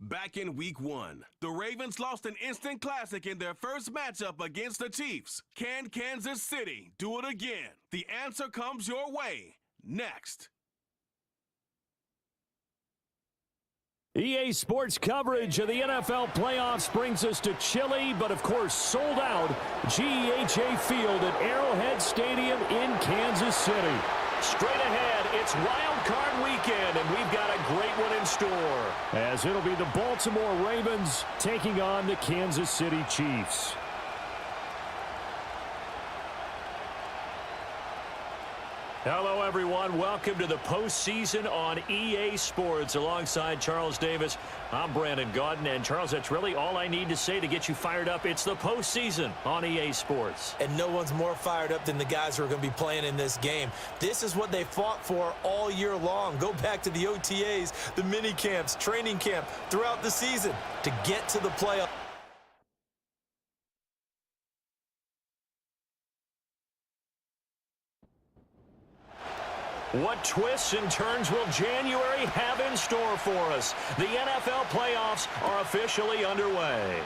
Back in Week 1, the Ravens lost an instant classic in their first matchup against the Chiefs. Can Kansas City do it again? The answer comes your way next. EA Sports coverage of the NFL playoffs brings us to chilly, but of course sold out GEHA Field at Arrowhead Stadium in Kansas City. Straight ahead, it's Wild Card Weekend, and we've got a great one in store, as it'll be the Baltimore Ravens taking on the Kansas City Chiefs. Hello, everyone. Welcome to the postseason on EA Sports. Alongside Charles Davis, I'm Brandon Gaudin. And, Charles, that's really all I need to say to get you fired up. It's the postseason on EA Sports. And no one's more fired up than the guys who are going to be playing in this game. This is what they fought for all year long. Go back to the OTAs, the mini camps, training camp throughout the season to get to the playoffs. What twists and turns will January have in store for us? The NFL playoffs are officially underway.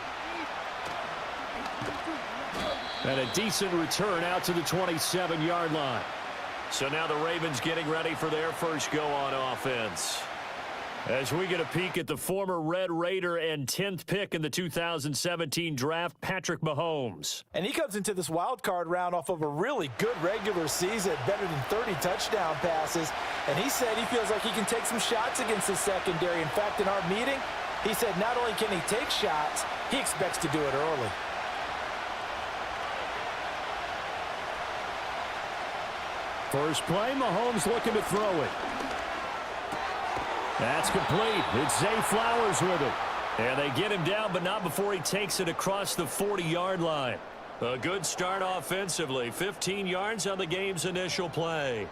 And a decent return out to the 27-yard line. So now the Ravens getting ready for their first go on offense. As we get a peek at the former Red Raider and 10th pick in the 2017 draft, Patrick Mahomes. And he comes into this wild card round off of a really good regular season, better than 30 touchdown passes. And he said he feels like he can take some shots against the secondary. In fact, in our meeting, he said not only can he take shots, he expects to do it early. First play, Mahomes looking to throw it. That's complete. It's Zay Flowers with it. And they get him down, but not before he takes it across the 40-yard line. A good start offensively. 15 yards on the game's initial play.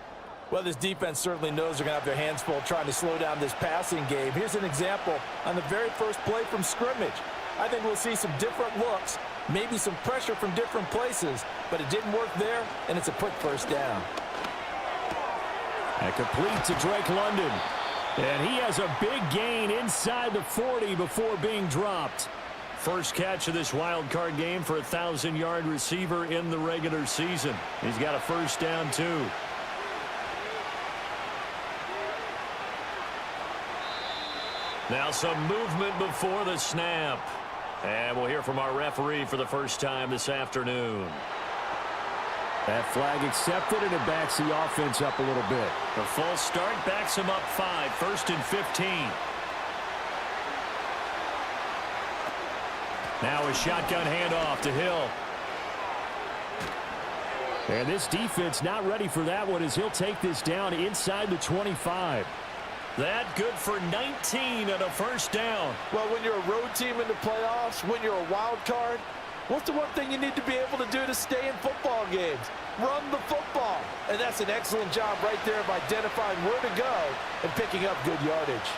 Well, this defense certainly knows they're going to have their hands full trying to slow down this passing game. Here's an example on the very first play from scrimmage. I think we'll see some different looks, maybe some pressure from different places, but it didn't work there, and it's a quick first down. And complete to Drake London. And he has a big gain inside the 40 before being dropped. First catch of this wild card game for a 1,000-yard receiver in the regular season. He's got a first down, too. Now some movement before the snap. And we'll hear from our referee for the first time this afternoon. That flag accepted, and it backs the offense up a little bit. The false start backs him up 5, 1st and 15. Now a shotgun handoff to Hill. And this defense not ready for that one as he'll take this down inside the 25. That good for 19 and a first down. Well, when you're a road team in the playoffs, when you're a wild card, what's the one thing you need to be able to do to stay in football games? Run the football. And that's an excellent job right there of identifying where to go and picking up good yardage.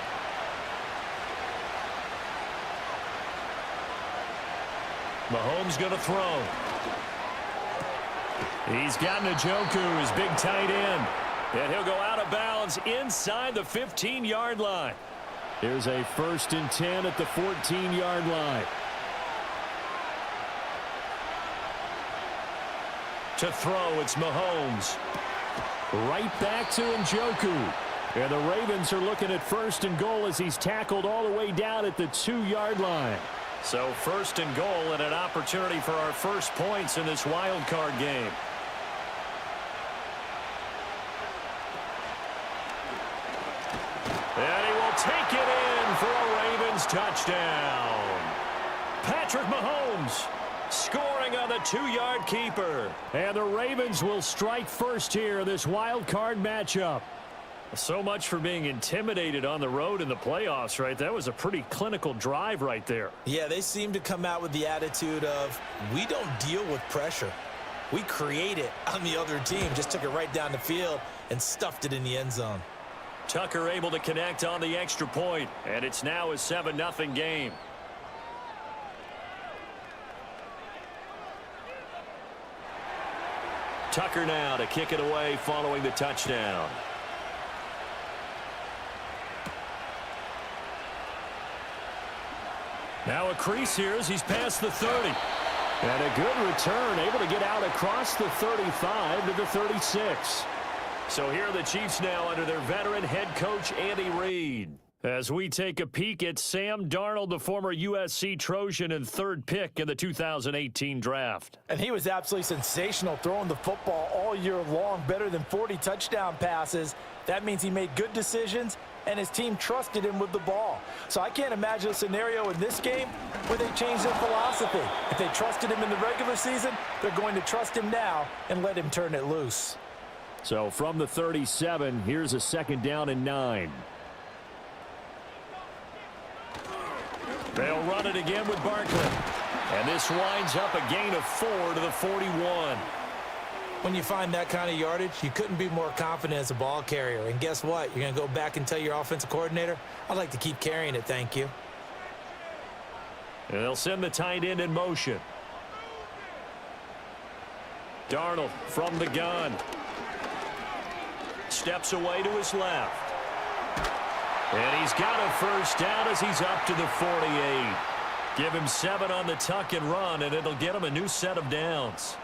Mahomes going to throw. He's got Njoku, his big tight end. And he'll go out of bounds inside the 15-yard line. Here's a 1st and 10 at the 14-yard line. To throw, it's Mahomes. Right back to Njoku. And the Ravens are looking at 1st and goal as he's tackled all the way down at the 2-yard line. So 1st and goal and an opportunity for our first points in this wild card game. And he will take it in for a Ravens touchdown. Patrick Mahomes scoring on the 2-yard keeper. And the Ravens will strike first here in this wild card matchup. So much for being intimidated on the road in the playoffs, right? That was a pretty clinical drive right there. Yeah, they seem to come out with the attitude of, we don't deal with pressure. We create it on the other team. Just took it right down the field and stuffed it in the end zone. Tucker able to connect on the extra point, and it's now a 7-0 game. Tucker now to kick it away following the touchdown. Now a crease here as he's past the 30. And a good return, able to get out across the 35 to the 36. So here are the Chiefs now under their veteran head coach, Andy Reid. As we take a peek at Sam Darnold, the former USC Trojan and third pick in the 2018 draft. And he was absolutely sensational throwing the football all year long, better than 40 touchdown passes. That means he made good decisions, and his team trusted him with the ball. So I can't imagine a scenario in this game where they changed their philosophy. If they trusted him in the regular season, they're going to trust him now and let him turn it loose. So from the 37, here's a 2nd down and 9. They'll run it again with Barkley. And this winds up a gain of 4 to the 41. When you find that kind of yardage, you couldn't be more confident as a ball carrier. And guess what? You're going to go back and tell your offensive coordinator, I'd like to keep carrying it, thank you. And they'll send the tight end in motion. Darnold from the gun. Steps away to his left. And he's got a first down as he's up to the 48. Give him 7 on the tuck and run, and it'll get him a new set of downs.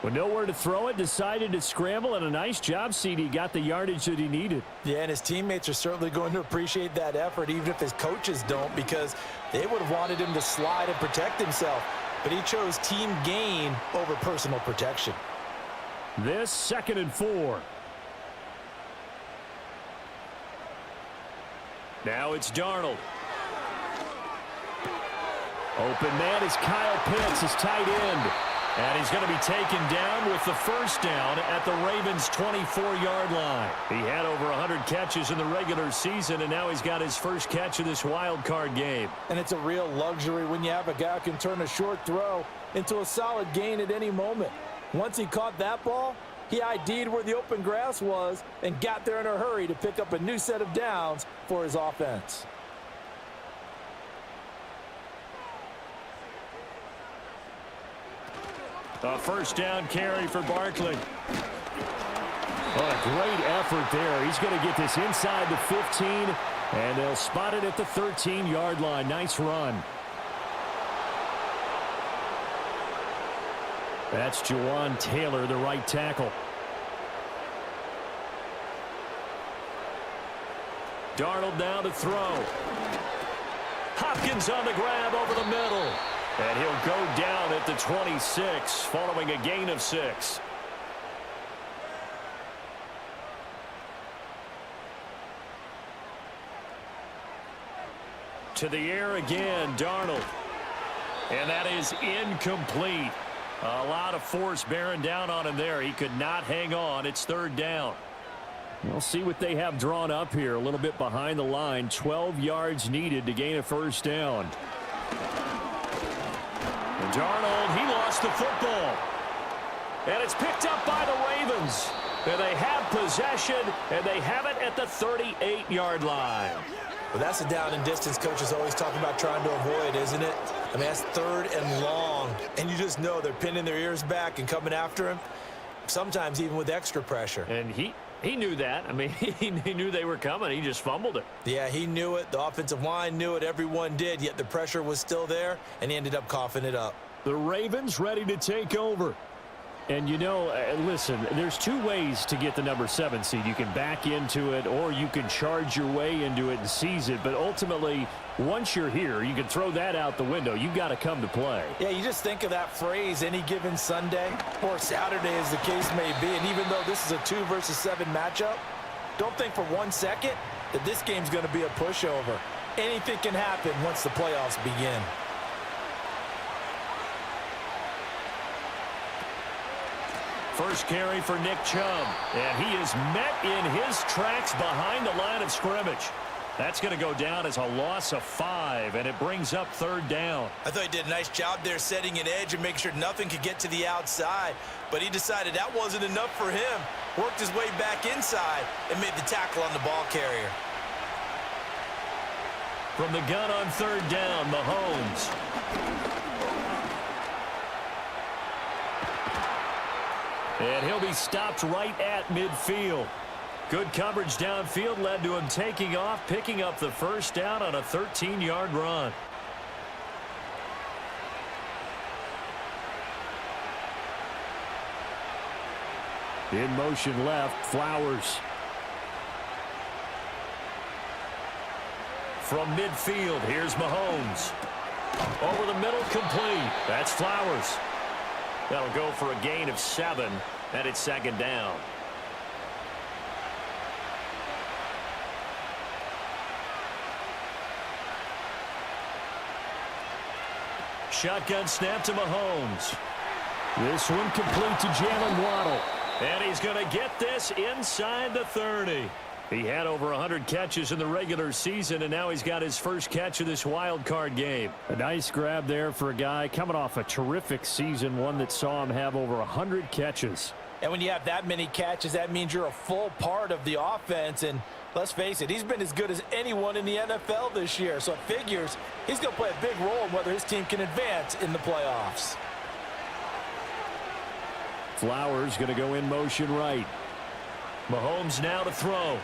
With nowhere to throw it, decided to scramble, and a nice job, CD. Got the yardage that he needed. Yeah, and his teammates are certainly going to appreciate that effort, even if his coaches don't, because they would have wanted him to slide and protect himself. But he chose team gain over personal protection. This 2nd and 4. Now it's Darnold. Open man is Kyle Pitts, his tight end. And he's going to be taken down with the first down at the Ravens' 24-yard line. He had over 100 catches in the regular season, and now he's got his first catch of this wild card game. And it's a real luxury when you have a guy who can turn a short throw into a solid gain at any moment. Once he caught that ball, he ID'd where the open grass was and got there in a hurry to pick up a new set of downs for his offense. A first down carry for Barkley. What a great effort there. He's going to get this inside the 15, and they'll spot it at the 13-yard line. Nice run. That's Jawan Taylor, the right tackle. Darnold now to throw. Hopkins on the grab over the middle. And he'll go down at the 26 following a gain of 6. To the air again, Darnold. And that is incomplete. A lot of force bearing down on him there. He could not hang on. It's 3rd down. We'll see what they have drawn up here. A little bit behind the line. 12 yards needed to gain a first down. And Darnold, he lost the football. And it's picked up by the Ravens. And they have possession, and they have it at the 38-yard line. Well, that's the down and distance coaches always talking about trying to avoid, isn't it? I mean, that's 3rd and long. And you just know they're pinning their ears back and coming after him, sometimes even with extra pressure. And he knew that. I mean, he knew they were coming. He just fumbled it. Yeah, he knew it. The offensive line knew it. Everyone did, yet the pressure was still there, and he ended up coughing it up. The Ravens ready to take over. And, you know, listen, there's 2 ways to get the number 7 seed. You can back into it, or you can charge your way into it and seize it. But ultimately, once you're here, you can throw that out the window. You've got to come to play. Yeah, you just think of that phrase, any given Sunday or Saturday as the case may be. And even though this is a 2 versus 7 matchup, don't think for 1 second that this game's going to be a pushover. Anything can happen once the playoffs begin. First carry for Nick Chubb, and he is met in his tracks behind the line of scrimmage. That's going to go down as a loss of 5, and it brings up 3rd down. I thought he did a nice job there setting an edge and making sure nothing could get to the outside, but he decided that wasn't enough for him. Worked his way back inside and made the tackle on the ball carrier. From the gun on 3rd down, Mahomes. And he'll be stopped right at midfield. Good coverage downfield led to him taking off, picking up the first down on a 13-yard run. In motion left, Flowers. From midfield, here's Mahomes. Over the middle, complete. That's Flowers. That'll go for a gain of 7, and it's second down. Shotgun snap to Mahomes. This one complete to Jalen Waddle. And he's going to get this inside the 30. He had over 100 catches in the regular season, and now he's got his first catch of this wild card game. A nice grab there for a guy coming off a terrific season, one that saw him have over 100 catches. And when you have that many catches, that means you're a full part of the offense. And let's face it, he's been as good as anyone in the NFL this year. So it figures he's going to play a big role in whether his team can advance in the playoffs. Flowers going to go in motion right. Mahomes now to throw.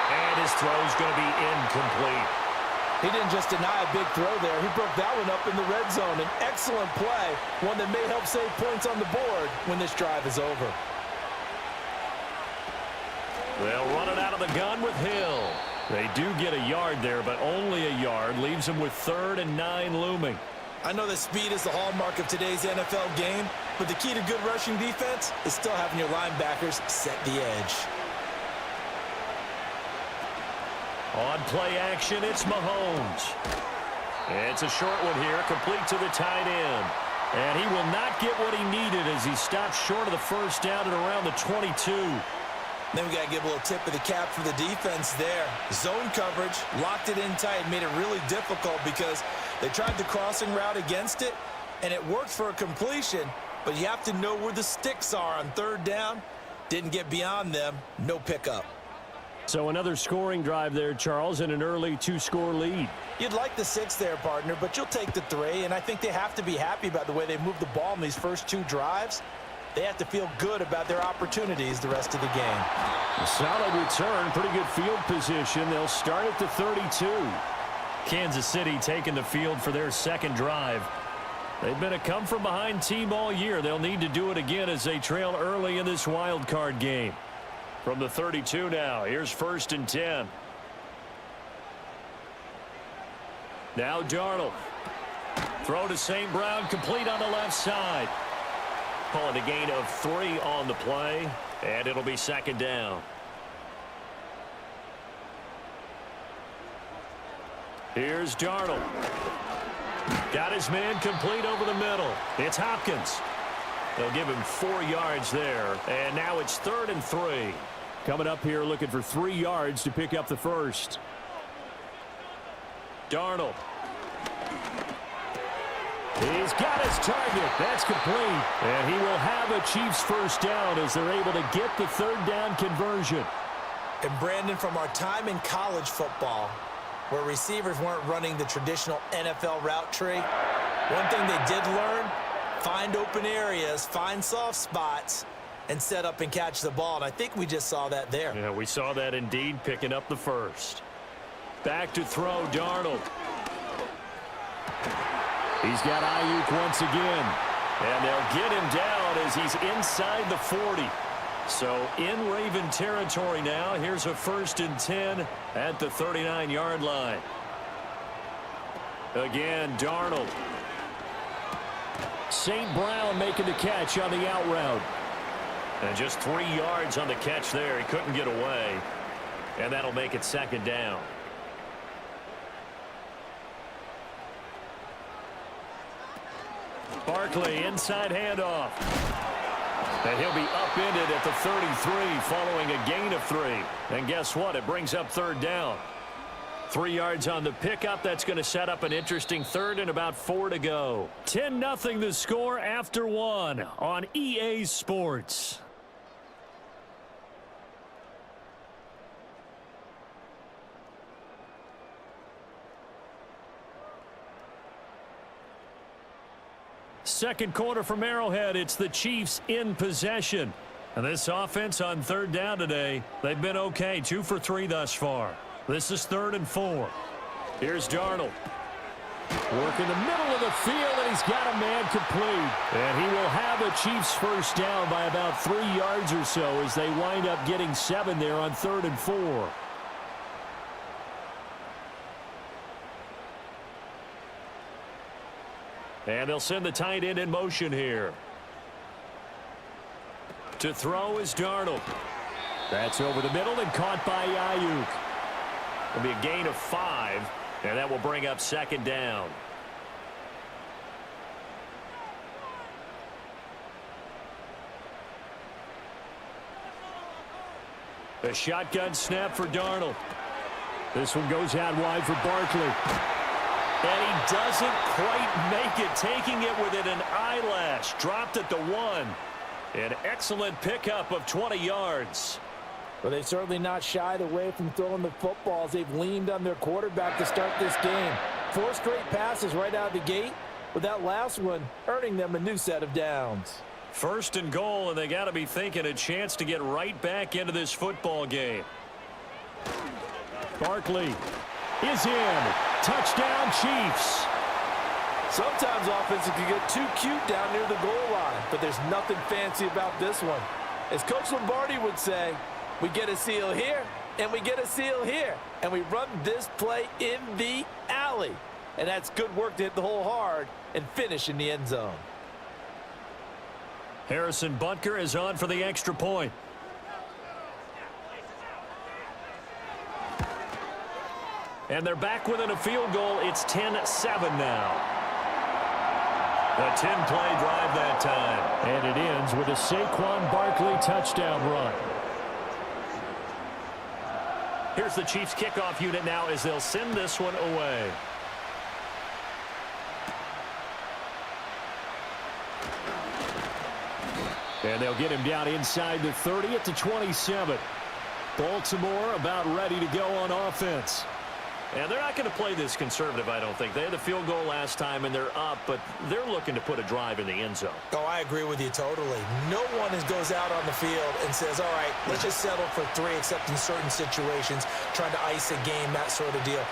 And his throw's going to be incomplete. He didn't just deny a big throw there. He broke that one up in the red zone. An excellent play, one that may help save points on the board when this drive is over. They'll run it out of the gun with Hill. They do get a yard there, but only a yard. Leaves them with 3rd and 9 looming. I know that speed is the hallmark of today's NFL game, but the key to good rushing defense is still having your linebackers set the edge. On play action, it's Mahomes. It's a short one here, complete to the tight end. And he will not get what he needed as he stops short of the first down at around the 22. Then we got to give a little tip of the cap for the defense there. Zone coverage, locked it in tight, made it really difficult because they tried the crossing route against it, and it worked for a completion, but you have to know where the sticks are on 3rd down. Didn't get beyond them, no pickup. So another scoring drive there, Charles, and an early 2-score lead. You'd like the 6 there, partner, but you'll take the 3, and I think they have to be happy about the way they moved the ball in these first 2 drives. They have to feel good about their opportunities the rest of the game. A solid return, pretty good field position. They'll start at the 32. Kansas City taking the field for their second drive. They've been a come-from-behind team all year. They'll need to do it again as they trail early in this wild card game. From the 32 now, here's 1st and 10. Now Darnold. Throw to St. Brown, complete on the left side. Calling a gain of 3 on the play, and it'll be second down. Here's Darnold. Got his man complete over the middle. It's Hopkins. They'll give him 4 yards there, and now it's 3rd and 3. Coming up here looking for 3 yards to pick up the first. Darnold. He's got his target. That's complete. And he will have a Chiefs first down as they're able to get the 3rd down conversion. And Brandon, from our time in college football, where receivers weren't running the traditional NFL route tree, one thing they did learn, find open areas, find soft spots, and set up and catch the ball. And I think we just saw that there. Yeah, we saw that indeed, picking up the first. Back to throw, Darnold. He's got Ayuk once again. And they'll get him down as he's inside the 40. So in Raven territory now. Here's a 1st and 10 at the 39-yard line. Again, Darnold. St. Brown making the catch on the out route. And just 3 yards on the catch there. He couldn't get away. And that'll make it second down. Barkley, inside handoff. And he'll be upended at the 33 following a gain of 3. And guess what? It brings up 3rd down. 3 yards on the pickup. That's going to set up an interesting 3rd and about 4 to go. 10-0 the score after 1 on EA Sports. Second quarter from Arrowhead. It's the Chiefs in possession. And this offense on 3rd down today, they've been okay. 2 for 3 thus far. This is 3rd and 4. Here's Darnold. Work in the middle of the field, and he's got a man complete. And he will have the Chiefs first down by about 3 yards or so as they wind up getting 7 there on 3rd and 4. And they'll send the tight end in motion here. To throw is Darnold. That's over the middle and caught by Ayuk. It'll be a gain of 5, and that will bring up 2nd down. A shotgun snap for Darnold. This one goes out wide for Barkley. And he doesn't quite make it, taking it within an eyelash. Dropped at the 1. An excellent pickup of 20 yards. Well, they've certainly not shied away from throwing the footballs. They've leaned on their quarterback to start this game. 4 straight passes right out of the gate, with that last one earning them a new set of downs. 1st and goal, and they got to be thinking a chance to get right back into this football game. Barkley is in. Touchdown, Chiefs. Sometimes offenses can get too cute down near the goal line, but there's nothing fancy about this one. As Coach Lombardi would say, we get a seal here, and we get a seal here, and we run this play in the alley. And that's good work to hit the hole hard and finish in the end zone. Harrison Butker is on for the extra point. And they're back within a field goal. It's 10-7 now. A 10-play drive that time. And it ends with a Saquon Barkley touchdown run. Here's the Chiefs kickoff unit now as they'll send this one away. And they'll get him down inside the 30 at the 27. Baltimore about ready to go on offense. And they're not going to play this conservative, I don't think. They had the field goal last time, and they're up, but they're looking to put a drive in the end zone. Oh, I agree with you totally. No one goes out on the field and says, all right, let's just settle for 3, except in certain situations, trying to ice a game, that sort of deal.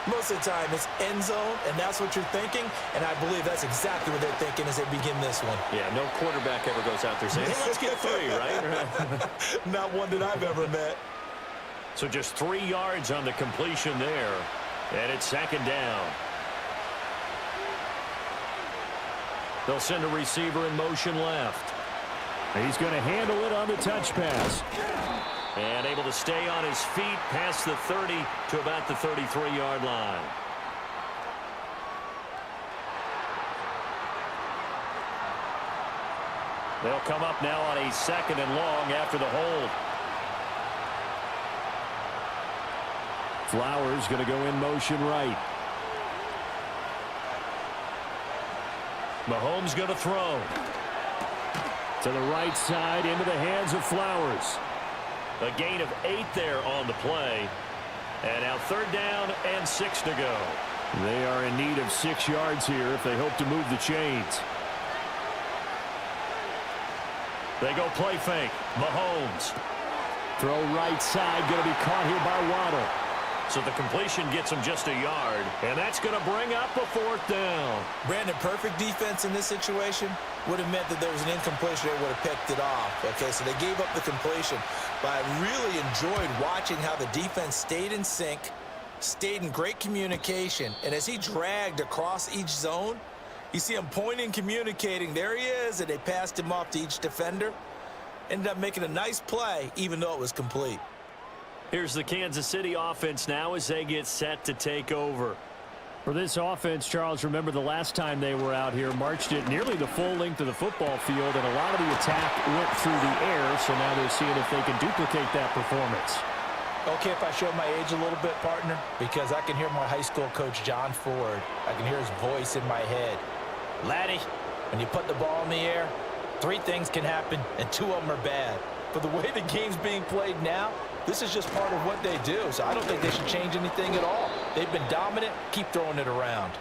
Most of the time, it's end zone, and that's what you're thinking, and I believe that's exactly what they're thinking as they begin this one. Yeah, no quarterback ever goes out there saying, hey, let's get 3, right? Not one that I've ever met. So just 3 yards on the completion there, and it's 2nd down. They'll send a receiver in motion left. He's going to handle it on the touch pass. And able to stay on his feet past the 30 to about the 33-yard line. They'll come up now on a 2nd and long after the hold. Flowers going to go in motion right. Mahomes going to throw. To the right side into the hands of Flowers. A gain of 8 there on the play. And now 3rd down and 6 to go. They are in need of 6 yards here if they hope to move the chains. They go play fake. Mahomes. Throw right side. Going to be caught here by Waddle. So the completion gets him just a yard. And that's going to bring up a 4th down. Brandon, perfect defense in this situation would have meant that there was an incompletion. They would have picked it off. Okay, so they gave up the completion. But I really enjoyed watching how the defense stayed in sync, stayed in great communication. And as he dragged across each zone, you see him pointing, communicating. There he is, and they passed him off to each defender. Ended up making a nice play, even though it was complete. Here's the Kansas City offense now as they get set to take over. For this offense, Charles, remember the last time they were out here, marched it nearly the full length of the football field, and a lot of the attack went through the air, so now they're seeing if they can duplicate that performance. Okay, if I show my age a little bit, partner, because I can hear my high school coach, John Ford. I can hear his voice in my head. Laddie, when you put the ball in the air, 3 things can happen, and 2 of them are bad. But the way the game's being played now, this is just part of what they do, so I don't think they should change anything at all. They've been dominant. Keep throwing it around.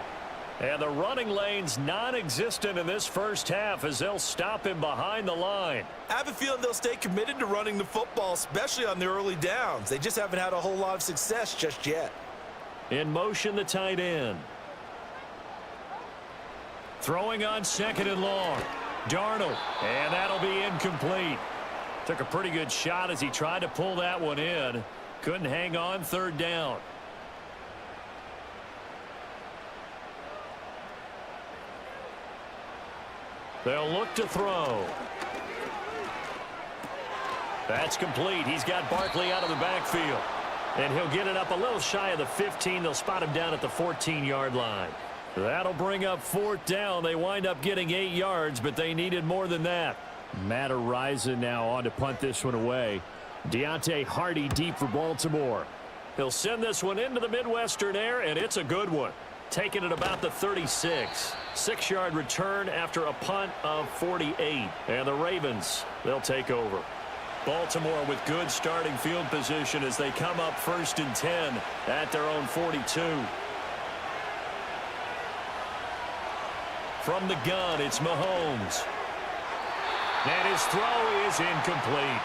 And the running lane's non-existent in this first half as they'll stop him behind the line. I have a feeling they'll stay committed to running the football, especially on the early downs. They just haven't had a whole lot of success just yet. In motion, the tight end. Throwing on 2nd and long. Darnold, and that'll be incomplete. Took a pretty good shot as he tried to pull that one in. Couldn't hang on 3rd down. They'll look to throw. That's complete. He's got Barkley out of the backfield. And he'll get it up a little shy of the 15. They'll spot him down at the 14-yard line. That'll bring up 4th down. They wind up getting 8 yards, but they needed more than that. Matt Araiza now on to punt this one away. Deontay Hardy deep for Baltimore. He'll send this one into the Midwestern air, and it's a good one. Taking it about the 36. 6-yard return after a punt of 48. And the Ravens, they'll take over. Baltimore with good starting field position as they come up 1st and 10 at their own 42. From the gun, it's Mahomes. And his throw is incomplete.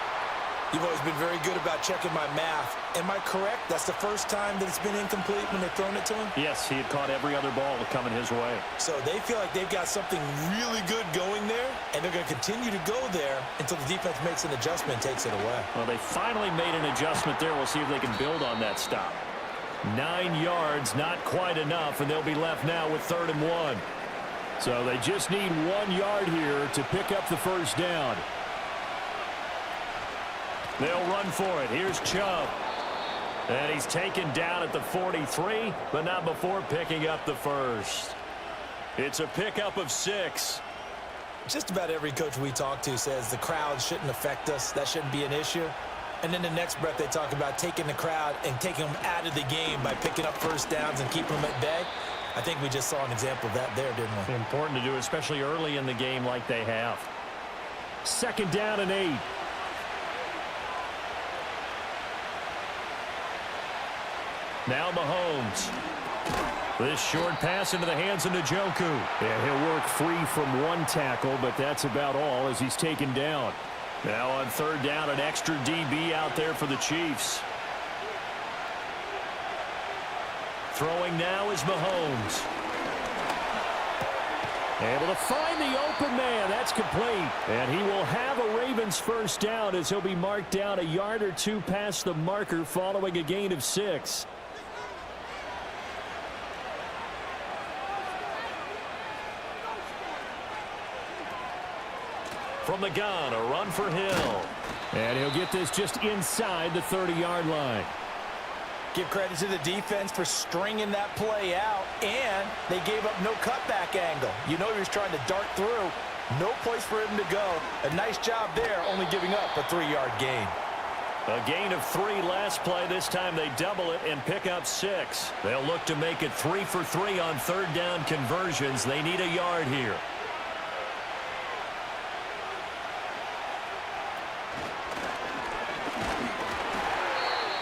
You've always been very good about checking my math. Am I correct? That's the first time that it's been incomplete when they've thrown it to him? Yes, he had caught every other ball coming his way. So they feel like they've got something really good going there, and they're going to continue to go there until the defense makes an adjustment and takes it away. Well, they finally made an adjustment there. We'll see if they can build on that stop. 9 yards, not quite enough, and they'll be left now with 3rd and 1. So they just need 1 yard here to pick up the 1st down. They'll run for it. Here's Chubb. And he's taken down at the 43, but not before picking up the 1st. It's a pickup of 6. Just about every coach we talk to says the crowd shouldn't affect us. That shouldn't be an issue. And then the next breath they talk about taking the crowd and taking them out of the game by picking up 1st downs and keeping them at bay. I think we just saw an example of that there, didn't we? Important to do, especially early in the game like they have. 2nd down and 8. Now Mahomes. This short pass into the hands of Njoku. And he'll work free from 1 tackle, but that's about all as he's taken down. Now on 3rd down, an extra DB out there for the Chiefs. Throwing now is Mahomes. Able to find the open man. That's complete. And he will have a Ravens 1st down as he'll be marked down a yard or 2 past the marker following a gain of 6. From the gun, a run for Hill. And he'll get this just inside the 30-yard line. Give credit to the defense for stringing that play out, and they gave up no cutback angle. You know he was trying to dart through. No place for him to go. A nice job there, only giving up a 3-yard gain. A gain of 3 last play. This time they double it and pick up 6. They'll look to make it 3 for 3 on 3rd down conversions. They need a yard here.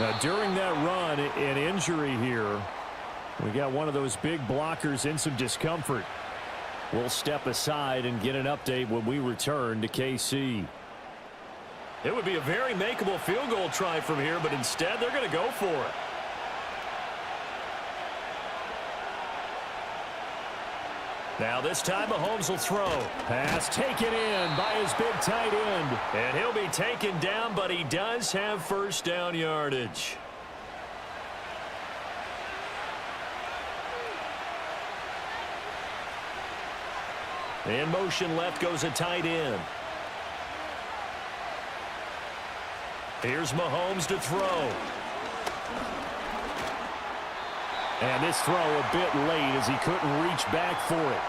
Now, during that run, an injury here. We got one of those big blockers in some discomfort. We'll step aside and get an update when we return to KC. It would be a very makeable field goal try from here, but instead they're going to go for it. Now this time Mahomes will throw. Pass taken in by his big tight end. And he'll be taken down, but he does have 1st down yardage. In motion left goes a tight end. Here's Mahomes to throw. And this throw a bit late as he couldn't reach back for it.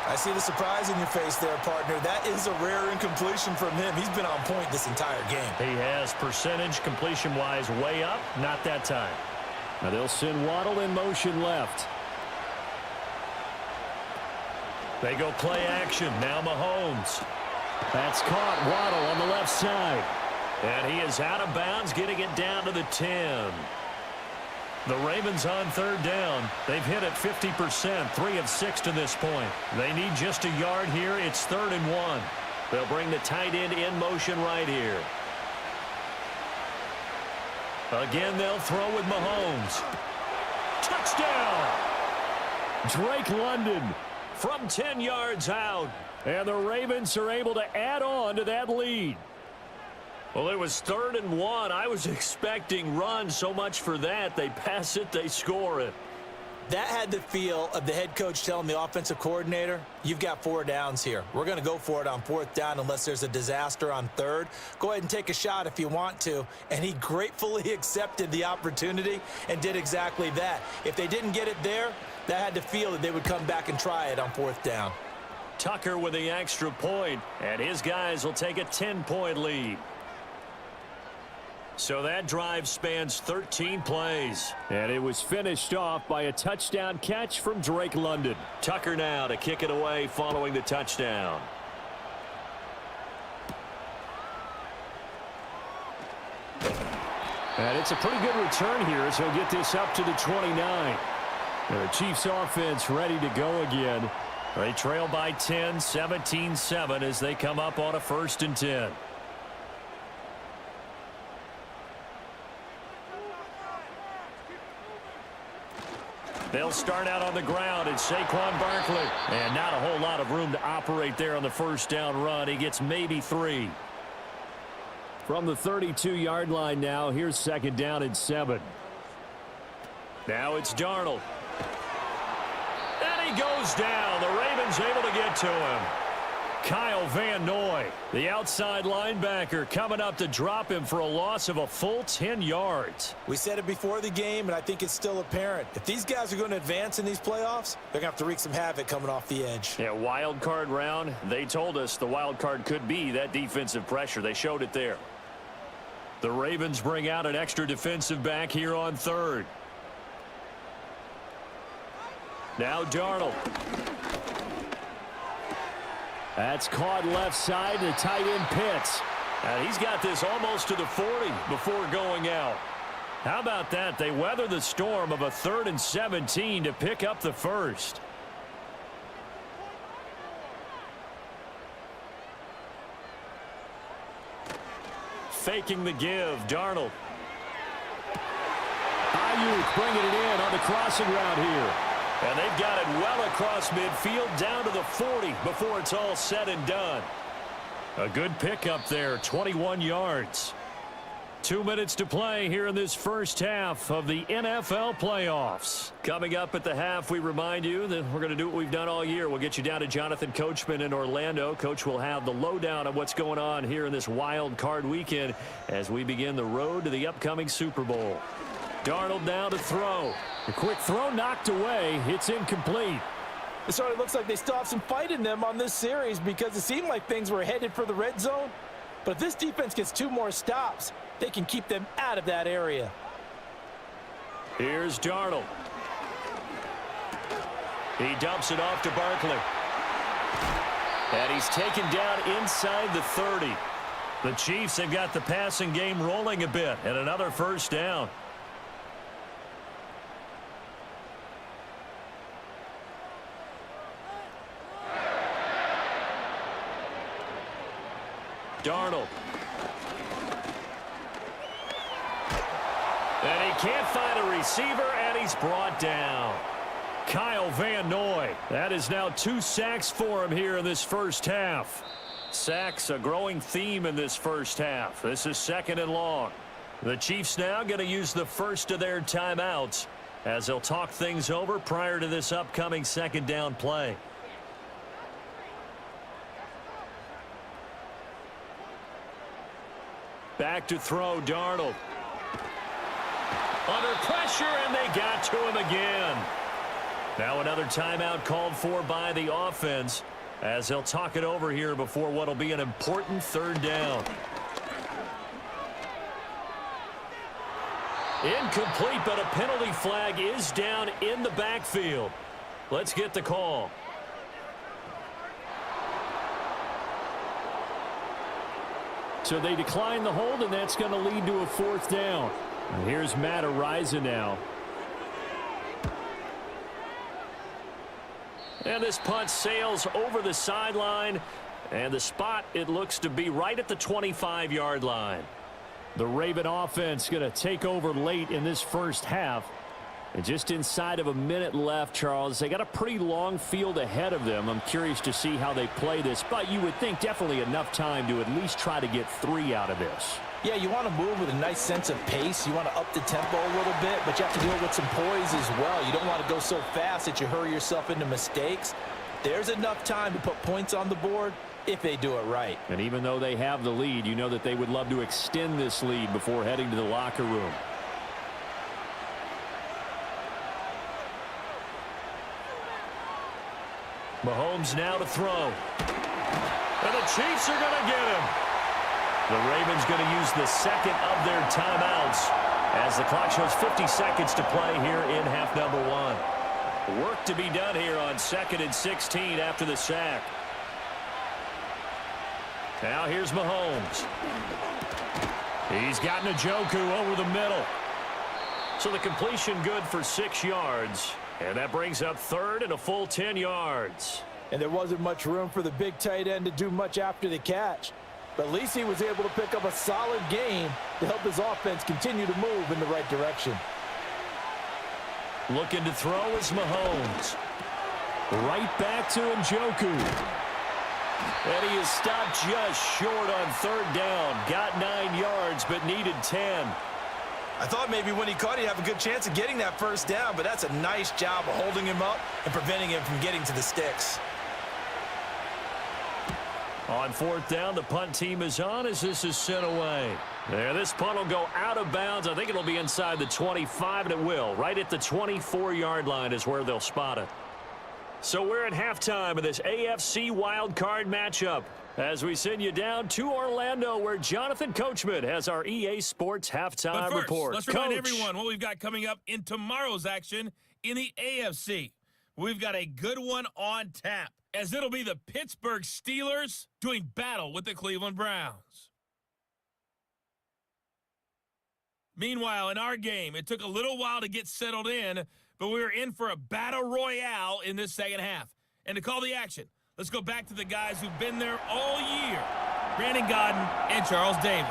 I see the surprise in your face there, partner. That is a rare incompletion from him. He's been on point this entire game. He has percentage completion-wise way up. Not that time. Now they'll send Waddle in motion left. They go play action. Now Mahomes. That's caught. Waddle on the left side. And he is out of bounds, getting it down to the 10. The Ravens on 3rd down. They've hit it 50%, 3 of 6 to this point. They need just a yard here. It's 3rd and 1. They'll bring the tight end in motion right here. Again, they'll throw with Mahomes. Touchdown! Drake London from 10 yards out. And the Ravens are able to add on to that lead. Well, it was 3rd and 1. I was expecting run, so much for that. They pass it, they score it. That had the feel of the head coach telling the offensive coordinator, you've got 4 downs here. We're going to go for it on 4th down unless there's a disaster on 3rd. Go ahead and take a shot if you want to. And he gratefully accepted the opportunity and did exactly that. If they didn't get it there, that had the feel that they would come back and try it on 4th down. Tucker with the extra point, and his guys will take a 10-point lead. So that drive spans 13 plays. And it was finished off by a touchdown catch from Drake London. Tucker now to kick it away following the touchdown. And it's a pretty good return here as he'll get this up to the 29. And the Chiefs offense ready to go again. They trail by 10, 17-7 as they come up on a 1st and 10. They'll start out on the ground. It's Saquon Barkley. And not a whole lot of room to operate there on the 1st down run. He gets maybe 3. From the 32-yard line now, here's 2nd down and 7. Now it's Darnold. And he goes down. The Ravens able to get to him. Kyle Van Noy, the outside linebacker, coming up to drop him for a loss of a full 10 yards. We said it before the game, and I think it's still apparent. If these guys are going to advance in these playoffs, they're going to have to wreak some havoc coming off the edge. Yeah, wild card round. They told us the wild card could be that defensive pressure. They showed it there. The Ravens bring out an extra defensive back here on 3rd. Now Darnold. That's caught left side, the tight end Pitts. And he's got this almost to the 40 before going out. How about that? They weather the storm of a 3rd and 17 to pick up the 1st. Faking the give, Darnold. Ayuk bringing it in on the crossing route here. And they've got it well across midfield down to the 40 before it's all said and done. A good pickup there, 21 yards. 2 minutes to play here in this 1st half of the NFL playoffs. Coming up at the half, we remind you that we're going to do what we've done all year. We'll get you down to Jonathan Coachman in Orlando. Coach will have the lowdown on what's going on here in this wild card weekend as we begin the road to the upcoming Super Bowl. Darnold now to throw. A quick throw knocked away. It's incomplete. It certainly looks like they still have some fight in them on this series because it seemed like things were headed for the red zone. But if this defense gets 2 more stops, they can keep them out of that area. Here's Darnold. He dumps it off to Barkley. And he's taken down inside the 30. The Chiefs have got the passing game rolling a bit, and another 1st down. Darnold. And he can't find a receiver, and he's brought down. Kyle Van Noy. That is now 2 sacks for him here in this 1st half. Sacks, a growing theme in this 1st half. This is 2nd and long. The Chiefs now going to use the first of their timeouts as they'll talk things over prior to this upcoming 2nd down play. Back to throw, Darnold. Under pressure, and they got to him again. Now another timeout called for by the offense as they'll talk it over here before what will be an important 3rd down. Incomplete, but a penalty flag is down in the backfield. Let's get the call. So they decline the hold, and that's going to lead to a 4th down. And here's Matt Araiza now. And this punt sails over the sideline. And the spot, it looks to be right at the 25-yard line. The Raven offense going to take over late in this 1st half. And just inside of a minute left, Charles. They got a pretty long field ahead of them. I'm curious to see how they play this, but you would think definitely enough time to at least try to get 3 out of this. Yeah, you want to move with a nice sense of pace. You want to up the tempo a little bit, but you have to do it with some poise as well. You don't want to go so fast that you hurry yourself into mistakes. There's enough time to put points on the board if they do it right. And even though they have the lead, you know that they would love to extend this lead before heading to the locker room. Mahomes now to throw. And the Chiefs are going to get him. The Ravens going to use the second of their timeouts as the clock shows 50 seconds to play here in half number 1. Work to be done here on 2nd and 16 after the sack. Now here's Mahomes. He's got Njoku over the middle. So the completion good for 6 yards. And that brings up 3rd and a full 10 yards. And there wasn't much room for the big tight end to do much after the catch. But at least he was able to pick up a solid gain to help his offense continue to move in the right direction. Looking to throw is Mahomes. Right back to Njoku. And he is stopped just short on 3rd down. Got 9 yards, but needed 10. I thought maybe when he caught, he'd have a good chance of getting that 1st down, but that's a nice job of holding him up and preventing him from getting to the sticks. On 4th down, the punt team is on as this is sent away. There, this punt will go out of bounds. I think it'll be inside the 25, and it will. Right at the 24-yard line is where they'll spot it. So we're at halftime of this AFC wildcard matchup as we send you down to Orlando, where Jonathan Coachman has our EA Sports halftime report. Let's remind everyone what we've got coming up in tomorrow's action in the AFC. We've got a good one on tap, as it'll be the Pittsburgh Steelers doing battle with the Cleveland Browns. Meanwhile, in our game, it took a little while to get settled in, but we were in for a battle royale in this second half. And to call the action, let's go back to the guys who've been there all year, Brandon Godden and Charles Davis.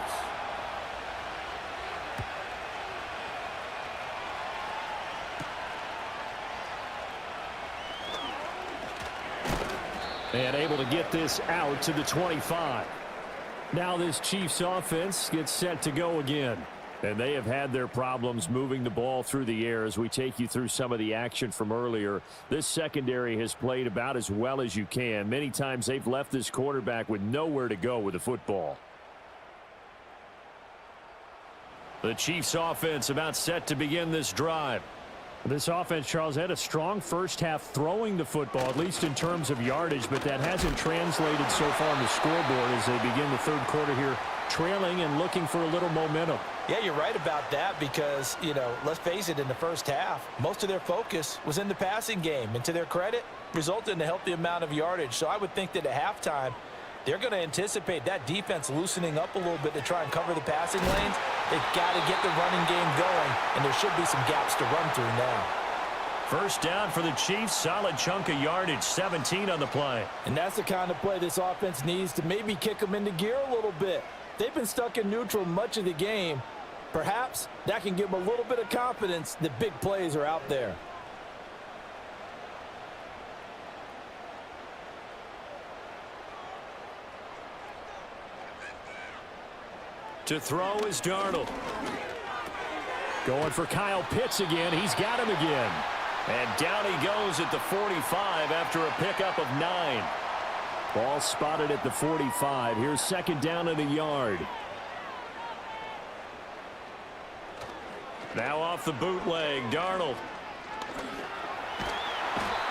And able to get this out to the 25. Now this Chiefs offense gets set to go again. And they have had their problems moving the ball through the air as we take you through some of the action from earlier. This secondary has played about as well as you can. Many times they've left this quarterback with nowhere to go with the football. The Chiefs offense about set to begin this drive. This offense, Charles, had a strong first half throwing the football, at least in terms of yardage, but that hasn't translated so far on the scoreboard as they begin the 3rd quarter here, trailing and looking for a little momentum. Yeah, you're right about that because, let's face it, in the first half, most of their focus was in the passing game. And to their credit, resulted in a healthy amount of yardage. So I would think that at halftime, they're going to anticipate that defense loosening up a little bit to try and cover the passing lanes. They've got to get the running game going, and there should be some gaps to run through now. 1st down for the Chiefs, solid chunk of yardage, 17 on the play. And that's the kind of play this offense needs to maybe kick them into gear a little bit. They've been stuck in neutral much of the game. Perhaps that can give them a little bit of confidence that big plays are out there. To throw is Darnold. Going for Kyle Pitts again. He's got him again. And down he goes at the 45 after a pickup of 9. Ball spotted at the 45. Here's 2nd down and a yard. Now off the bootleg, Darnold.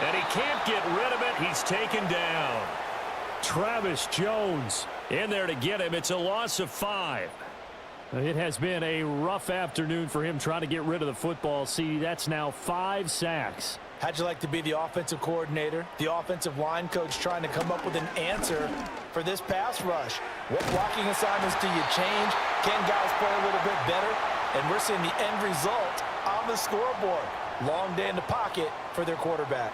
And he can't get rid of it. He's taken down. Travis Jones in there to get him. It's a loss of 5. It has been a rough afternoon for him trying to get rid of the football. See, that's now 5 sacks. How'd you like to be the offensive coordinator, the offensive line coach trying to come up with an answer for this pass rush? What blocking assignments do you change? Can guys play a little bit better? And we're seeing the end result on the scoreboard. Long day in the pocket for their quarterback.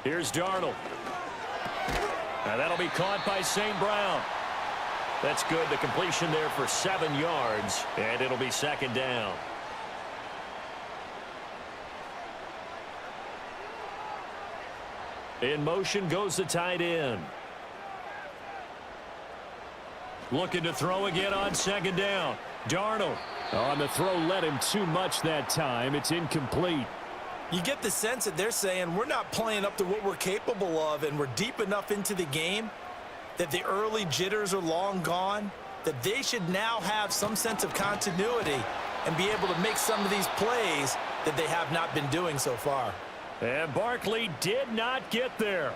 Here's Darnold. Now that'll be caught by St. Brown. That's good. The completion there for 7 yards, and it'll be second down. In motion goes the tight end. Looking to throw again on second down. Darnold. On the throw, led him too much that time. It's incomplete. You get the sense that they're saying we're not playing up to what we're capable of, and we're deep enough into the game that the early jitters are long gone, that they should now have some sense of continuity and be able to make some of these plays that they have not been doing so far. And Barkley did not get there.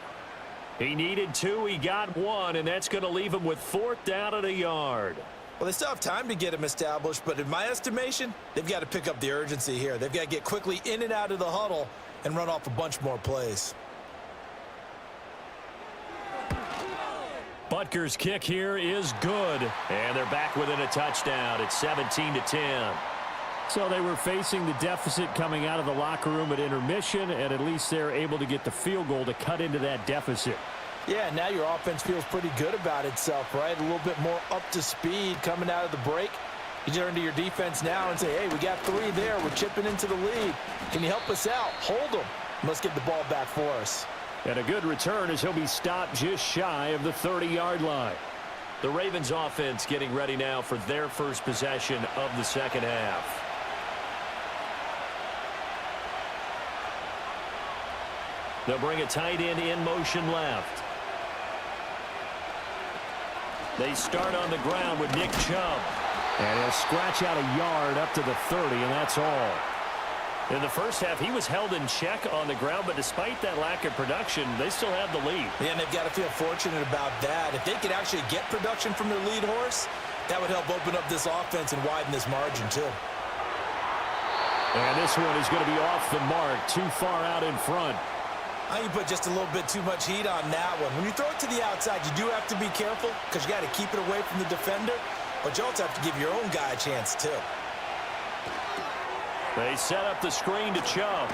He needed 2, he got 1, and that's going to leave him with 4th down and a yard. Well, they still have time to get him established, but in my estimation, they've got to pick up the urgency here. They've got to get quickly in and out of the huddle and run off a bunch more plays. Butker's kick here is good, and they're back within a touchdown. It's 17-10. So they were facing the deficit coming out of the locker room at intermission, and at least they're able to get the field goal to cut into that deficit. Yeah, now your offense feels pretty good about itself, right? A little bit more up to speed coming out of the break. You turn to your defense now and say, hey, we got 3 there. We're chipping into the lead. Can you help us out? Hold them. Let's get the ball back for us. And a good return as he'll be stopped just shy of the 30-yard line. The Ravens offense getting ready now for their first possession of the second half. They'll bring a tight end in motion left. They start on the ground with Nick Chubb. And he'll scratch out a yard up to the 30, and that's all. In the first half, he was held in check on the ground, but despite that lack of production, they still have the lead. Yeah, and they've got to feel fortunate about that. If they could actually get production from their lead horse, that would help open up this offense and widen this margin, too. And this one is going to be off the mark, too far out in front. You put just a little bit too much heat on that one. When you throw it to the outside, you do have to be careful because you got to keep it away from the defender, but you also have to give your own guy a chance, too. They set up the screen to Chubb.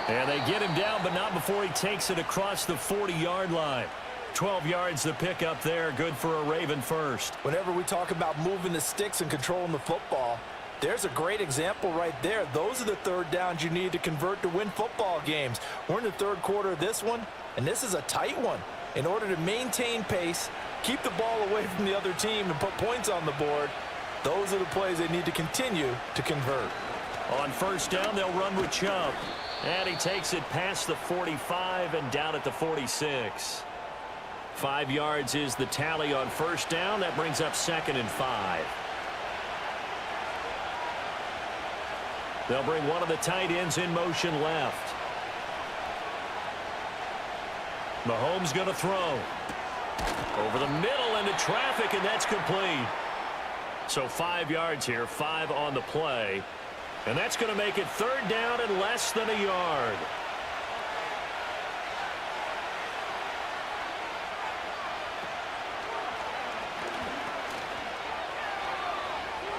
And they get him down, but not before he takes it across the 40-yard line. 12 yards to pick up there. Good for a Raven first. Whenever we talk about moving the sticks and controlling the football, there's a great example right there. Those are the third downs you need to convert to win football games. We're in the third quarter of this one, and this is a tight one. In order to maintain pace, keep the ball away from the other team, and put points on the board, those are the plays they need to continue to convert. On first down, they'll run with Chubb. And he takes it past the 45 and down at the 46. 5 yards is the tally on first down. That brings up 2nd and 5. They'll bring one of the tight ends in motion left. Mahomes going to throw. Over the middle into traffic, and that's complete. So 5 yards here, 5 on the play. And that's going to make it third down and less than a yard.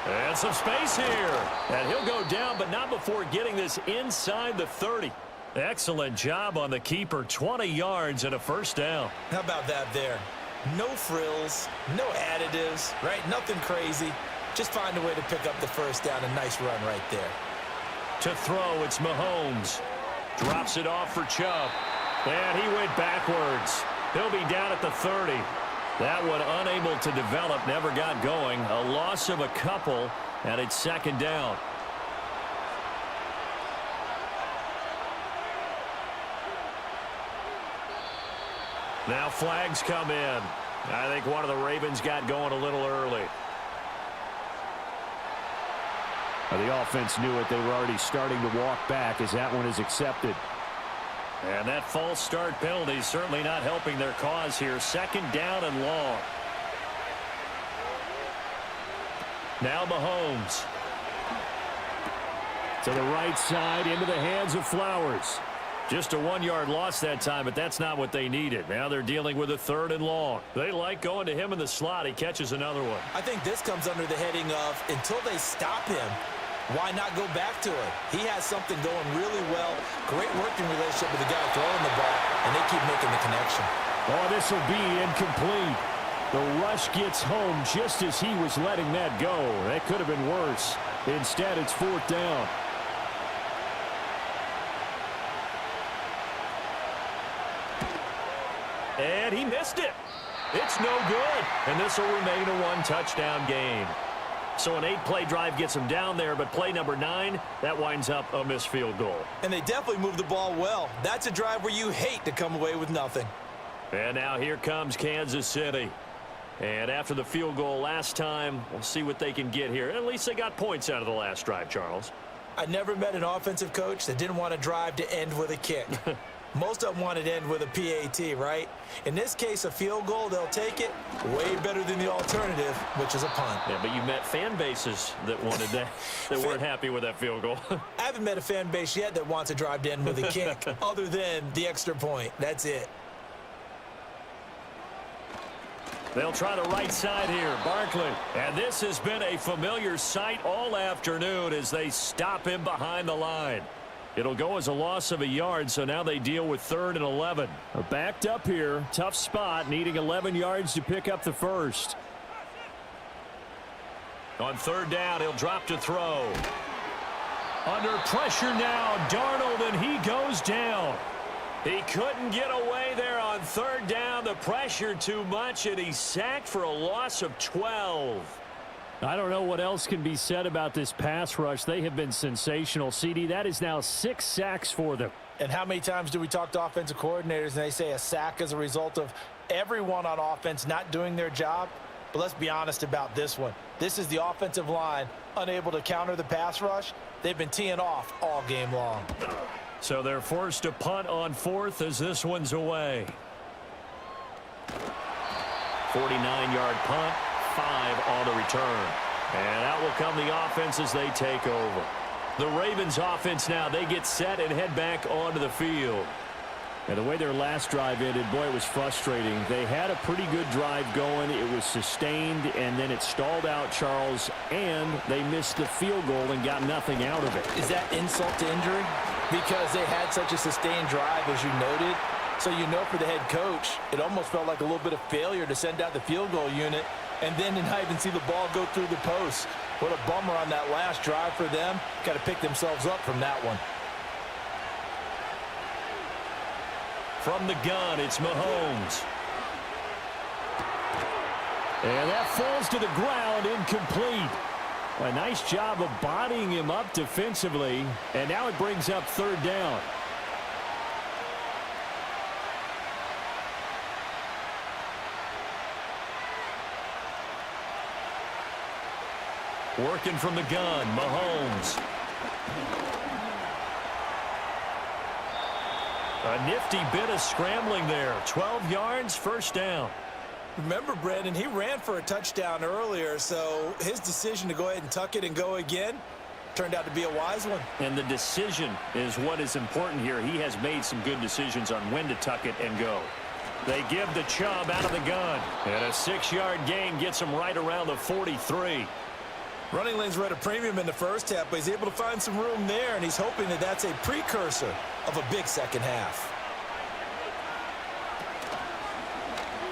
And some space here. And he'll go down, but not before getting this inside the 30. Excellent job on the keeper. 20 yards and a first down. How about that there? No frills, no additives, right? Nothing crazy. Just find a way to pick up the first down. A nice run right there. To throw, it's Mahomes. Drops it off for Chubb. And he went backwards. He'll be down at the 30. That one unable to develop, never got going. A loss of a couple, and it's second down. Now flags come in. I think one of the Ravens got going a little early. The offense knew it. They were already starting to walk back as that one is accepted. And that false start penalty certainly not helping their cause here. Second down and long. Now Mahomes. To the right side, into the hands of Flowers. Just a 1-yard loss that time, but that's not what they needed. Now they're dealing with a third and long. They like going to him in the slot. He catches another one. I think this comes under the heading of until they stop him, why not go back to it? He has something going really well. Great working relationship with the guy throwing the ball, and they keep making the connection. Oh, this will be incomplete. The rush gets home just as he was letting that go. That could have been worse. Instead, it's 4th down. And he missed it. It's no good. And this will remain a 1-touchdown game. So an 8-play drive gets him down there, but play number 9, that winds up a missed field goal. And they definitely moved the ball well. That's a drive where you hate to come away with nothing. And now here comes Kansas City. And after the field goal last time, we'll see what they can get here. At least they got points out of the last drive, Charles. I never met an offensive coach that didn't want a drive to end with a kick. Most of them wanted to end with a PAT, right? In this case, a field goal, they'll take it way better than the alternative, which is a punt. Yeah, but you met fan bases that wanted that, that weren't happy with that field goal. I haven't met a fan base yet that wants a drive to end with a kick, other than the extra point. That's it. They'll try the right side here, Barkley. And this has been a familiar sight all afternoon as they stop him behind the line. It'll go as a loss of a yard, so now they deal with 3rd and 11. Backed up here, tough spot, needing 11 yards to pick up the first. On 3rd down, he'll drop to throw. Under pressure now, Darnold, and he goes down. He couldn't get away there on 3rd down. The pressure too much, and he's sacked for a loss of 12. I don't know what else can be said about this pass rush. They have been sensational. CD, that is now 6 sacks for them. And how many times do we talk to offensive coordinators and they say a sack is a result of everyone on offense not doing their job? But let's be honest about this one. This is the offensive line unable to counter the pass rush. They've been teeing off all game long. So they're forced to punt on 4th as this one's away. 49-yard punt. 5 on the return. And out will come the offense as they take over. The Ravens offense now, they get set and head back onto the field. And the way their last drive ended, boy, it was frustrating. They had a pretty good drive going. It was sustained, and then it stalled out, Charles, and they missed the field goal and got nothing out of it. Is that insult to injury? Because they had such a sustained drive, as you noted. So you know for the head coach, it almost felt like a little bit of failure to send out the field goal unit and then to not even see the ball go through the post. What a bummer on that last drive for them. Got to pick themselves up from that one. From the gun, it's Mahomes. And that falls to the ground, incomplete. A nice job of bodying him up defensively, and now it brings up 3rd down. Working from the gun, Mahomes. A nifty bit of scrambling there. 12 yards, 1st down. Remember, Brandon, he ran for a touchdown earlier, so his decision to go ahead and tuck it and go again turned out to be a wise one. And the decision is what is important here. He has made some good decisions on when to tuck it and go. They give the Chubb out of the gun. And a 6-yard gain gets him right around the 43. Running lanes were at a premium in the first half, but he's able to find some room there, and he's hoping that that's a precursor of a big second half.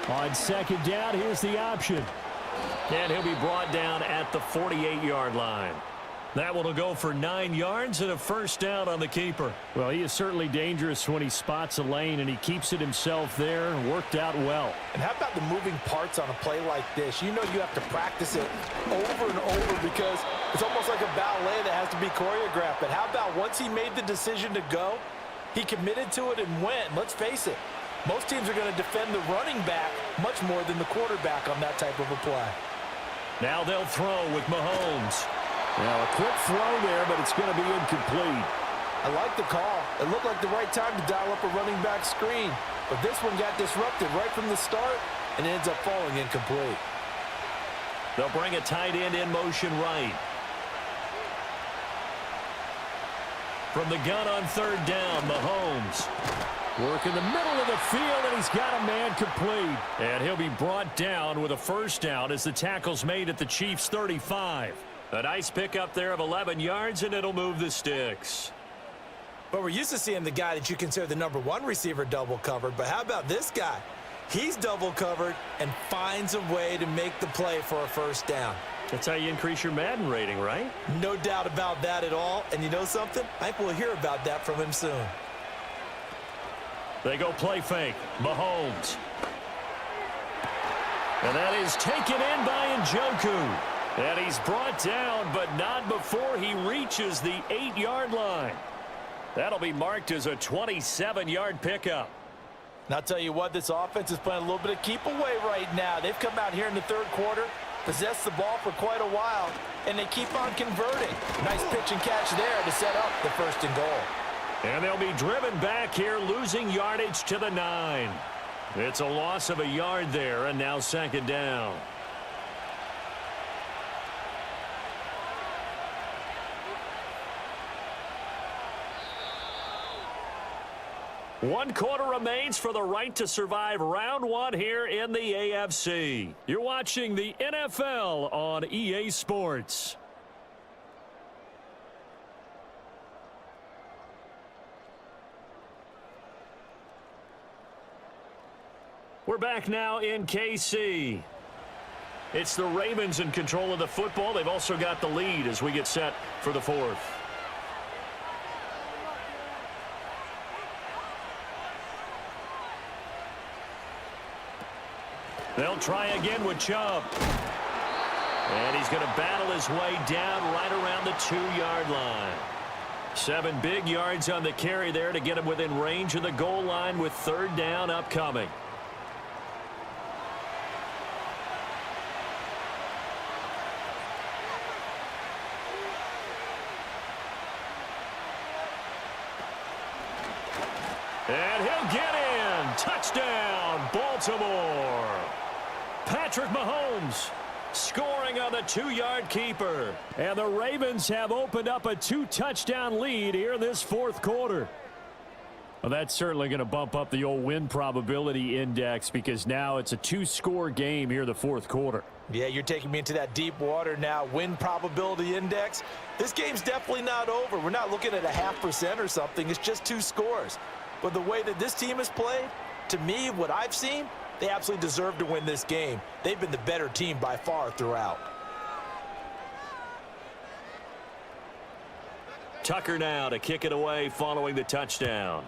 On 2nd down, here's the option. And he'll be brought down at the 48-yard line. That one will go for 9 yards and a 1st down on the keeper. Well, he is certainly dangerous when he spots a lane, and he keeps it himself there. Worked out well. And how about the moving parts on a play like this? You know you have to practice it over and over because it's almost like a ballet that has to be choreographed. But how about once he made the decision to go, he committed to it and went. Let's face it, most teams are going to defend the running back much more than the quarterback on that type of a play. Now they'll throw with Mahomes. Now a quick throw there, but it's going to be incomplete. I like the call. It looked like the right time to dial up a running back screen. But this one got disrupted right from the start, and it ends up falling incomplete. They'll bring a tight end in motion right. From the gun on 3rd down, Mahomes. Work in the middle of the field, and he's got a man complete. And he'll be brought down with a 1st down as the tackle's made at the Chiefs' 35. A nice pickup there of 11 yards, and it'll move the sticks. But we're used to seeing the guy that you consider the #1 receiver double covered. But how about this guy? He's double covered and finds a way to make the play for a first down. That's how you increase your Madden rating, right? No doubt about that at all. And you know something? I think we'll hear about that from him soon. They go play fake. Mahomes. And that is taken in by Njoku. And he's brought down, but not before he reaches the 8-yard line. That'll be marked as a 27-yard pickup. And I'll tell you what, this offense is playing a little bit of keep away right now. They've come out here in the third quarter, possessed the ball for quite a while, and they keep on converting. Nice pitch and catch there to set up the first and goal. And they'll be driven back here, losing yardage to the 9. It's a loss of a yard there, and now second down. One quarter remains for the right to survive round one here in the AFC. You're watching the NFL on EA Sports. We're back now in KC. It's the Ravens in control of the football. They've also got the lead as we get set for the fourth. They'll try again with Chubb. And he's going to battle his way down right around the 2-yard line. 7 big yards on the carry there to get him within range of the goal line with third down upcoming. And he'll get in. Touchdown, Baltimore. Patrick Mahomes scoring on the 2-yard keeper. And the Ravens have opened up a 2-touchdown lead here in this fourth quarter. Well, that's certainly going to bump up the old win probability index because now it's a 2-score game here in the fourth quarter. Yeah, you're taking me into that deep water now. Win probability index. This game's definitely not over. We're not looking at a 0.5% or something. It's just 2 scores. But the way that this team has played, to me, what I've seen, they absolutely deserve to win this game. They've been the better team by far throughout. Tucker now to kick it away following the touchdown.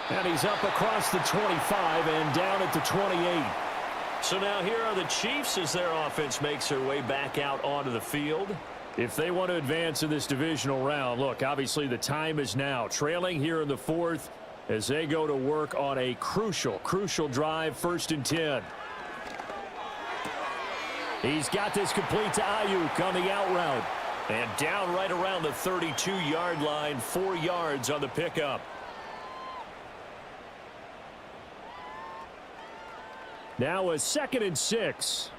And he's up across the 25 and down at the 28. So now here are the Chiefs as their offense makes their way back out onto the field. If they want to advance in this divisional round, look, obviously the time is now. Trailing here in the fourth as they go to work on a crucial drive, 1st and 10. He's got this complete to Ayuk on the out route. And down right around the 32-yard line, 4 yards on the pickup. Now a 2nd and 6.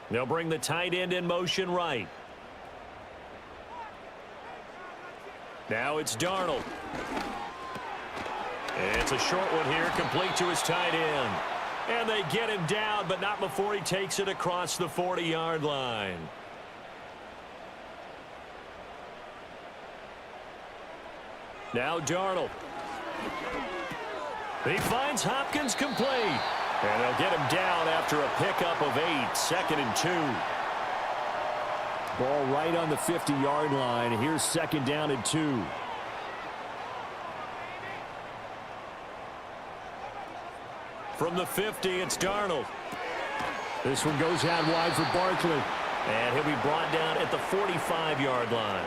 They'll bring the tight end in motion right. Now it's Darnold. It's a short one here, complete to his tight end. And they get him down, but not before he takes it across the 40-yard line. Now Darnold. He finds Hopkins complete. And they'll get him down after a pickup of 8, 2nd and 2. Ball right on the 50-yard line. Here's 2nd down and 2. From the 50, it's Darnold. This one goes out wide for Barkley. And he'll be brought down at the 45-yard line.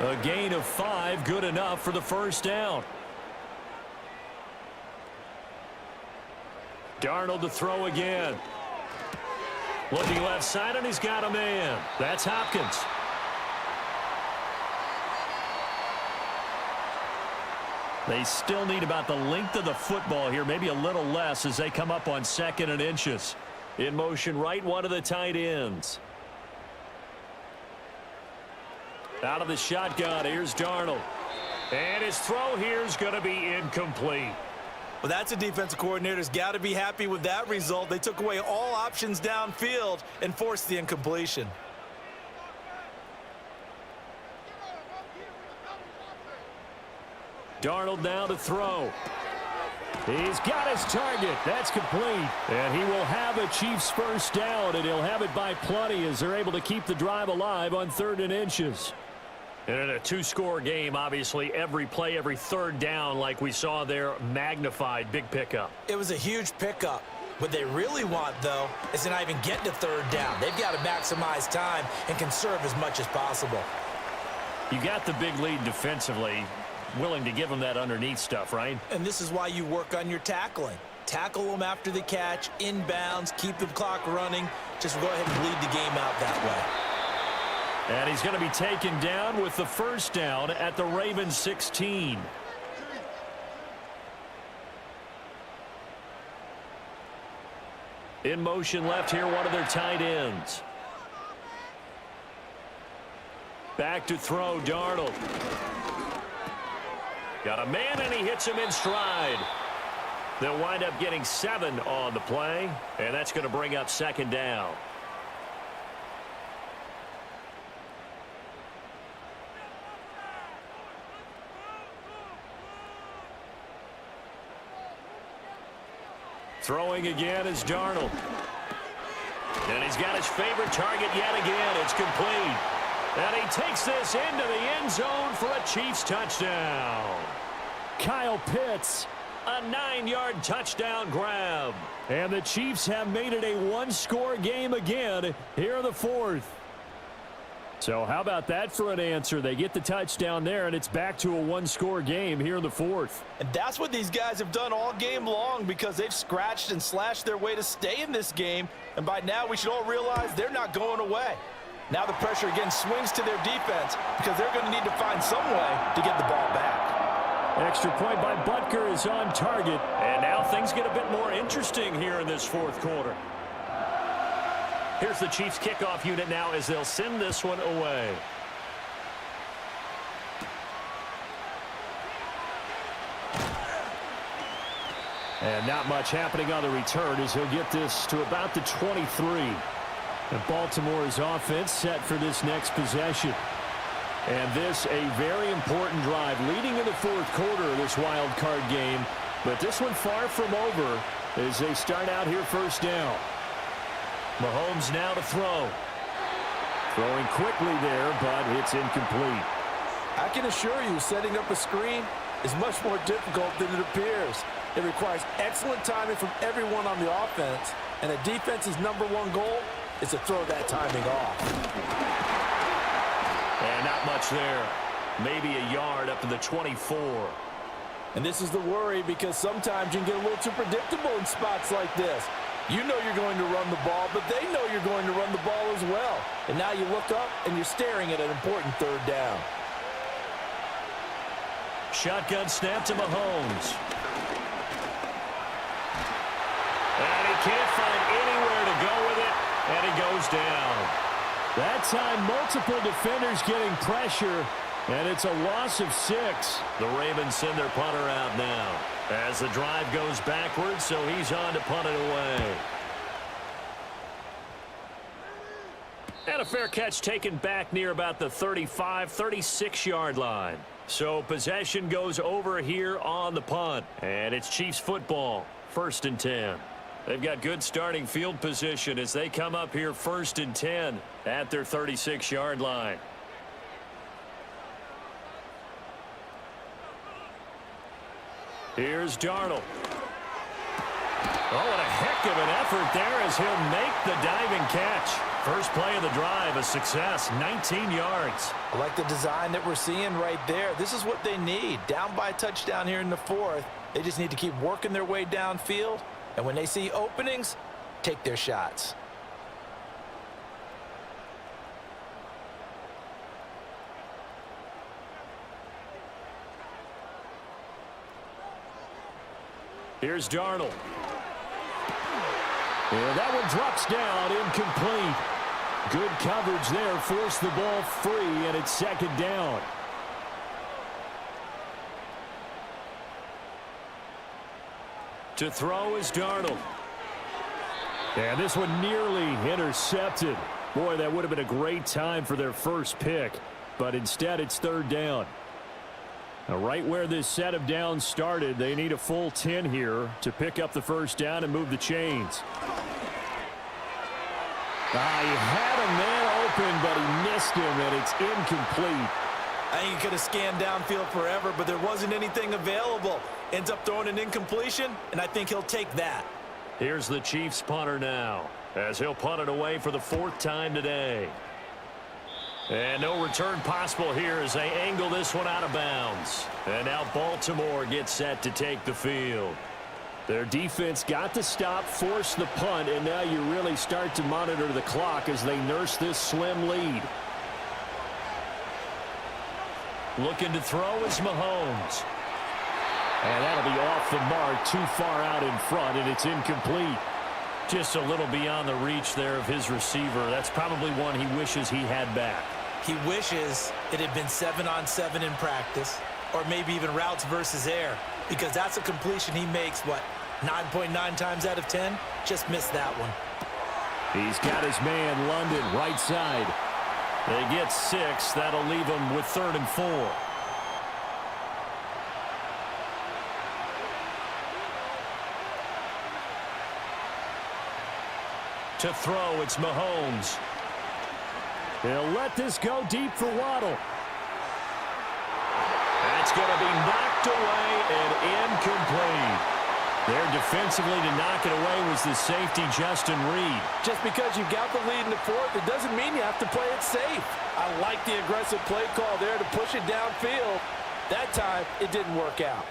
A gain of 5, good enough for the first down. Darnold to throw again. Looking left side, and he's got a man. That's Hopkins. They still need about the length of the football here, maybe a little less as they come up on 2nd and inches. In motion right, one of the tight ends. Out of the shotgun, here's Darnold. And his throw here is going to be incomplete. Well, that's a defensive coordinator's got to be happy with that result. They took away all options downfield and forced the incompletion. Darnold now to throw. He's got his target. That's complete. And he will have a Chiefs first down, and he'll have it by plenty as they're able to keep the drive alive on 3rd and inches. And in a 2-score game, obviously, every play, every third down, like we saw there, magnified. Big pickup. It was a huge pickup. What they really want, though, is to not even get to 3rd down. They've got to maximize time and conserve as much as possible. You got the big lead defensively. Willing to give them that underneath stuff, right? And this is why you work on your tackling. Tackle them after the catch, inbounds, keep the clock running. Just go ahead and bleed the game out that way. And he's going to be taken down with the first down at the Ravens 16. In motion left here, one of their tight ends. Back to throw, Darnold. Got a man, and he hits him in stride. They'll wind up getting 7 on the play, and that's going to bring up 2nd down. Throwing again is Darnold. And he's got his favorite target yet again. It's complete. And he takes this into the end zone for a Chiefs touchdown. Kyle Pitts, a 9-yard touchdown grab. And the Chiefs have made it a 1-score game again here in the 4th. So how about that for an answer? They get the touchdown there, and it's back to a 1-score game here in the 4th. And that's what these guys have done all game long because they've scratched and slashed their way to stay in this game. And by now we should all realize they're not going away. Now the pressure again swings to their defense because they're going to need to find some way to get the ball back. Extra point by Butker is on target. And now things get a bit more interesting here in this 4th quarter. Here's the Chiefs kickoff unit now as they'll send this one away. And not much happening on the return as he'll get this to about the 23. And Baltimore's offense set for this next possession. And this a very important drive leading in the 4th quarter of this wild card game. But this one far from over as they start out here first down. Mahomes now to throw. Throwing quickly there, but it's incomplete. I can assure you setting up a screen is much more difficult than it appears. It requires excellent timing from everyone on the offense. And a defense's #1 goal is to throw that timing off. And not much there. Maybe a yard up to the 24. And this is the worry because sometimes you can get a little too predictable in spots like this. You know you're going to run the ball, but they know you're going to run the ball as well. And now you look up and you're staring at an important 3rd down. Shotgun snap to Mahomes. And he can't find anywhere to go with it, and he goes down. That time, multiple defenders getting pressure, and it's a loss of 6. The Ravens send their punter out now as the drive goes backwards, so he's on to punt it away. And a fair catch taken back near about the 35, 36-yard line. So possession goes over here on the punt, and it's Chiefs football, 1st and 10. They've got good starting field position as they come up here 1st and 10 at their 36-yard line. Here's Darnold. Oh, and a heck of an effort there as he'll make the diving catch. First play of the drive, a success, 19 yards. I like the design that we're seeing right there. This is what they need. Down by a touchdown here in the 4th. They just need to keep working their way downfield. And when they see openings, take their shots. Here's Darnold. And that one drops down, incomplete. Good coverage there, forced the ball free, and it's 2nd down. To throw is Darnold. And this one nearly intercepted. Boy, that would have been a great time for their first pick. But instead, it's 3rd down. Now, right where this set of downs started, they need a full 10 here to pick up the first down and move the chains. He had a man open, but he missed him, and it's incomplete. I think he could have scanned downfield forever, but there wasn't anything available. Ends up throwing an incompletion, and I think he'll take that. Here's the Chiefs punter now, as he'll punt it away for the 4th time today. And no return possible here as they angle this one out of bounds. And now Baltimore gets set to take the field. Their defense got the stop, forced the punt, and now you really start to monitor the clock as they nurse this slim lead. Looking to throw is Mahomes. And that'll be off the mark, too far out in front, and it's incomplete. Just a little beyond the reach there of his receiver. That's probably one he wishes he had back. He wishes it had been 7-on-7 in practice, or maybe even routes versus air, because that's a completion he makes, 9.9 times out of 10? Just missed that one. He's got his man, London, right side. They get 6. That'll leave them with 3rd and 4. To throw, it's Mahomes. He'll let this go deep for Waddle. That's going to be knocked away and incomplete. There defensively to knock it away was the safety, Justin Reed. Just because you've got the lead in the 4th, it doesn't mean you have to play it safe. I like the aggressive play call there to push it downfield. That time, it didn't work out.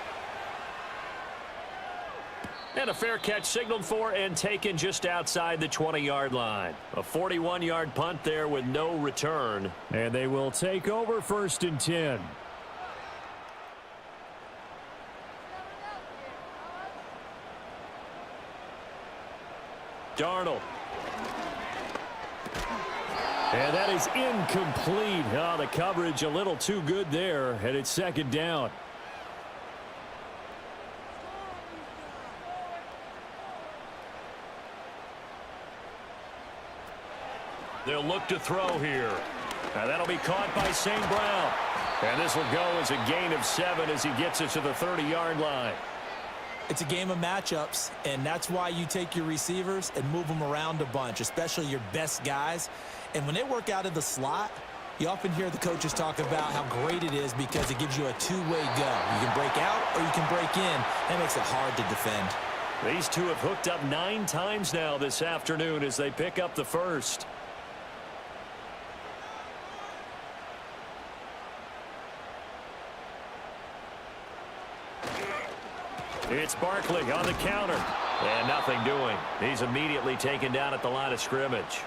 And a fair catch signaled for and taken just outside the 20-yard line. A 41-yard punt there with no return. And they will take over 1st and 10. Darnold. And that is incomplete. Oh, the coverage a little too good there, and it's 2nd down. They'll look to throw here. Now that'll be caught by St. Brown. And this will go as a gain of 7 as he gets it to the 30-yard line. It's a game of matchups, and that's why you take your receivers and move them around a bunch, especially your best guys. And when they work out of the slot, you often hear the coaches talk about how great it is because it gives you a two-way go. You can break out or you can break in. That makes it hard to defend. These two have hooked up 9 times now this afternoon as they pick up the first. It's Barkley on the counter. And nothing doing. He's immediately taken down at the line of scrimmage.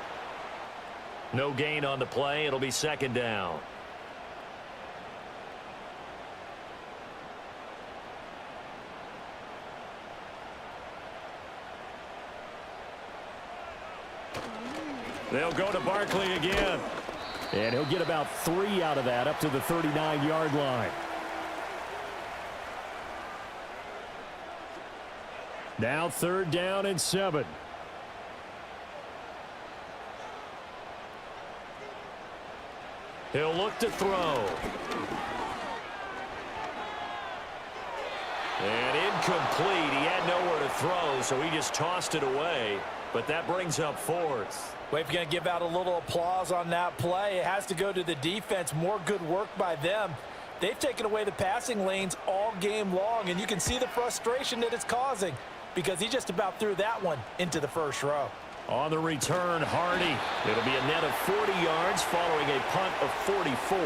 No gain on the play. It'll be 2nd down. They'll go to Barkley again. And he'll get about 3 out of that up to the 39-yard line. Now 3rd down and 7. He'll look to throw. And incomplete. He had nowhere to throw, so he just tossed it away. But that brings up 4th. Well, if you're going to give out a little applause on that play, it has to go to the defense. More good work by them. They've taken away the passing lanes all game long, and you can see the frustration that it's causing because he just about threw that one into the first row. On the return, Hardy. It'll be a net of 40 yards following a punt of 44.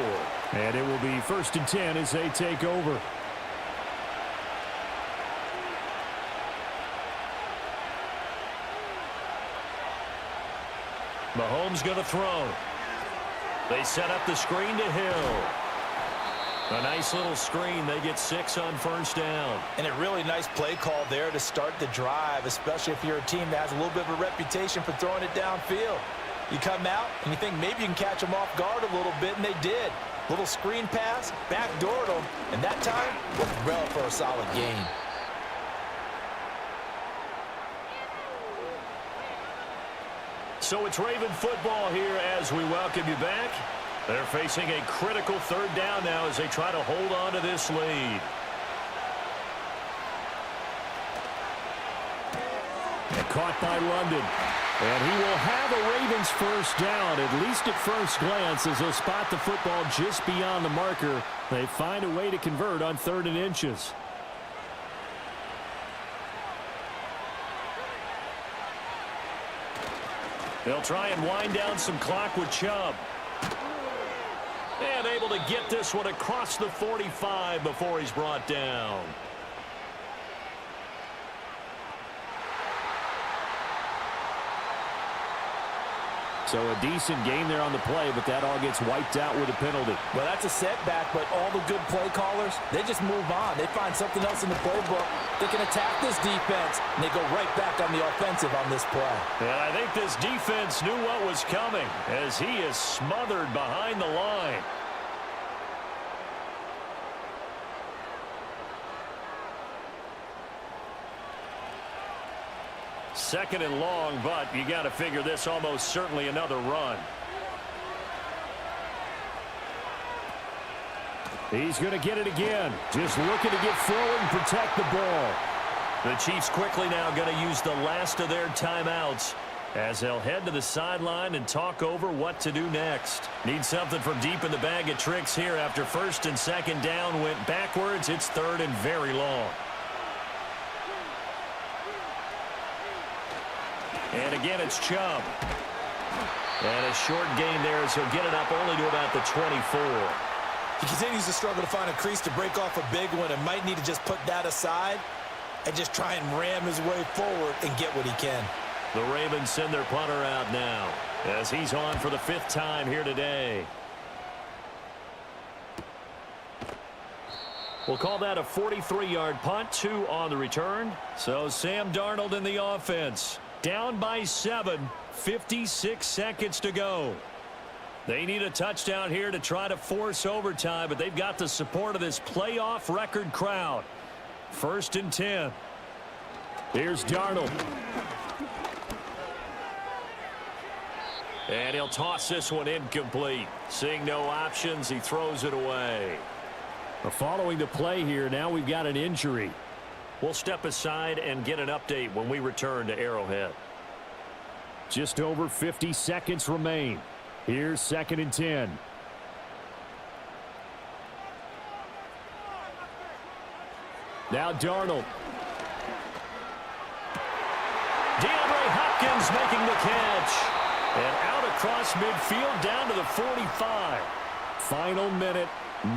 And it will be 1st and 10 as they take over. Mahomes going to throw. They set up the screen to Hill. A nice little screen. They get 6 on 1st down. And a really nice play call there to start the drive, especially if you're a team that has a little bit of a reputation for throwing it downfield. You come out and you think maybe you can catch them off guard a little bit, and they did. Little screen pass, backdoored them, and that time worked well for a solid gain. So it's Raven football here as we welcome you back. They're facing a critical third down now as they try to hold on to this lead. And caught by London. And he will have a Ravens first down, at least at first glance, as they'll spot the football just beyond the marker. They find a way to convert on 3rd and inches. They'll try and wind down some clock with Chubb. And able to get this one across the 45 before he's brought down. So a decent game there on the play, but that all gets wiped out with a penalty. Well, that's a setback, but all the good play callers, they just move on. They find something else in the playbook. They can attack this defense, and they go right back on the offensive on this play. And I think this defense knew what was coming as he is smothered behind the line. Second and long, but you got to figure this almost certainly another run. He's going to get it again. Just looking to get forward and protect the ball. The Chiefs quickly now going to use the last of their timeouts as they'll head to the sideline and talk over what to do next. Need something from deep in the bag of tricks here after 1st and 2nd down went backwards. It's 3rd and very long. And again, it's Chubb. And a short gain there as he'll get it up only to about the 24. He continues to struggle to find a crease to break off a big one and might need to just put that aside and just try and ram his way forward and get what he can. The Ravens send their punter out now as he's on for the 5th time here today. We'll call that a 43-yard punt, 2 on the return. So Sam Darnold in the offense. Down by 7, 56 seconds to go. They need a touchdown here to try to force overtime, but they've got the support of this playoff record crowd. 1st and 10. Here's Darnold. And he'll toss this one incomplete. Seeing no options, he throws it away. Following the play here, now we've got an injury. We'll step aside and get an update when we return to Arrowhead. Just over 50 seconds remain. Here's 2nd and 10. Now Darnold. DeAndre Hopkins making the catch. And out across midfield down to the 45. Final minute.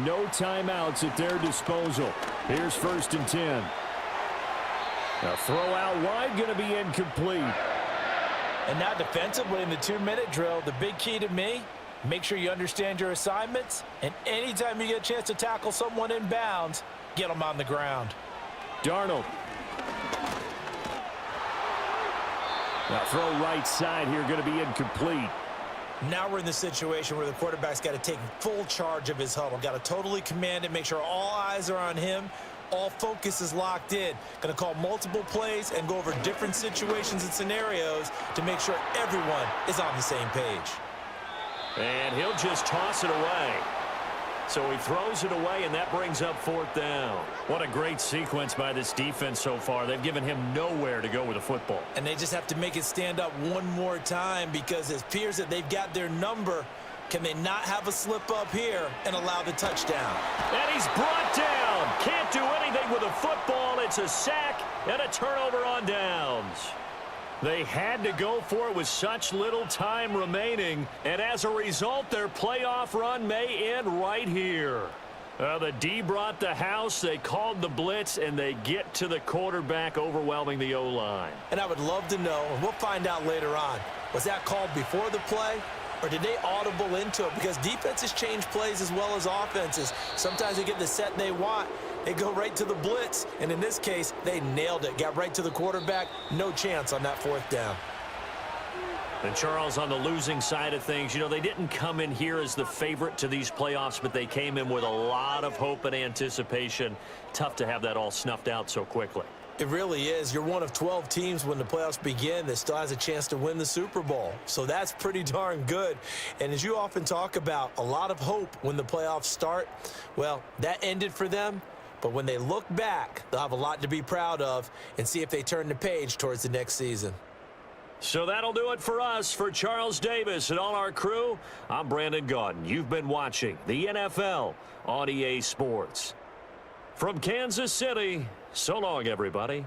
No timeouts at their disposal. Here's 1st and 10. A throw out wide going to be incomplete. And now defensively in the 2-minute drill, the big key to me, make sure you understand your assignments, and anytime you get a chance to tackle someone in bounds, get them on the ground. Darnold. Now throw right side here going to be incomplete. Now we're in the situation where the quarterback's got to take full charge of his huddle. Got to totally command it, make sure all eyes are on him. All focus is locked in. Going to call multiple plays and go over different situations and scenarios to make sure everyone is on the same page. And he'll just toss it away. So he throws it away, and that brings up 4th down. What a great sequence by this defense so far. They've given him nowhere to go with the football. And they just have to make it stand up one more time because it appears that they've got their number. Can they not have a slip up here and allow the touchdown? And he's brought down. Can't do anything with a football. It's a sack and a turnover on downs. They had to go for it with such little time remaining, and as a result, their playoff run may end right here. The D brought the house, they called the blitz, and they get to the quarterback, overwhelming the O-line. And I would love to know, and we'll find out later on, was that called before the play, or did they audible into it? Because defenses change plays as well as offenses. Sometimes they get the set they want. They go right to the blitz, and in this case, they nailed it. Got right to the quarterback. No chance on that 4th down. And Charles, on the losing side of things, you know, they didn't come in here as the favorite to these playoffs, but they came in with a lot of hope and anticipation. Tough to have that all snuffed out so quickly. It really is. You're one of 12 teams when the playoffs begin that still has a chance to win the Super Bowl. So that's pretty darn good. And as you often talk about, a lot of hope when the playoffs start. Well, that ended for them. But when they look back, they'll have a lot to be proud of and see if they turn the page towards the next season. So that'll do it for us. For Charles Davis and all our crew, I'm Brandon Gaudin. You've been watching the NFL on EA Sports. From Kansas City, so long, everybody.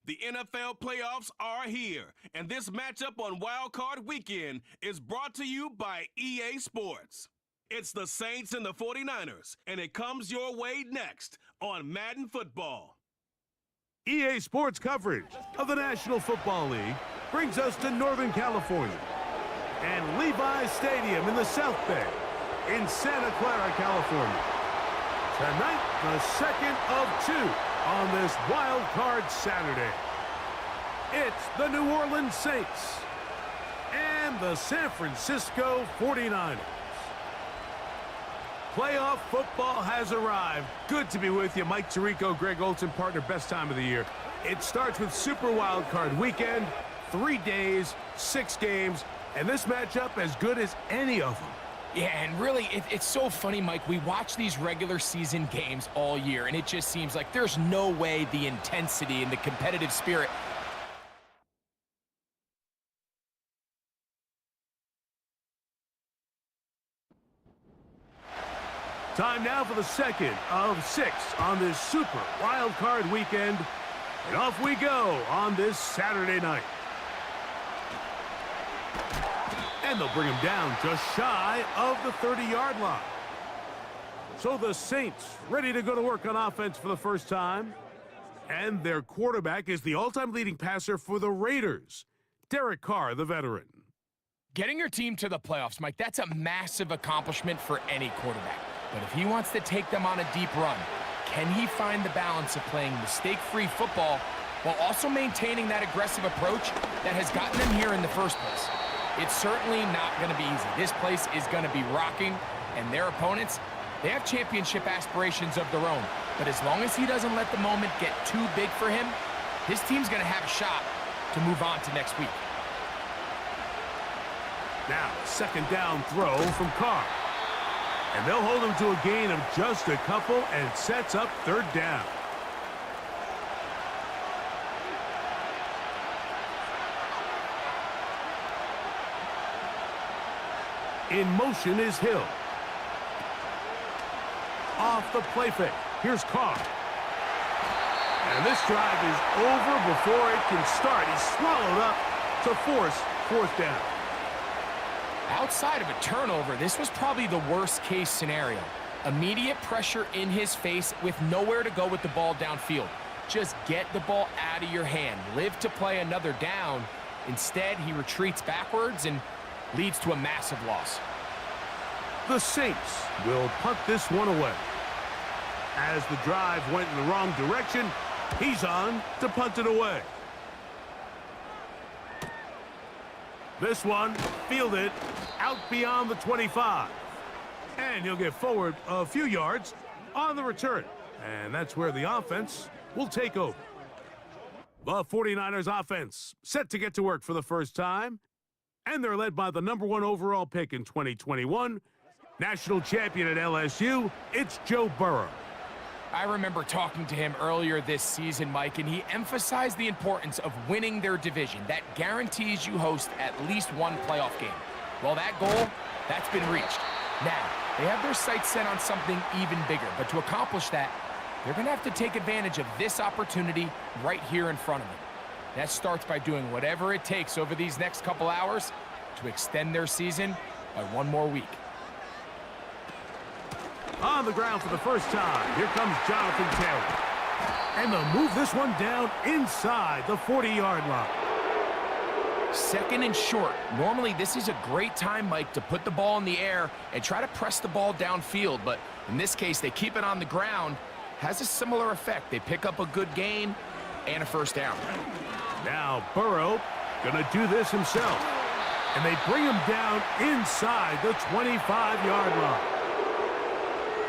The NFL playoffs are here, and this matchup on Wild Card Weekend is brought to you by EA Sports. It's the Saints and the 49ers, and it comes your way next on Madden Football. EA Sports coverage of the National Football League brings us to Northern California and Levi's Stadium in the South Bay in Santa Clara, California. Tonight, the second of two on this Wild Card Saturday. It's the New Orleans Saints and the San Francisco 49ers. Playoff football has arrived. Good to be with you. Mike Tirico, Greg Olson, partner, best time of the year. It starts with Super Wild Card Weekend, 3 days, 6 games, and this matchup as good as any of them. Yeah, and really, it's so funny, Mike. We watch these regular season games all year, and it just seems like there's no way the intensity and the competitive spirit. Time now for the second of 6 on this Super Wild Card Weekend. And off we go on this Saturday night. And they'll bring him down just shy of the 30-yard line. So the Saints ready to go to work on offense for the first time. And their quarterback is the all-time leading passer for the Raiders, Derek Carr, the veteran. Getting your team to the playoffs, Mike, that's a massive accomplishment for any quarterback. But if he wants to take them on a deep run, can he find the balance of playing mistake-free football while also maintaining that aggressive approach that has gotten them here in the first place? It's certainly not going to be easy. This place is going to be rocking, and their opponents, they have championship aspirations of their own. But as long as he doesn't let the moment get too big for him, his team's going to have a shot to move on to next week. Now, second down throw from Carr. And they'll hold him to a gain of just a couple and sets up third down. In motion is Hill. Off the play fake. Here's Carr. And this drive is over before it can start. He's swallowed up to force fourth down. Outside of a turnover, this was probably the worst-case scenario. Immediate pressure in his face with nowhere to go with the ball downfield. Just get the ball out of your hand. Live to play another down. Instead, he retreats backwards and leads to a massive loss. The Saints will punt this one away. As the drive went in the wrong direction, he's on to punt it away. This one fielded out beyond the 25. And he'll get forward a few yards on the return. And that's where the offense will take over. The 49ers offense set to get to work for the first time. And they're led by the #1 overall pick in 2021. National champion at LSU, it's Joe Burrow. I remember talking to him earlier this season, Mike, and he emphasized the importance of winning their division. That guarantees you host at least one playoff game. Well, that goal, that's been reached. Now, they have their sights set on something even bigger, but to accomplish that, they're going to have to take advantage of this opportunity right here in front of them. That starts by doing whatever it takes over these next couple hours to extend their season by one more week. On the ground for the first time, here comes Jonathan Taylor. And they'll move this one down inside the 40-yard line. Second and short. Normally, this is a great time, Mike, to put the ball in the air and try to press the ball downfield. But in this case, they keep it on the ground. Has a similar effect. They pick up a good gain and a first down. Now Burrow gonna do this himself. And they bring him down inside the 25-yard line.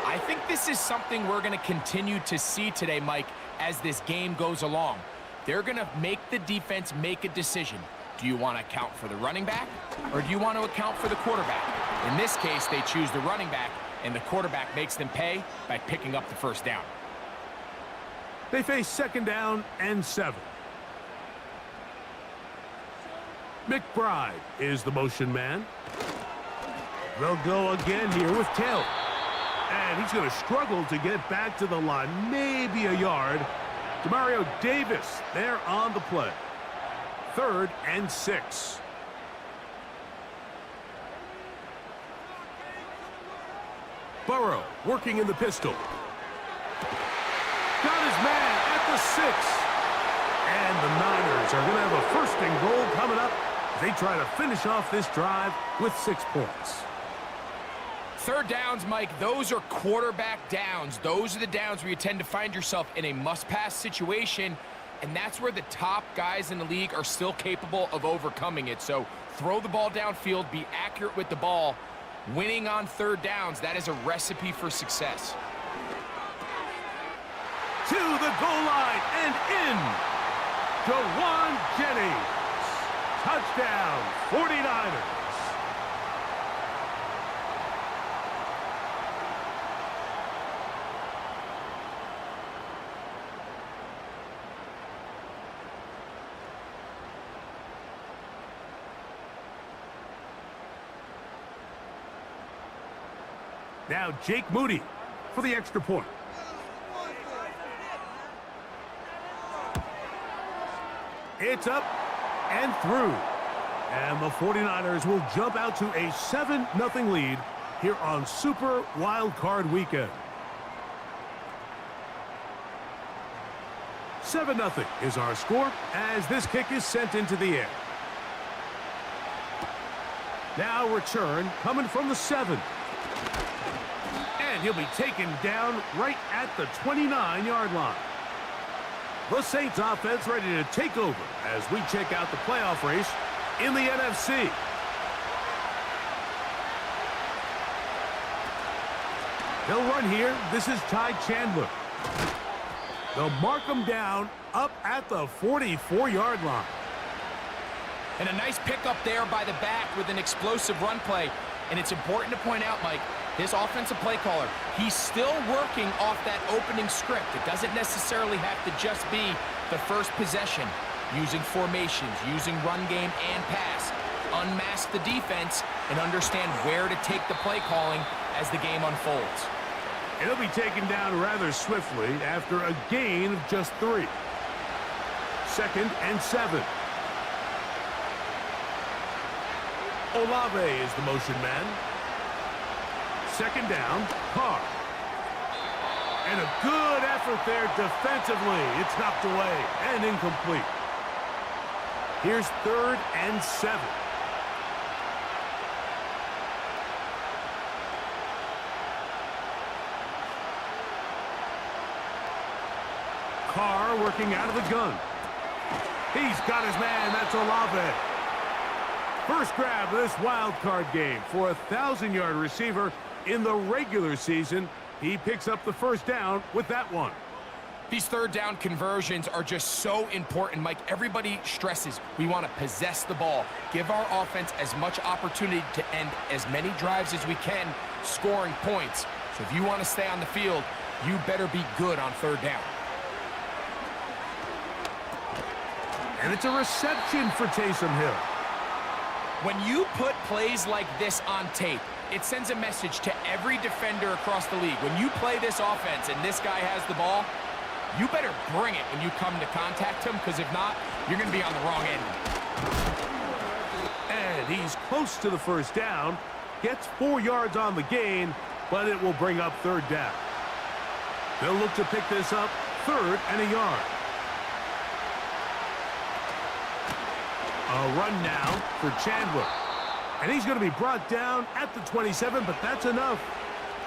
I think this is something we're going to continue to see today, Mike, as this game goes along. They're going to make the defense make a decision. Do you want to account for the running back, or do you want to account for the quarterback? In this case, they choose the running back, and the quarterback makes them pay by picking up the first down. They face second down and 7. McBride is the motion man. They'll go again here with Taylor. And he's going to struggle to get back to the line, maybe a yard. Demario Davis there on the play. 3rd and 6. Burrow working in the pistol. Got his man at the 6. And the Niners are going to have a 1st and goal coming up. They try to finish off this drive with 6 points. Third downs, Mike, those are quarterback downs. Those are the downs where you tend to find yourself in a must-pass situation, and that's where the top guys in the league are still capable of overcoming it. So throw the ball downfield, be accurate with the ball. Winning on third downs, that is a recipe for success. To the goal line and in. Jawan Jennings. Touchdown, 49ers. Now Jake Moody for the extra point. It's up and through. And the 49ers will jump out to a 7-0 lead here on Super Wild Card Weekend. 7-0 is our score as this kick is sent into the air. Now return coming from the 7. And he'll be taken down right at the 29-yard line. The Saints offense ready to take over as we check out the playoff race in the NFC. They'll run here. This is Ty Chandler. They'll mark him down up at the 44-yard line. And a nice pickup there by the back with an explosive run play. And it's important to point out, Mike, this offensive play caller, he's still working off that opening script. It doesn't necessarily have to just be the first possession. Using formations, using run game and pass. Unmask the defense and understand where to take the play calling as the game unfolds. It'll be taken down rather swiftly after a gain of just 3. 2nd and 7. Olave is the motion man. 2nd down, Carr. And a good effort there defensively. It's knocked away and incomplete. Here's 3rd and 7. Carr working out of the gun. He's got his man. That's Olave. First grab of this wild card game for a 1,000-yard receiver in the regular season. He picks up the first down with that one. These third down conversions are just so important, Mike. Everybody stresses we want to possess the ball, give our offense as much opportunity to end as many drives as we can, scoring points. So if you want to stay on the field, you better be good on third down. And it's a reception for Taysom Hill. When you put plays like this on tape, it sends a message to every defender across the league. When you play this offense and this guy has the ball, you better bring it when you come to contact him, because if not, you're going to be on the wrong end. And he's close to the first down. Gets 4 yards on the gain, but it will bring up third down. They'll look to pick this up 3rd and a yard. A run now for Chandler. And he's going to be brought down at the 27, but that's enough.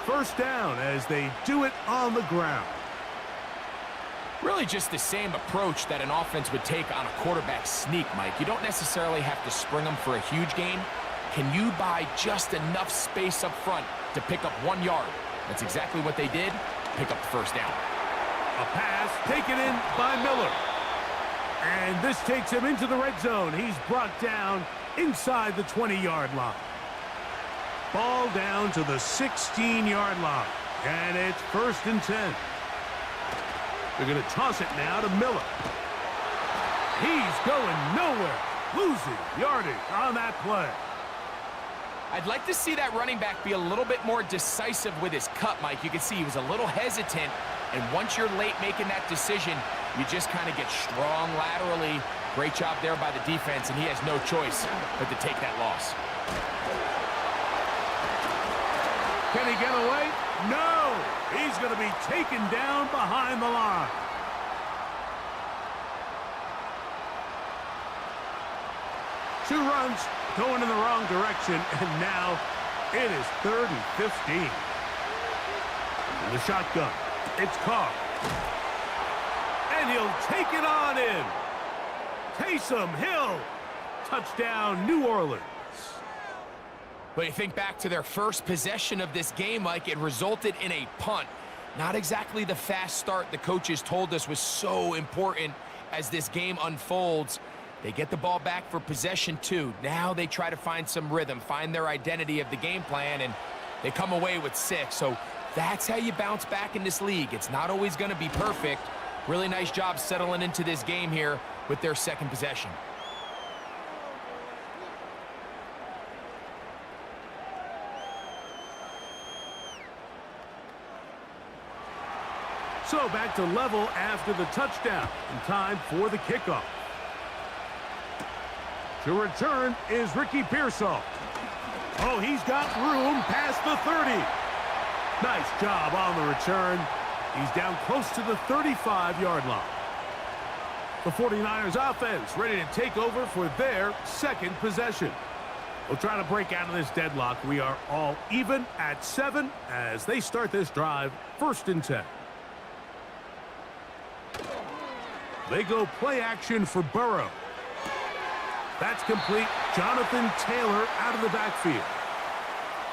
First down as they do it on the ground. Really just the same approach that an offense would take on a quarterback sneak, Mike. You don't necessarily have to spring them for a huge gain. Can you buy just enough space up front to pick up 1 yard? That's exactly what they did. Pick up the first down. A pass taken in by Miller. And this takes him into the red zone. He's brought down inside the 20-yard line. Ball down to the 16-yard line. And it's 1st and 10. They're going to toss it now to Miller. He's going nowhere. Losing yardage on that play. I'd like to see that running back be a little bit more decisive with his cut, Mike. You can see he was a little hesitant. And once you're late making that decision, you just kind of get strong laterally. Great job there by the defense, and he has no choice but to take that loss. Can he get away? No! He's going to be taken down behind the line. Two runs going in the wrong direction, and now it is 3rd and 15. In the shotgun, it's Carr. And he'll take it on in. Taysom Hill. Touchdown, New Orleans. But you think back to their first possession of this game, Mike, it resulted in a punt. Not exactly the fast start the coaches told us was so important as this game unfolds. They get the ball back for possession 2. Now they try to find some rhythm, find their identity of the game plan, and they come away with 6. So that's how you bounce back in this league. It's not always going to be perfect. Really nice job settling into this game here with their second possession. So back to level after the touchdown. And time for the kickoff. To return is Ricky Pearsall. Oh, he's got room past the 30. Nice job on the return. He's down close to the 35-yard line. The 49ers offense ready to take over for their second possession. We'll try to break out of this deadlock. We are all even at 7 as they start this drive, 1st and 10. They go play action for Burrow. That's complete. Jonathan Taylor out of the backfield.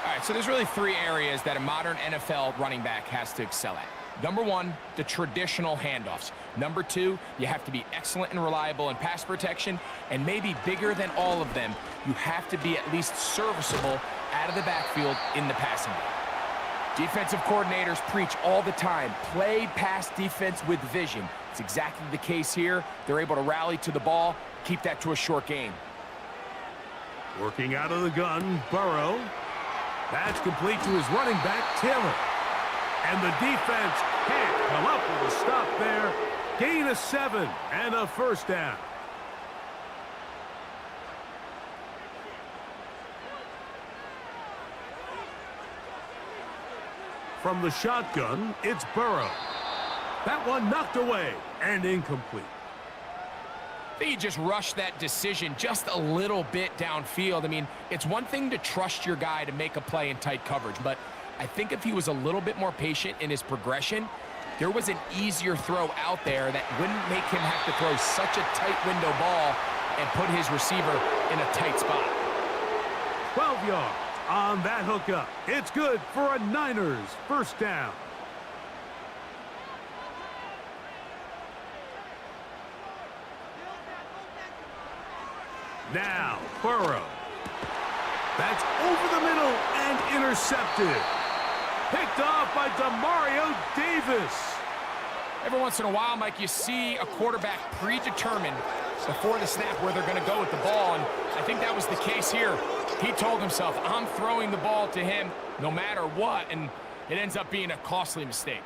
All right, so there's really 3 areas that a modern NFL running back has to excel at. Number 1, the traditional handoffs. Number 2, you have to be excellent and reliable in pass protection. And maybe bigger than all of them, you have to be at least serviceable out of the backfield in the passing game. Defensive coordinators preach all the time, play pass defense with vision. It's exactly the case here. They're able to rally to the ball, keep that to a short gain. Working out of the gun, Burrow. That's complete to his running back, Taylor. And the defense can't come up with a stop there. Gain of 7 and a 1st down. From the shotgun, it's Burrow. That one knocked away and incomplete. I think he just rushed that decision just a little bit downfield. I mean, it's one thing to trust your guy to make a play in tight coverage, but I think if he was a little bit more patient in his progression, there was an easier throw out there that wouldn't make him have to throw such a tight window ball and put his receiver in a tight spot. 12 yards on that hookup. It's good for a Niners 1st down. Now, Burrow. That's over the middle and intercepted. Picked off by Demario Davis. Every once in a while, Mike, you see a quarterback predetermined before the snap where they're going to go with the ball, and I think that was the case here. He told himself, I'm throwing the ball to him no matter what, and it ends up being a costly mistake.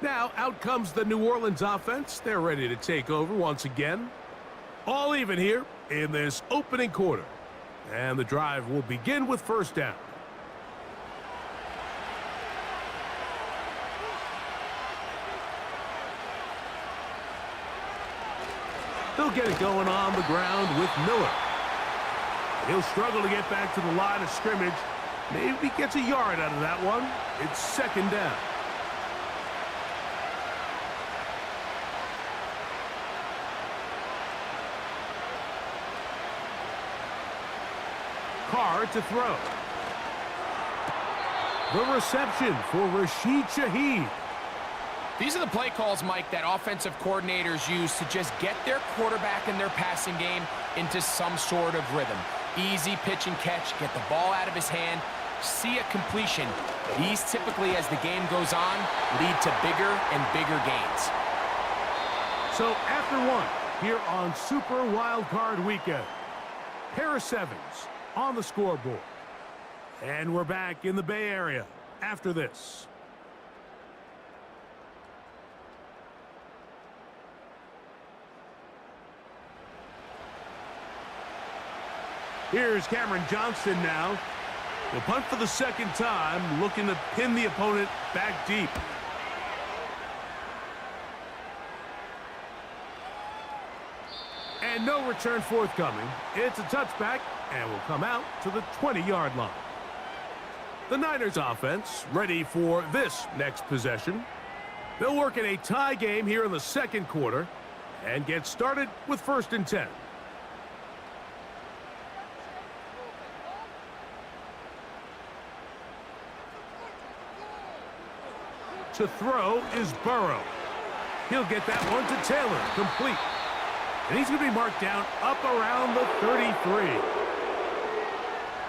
Now, out comes the New Orleans offense. They're ready to take over once again. All even here in this opening quarter. And the drive will begin with 1st down. They'll get it going on the ground with Miller. He'll struggle to get back to the line of scrimmage. Maybe gets a yard out of that one. It's 2nd down. Carr to throw. The reception for Rashid Shaheed. These are the play calls, Mike, that offensive coordinators use to just get their quarterback and their passing game into some sort of rhythm. Easy pitch and catch, get the ball out of his hand, see a completion. These typically, as the game goes on, lead to bigger and bigger gains. So after 1, here on Super Wild Card Weekend, pair of 7s on the scoreboard. And we're back in the Bay Area after this. Here's Cameron Johnston now. He'll punt for the 2nd time, looking to pin the opponent back deep. And no return forthcoming. It's a touchback and will come out to the 20-yard line. The Niners offense ready for this next possession. They'll work in a tie game here in the 2nd quarter and get started with 1st and 10. To throw is Burrow. He'll get that one to Taylor, complete. And he's going to be marked down up around the 33.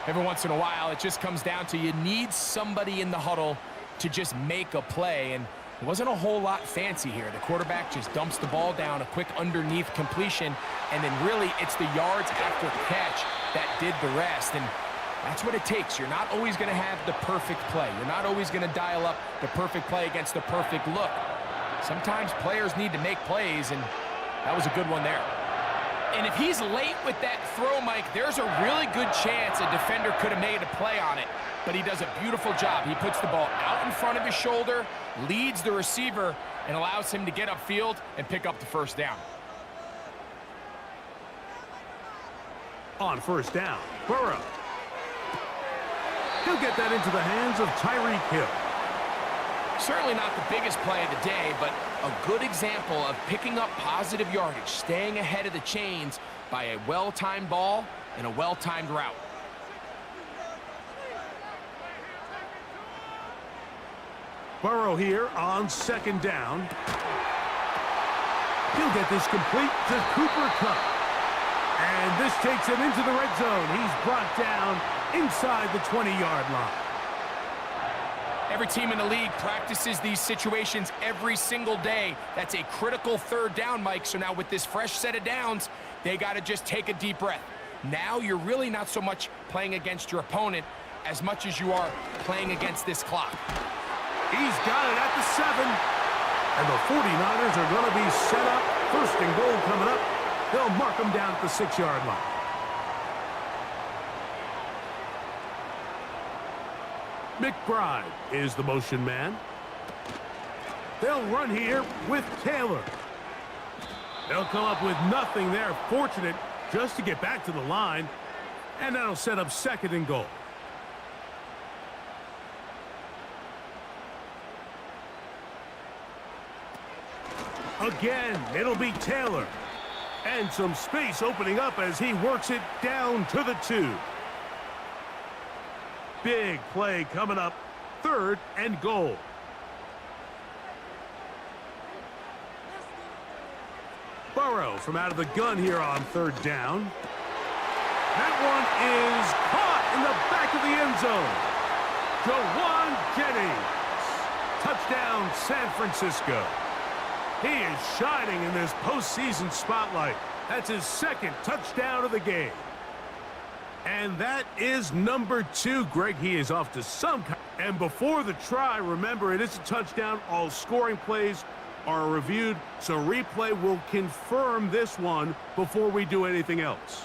Every once in a while, it just comes down to you need somebody in the huddle to just make a play, and it wasn't a whole lot fancy here. The quarterback just dumps the ball down, a quick underneath completion, and then really it's the yards after the catch that did the rest. And that's what it takes. You're not always going to have the perfect play. You're not always going to dial up the perfect play against the perfect look. Sometimes players need to make plays, and that was a good one there. And if he's late with that throw, Mike, there's a really good chance a defender could have made a play on it. But he does a beautiful job. He puts the ball out in front of his shoulder, leads the receiver, and allows him to get upfield and pick up the first down. On first down, Burrow. He'll get that into the hands of Tyreek Hill. Certainly not the biggest play of the day, but a good example of picking up positive yardage, staying ahead of the chains by a well-timed ball and a well-timed route. Burrow here on second down. He'll get this complete to Cooper Kupp. And this takes him into the red zone. He's brought down inside the 20-yard line. Every team in the league practices these situations every single day. That's a critical third down, Mike. So now with this fresh set of downs, they got to just take a deep breath. Now you're really not so much playing against your opponent as much as you are playing against this clock. He's got it at the 7. And the 49ers are going to be set up. First and goal coming up. They'll mark them down at the 6-yard line. McBride is the motion man. They'll run here with Taylor. They'll come up with nothing there. Fortunate just to get back to the line. And that'll set up second and goal. Again, it'll be Taylor. And some space opening up as he works it down to the 2. Big play coming up. Third and goal. Burrow from out of the gun here on third down. That one is caught in the back of the end zone. Jawan Jennings. Touchdown, San Francisco. He is shining in this postseason spotlight. That's his second touchdown of the game. And that is number 2. Greg, he is off to some kind. And before the try, remember, it is a touchdown. All scoring plays are reviewed, so replay will confirm this one before we do anything else.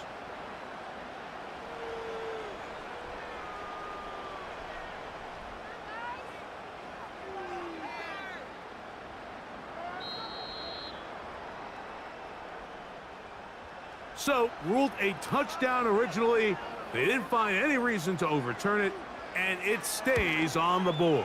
So, ruled a touchdown originally. They didn't find any reason to overturn it, and it stays on the board.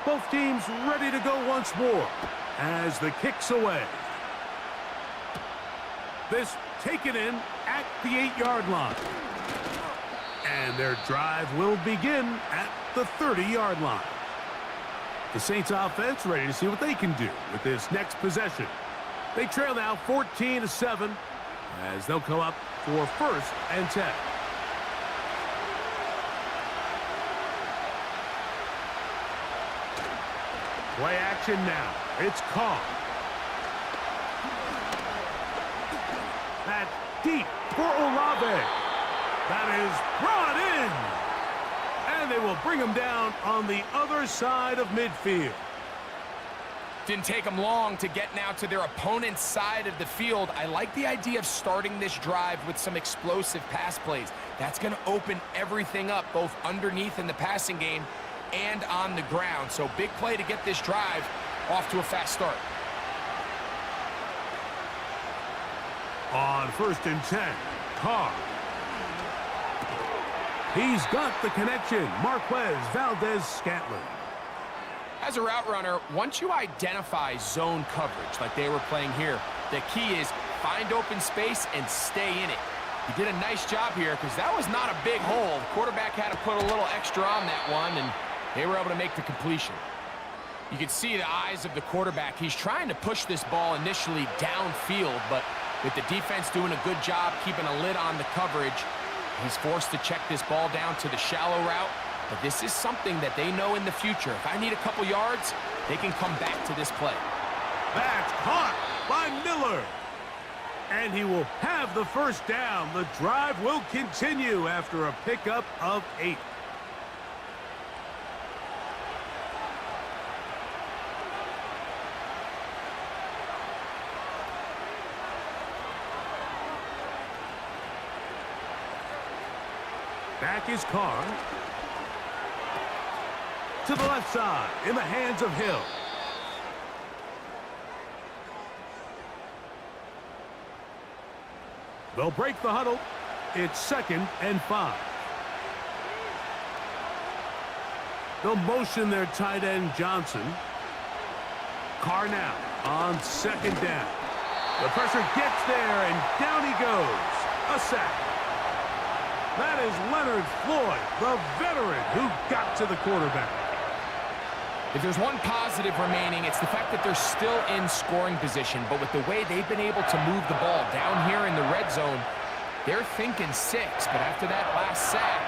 Both teams ready to go once more as the kick's away. This taken in at the 8-yard line. And their drive will begin at the 30-yard line. The Saints offense ready to see what they can do with this next possession. They trail now 14-7 as they'll come up for first and 10. Play action now. It's caught. That's deep for Olave. That is brought in. And they will bring him down on the other side of midfield. Didn't take them long to get now to their opponent's side of the field. I like the idea of starting this drive with some explosive pass plays. That's going to open everything up, both underneath in the passing game and on the ground. So big play to get this drive off to a fast start. On first and 10, Carr. He's got the connection. Marquez Valdez-Scantling. As a route runner, once you identify zone coverage like they were playing here, the key is find open space and stay in it. He did a nice job here because that was not a big hole. The quarterback had to put a little extra on that one, and they were able to make the completion. You can see the eyes of the quarterback. He's trying to push this ball initially downfield, but with the defense doing a good job keeping a lid on the coverage, he's forced to check this ball down to the shallow route. But this is something that they know in the future. If I need a couple yards, they can come back to this play. That's caught by Miller. And he will have the first down. The drive will continue after a pickup of 8. Back is Carr. To the left side, in the hands of Hill. They'll break the huddle. It's 2nd and 5. They'll motion their tight end Johnson. Carr now on 2nd down. The pressure gets there, and down he goes. A sack. That is Leonard Floyd, the veteran who got to the quarterback. If there's one positive remaining, it's the fact that they're still in scoring position. But with the way they've been able to move the ball down here in the red zone, they're thinking 6. But after that last sack,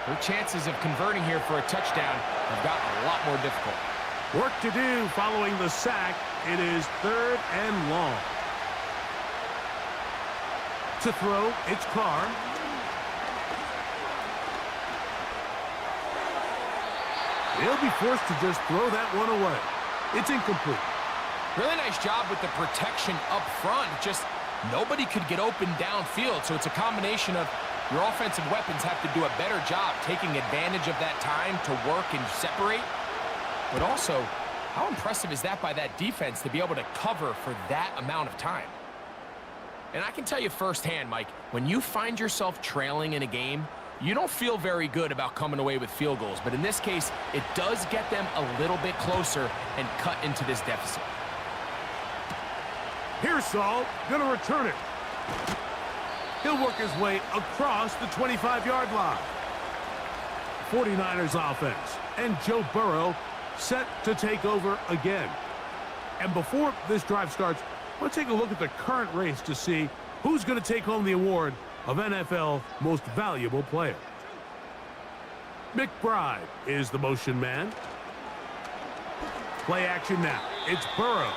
their chances of converting here for a touchdown have gotten a lot more difficult. Work to do following the sack. It is 3rd and long. To throw, it's Carr. He'll be forced to just throw that one away. It's incomplete. Really nice job with the protection up front. Just nobody could get open downfield. So it's a combination of your offensive weapons have to do a better job taking advantage of that time to work and separate. But also, how impressive is that by that defense to be able to cover for that amount of time? And I can tell you firsthand, Mike, when you find yourself trailing in a game, you don't feel very good about coming away with field goals. But in this case, it does get them a little bit closer and cut into this deficit. Pearsall gonna return it. He'll work his way across the 25-yard line. 49ers offense. And Joe Burrow set to take over again. And before this drive starts, let's take a look at the current race to see who's going to take home the award of NFL Most Valuable Player. McBride is the motion man. Play action now. It's Burrow.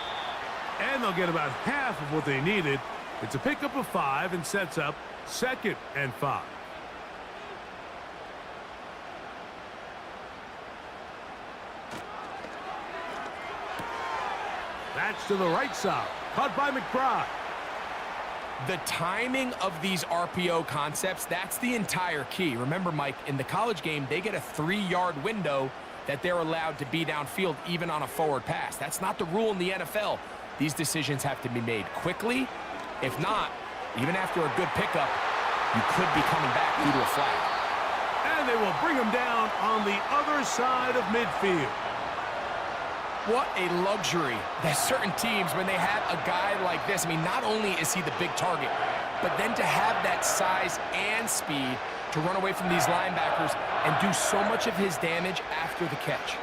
And they'll get about half of what they needed. It's a pickup of 5 and sets up 2nd and 5. That's to the right side. Caught by McBride. The timing of these RPO concepts, that's the entire key. Remember, Mike, in the college game, they get a 3-yard window that they're allowed to be downfield even on a forward pass. That's not the rule in the NFL. These decisions have to be made quickly. If not, even after a good pickup, you could be coming back due to a flag. And they will bring him down on the other side of midfield. What a luxury that certain teams, when they have a guy like this, I mean, not only is he the big target, but then to have that size and speed to run away from these linebackers and do so much of his damage after the catch.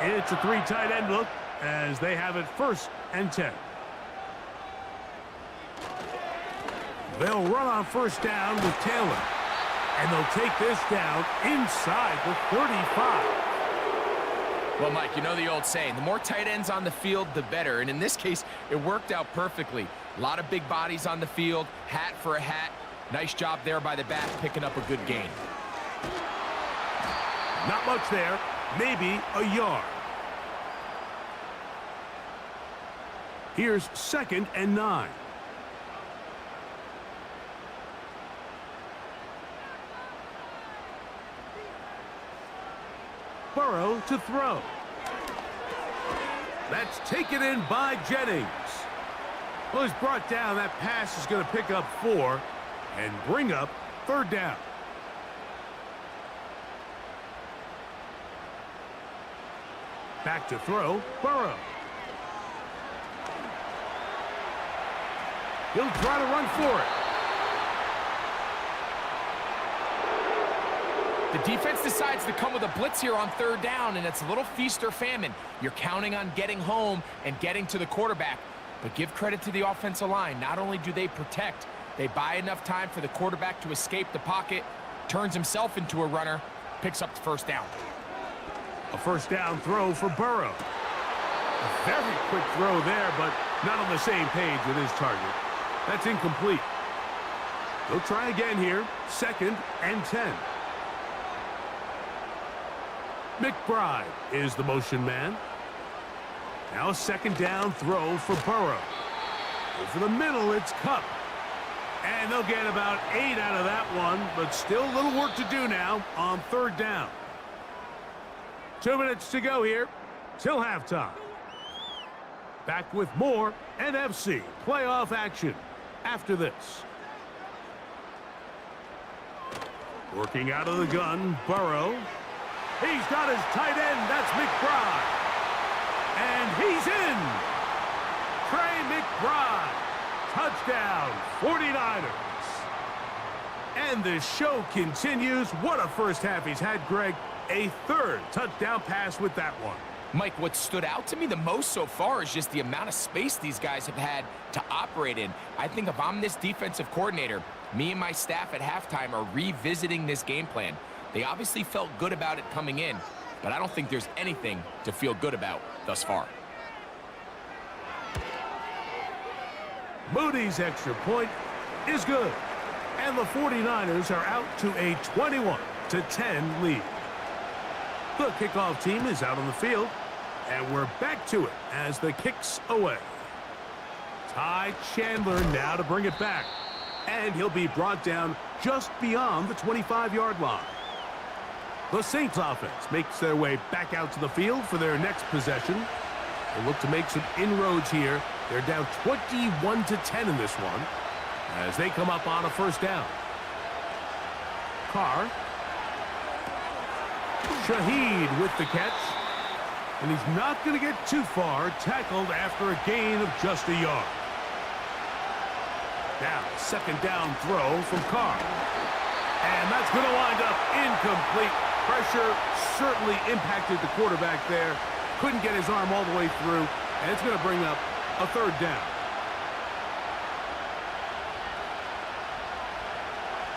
It's a 3 tight end look as they have it 1st and 10. They'll run on 1st down with Taylor. And they'll take this down inside the 35. Well, Mike, you know the old saying, the more tight ends on the field, the better. And in this case, it worked out perfectly. A lot of big bodies on the field, hat for a hat. Nice job there by the back, picking up a good gain. Not much there, maybe a yard. Here's 2nd and 9. Burrow to throw. That's taken in by Jennings. Well, he's brought down. That pass is going to pick up 4 and bring up 3rd down. Back to throw, Burrow. He'll try to run for it. The defense decides to come with a blitz here on 3rd down, and it's a little feast or famine. You're counting on getting home and getting to the quarterback. But give credit to the offensive line. Not only do they protect, they buy enough time for the quarterback to escape the pocket, turns himself into a runner, picks up the 1st down. A 1st down throw for Burrow. A very quick throw there, but not on the same page with his target. That's incomplete. They'll try again here. 2nd and 10. McBride is the motion man. Now a 2nd down throw for Burrow. Over the middle, it's Cup. And they'll get about 8 out of that one, but still a little work to do now on 3rd down. 2 minutes to go here till halftime. Back with more NFC playoff action after this. Working out of the gun, Burrow. He's got his tight end. That's McBride. And he's in. Trey McBride. Touchdown, 49ers. And the show continues. What a first half he's had, Greg. A 3rd touchdown pass with that one. Mike, what stood out to me the most so far is just the amount of space these guys have had to operate in. I think if I'm this defensive coordinator, me and my staff at halftime are revisiting this game plan. They obviously felt good about it coming in, but I don't think there's anything to feel good about thus far. Moody's extra point is good. And the 49ers are out to a 21-10 lead. The kickoff team is out on the field, and we're back to it as the kick's away. Ty Chandler now to bring it back, and he'll be brought down just beyond the 25-yard line. The Saints offense makes their way back out to the field for their next possession. They look to make some inroads here. They're down 21-10 in this one as they come up on a 1st down. Carr. Shaheed with the catch. And he's not going to get too far. Tackled after a gain of just a yard. Now, 2nd down throw from Carr. And that's going to wind up incomplete. Pressure certainly impacted the quarterback there. Couldn't get his arm all the way through. And it's going to bring up a 3rd down.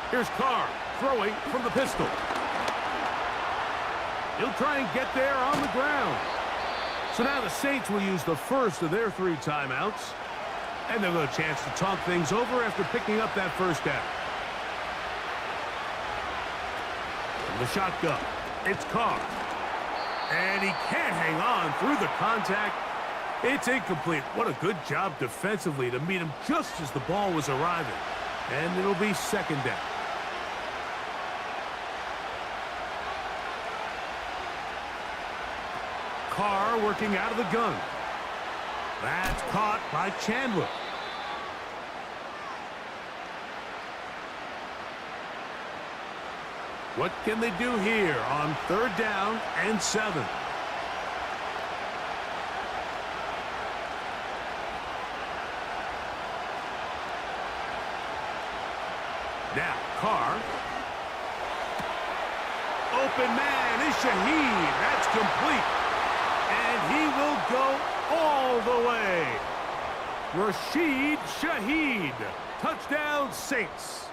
Here's Carr throwing from the pistol. He'll try and get there on the ground. So now the Saints will use the first of their 3 timeouts. And they'll get a chance to talk things over after picking up that 1st down. From the shotgun, it's Carr. And he can't hang on through the contact. It's incomplete. What a good job defensively to meet him just as the ball was arriving. And it'll be 2nd down. Carr working out of the gun. That's caught by Chandler. What can they do here on 3rd down and 7? Now, Carr. Open man is Shaheed. That's complete. And he will go all the way. Rashid Shaheed. Touchdown, Saints.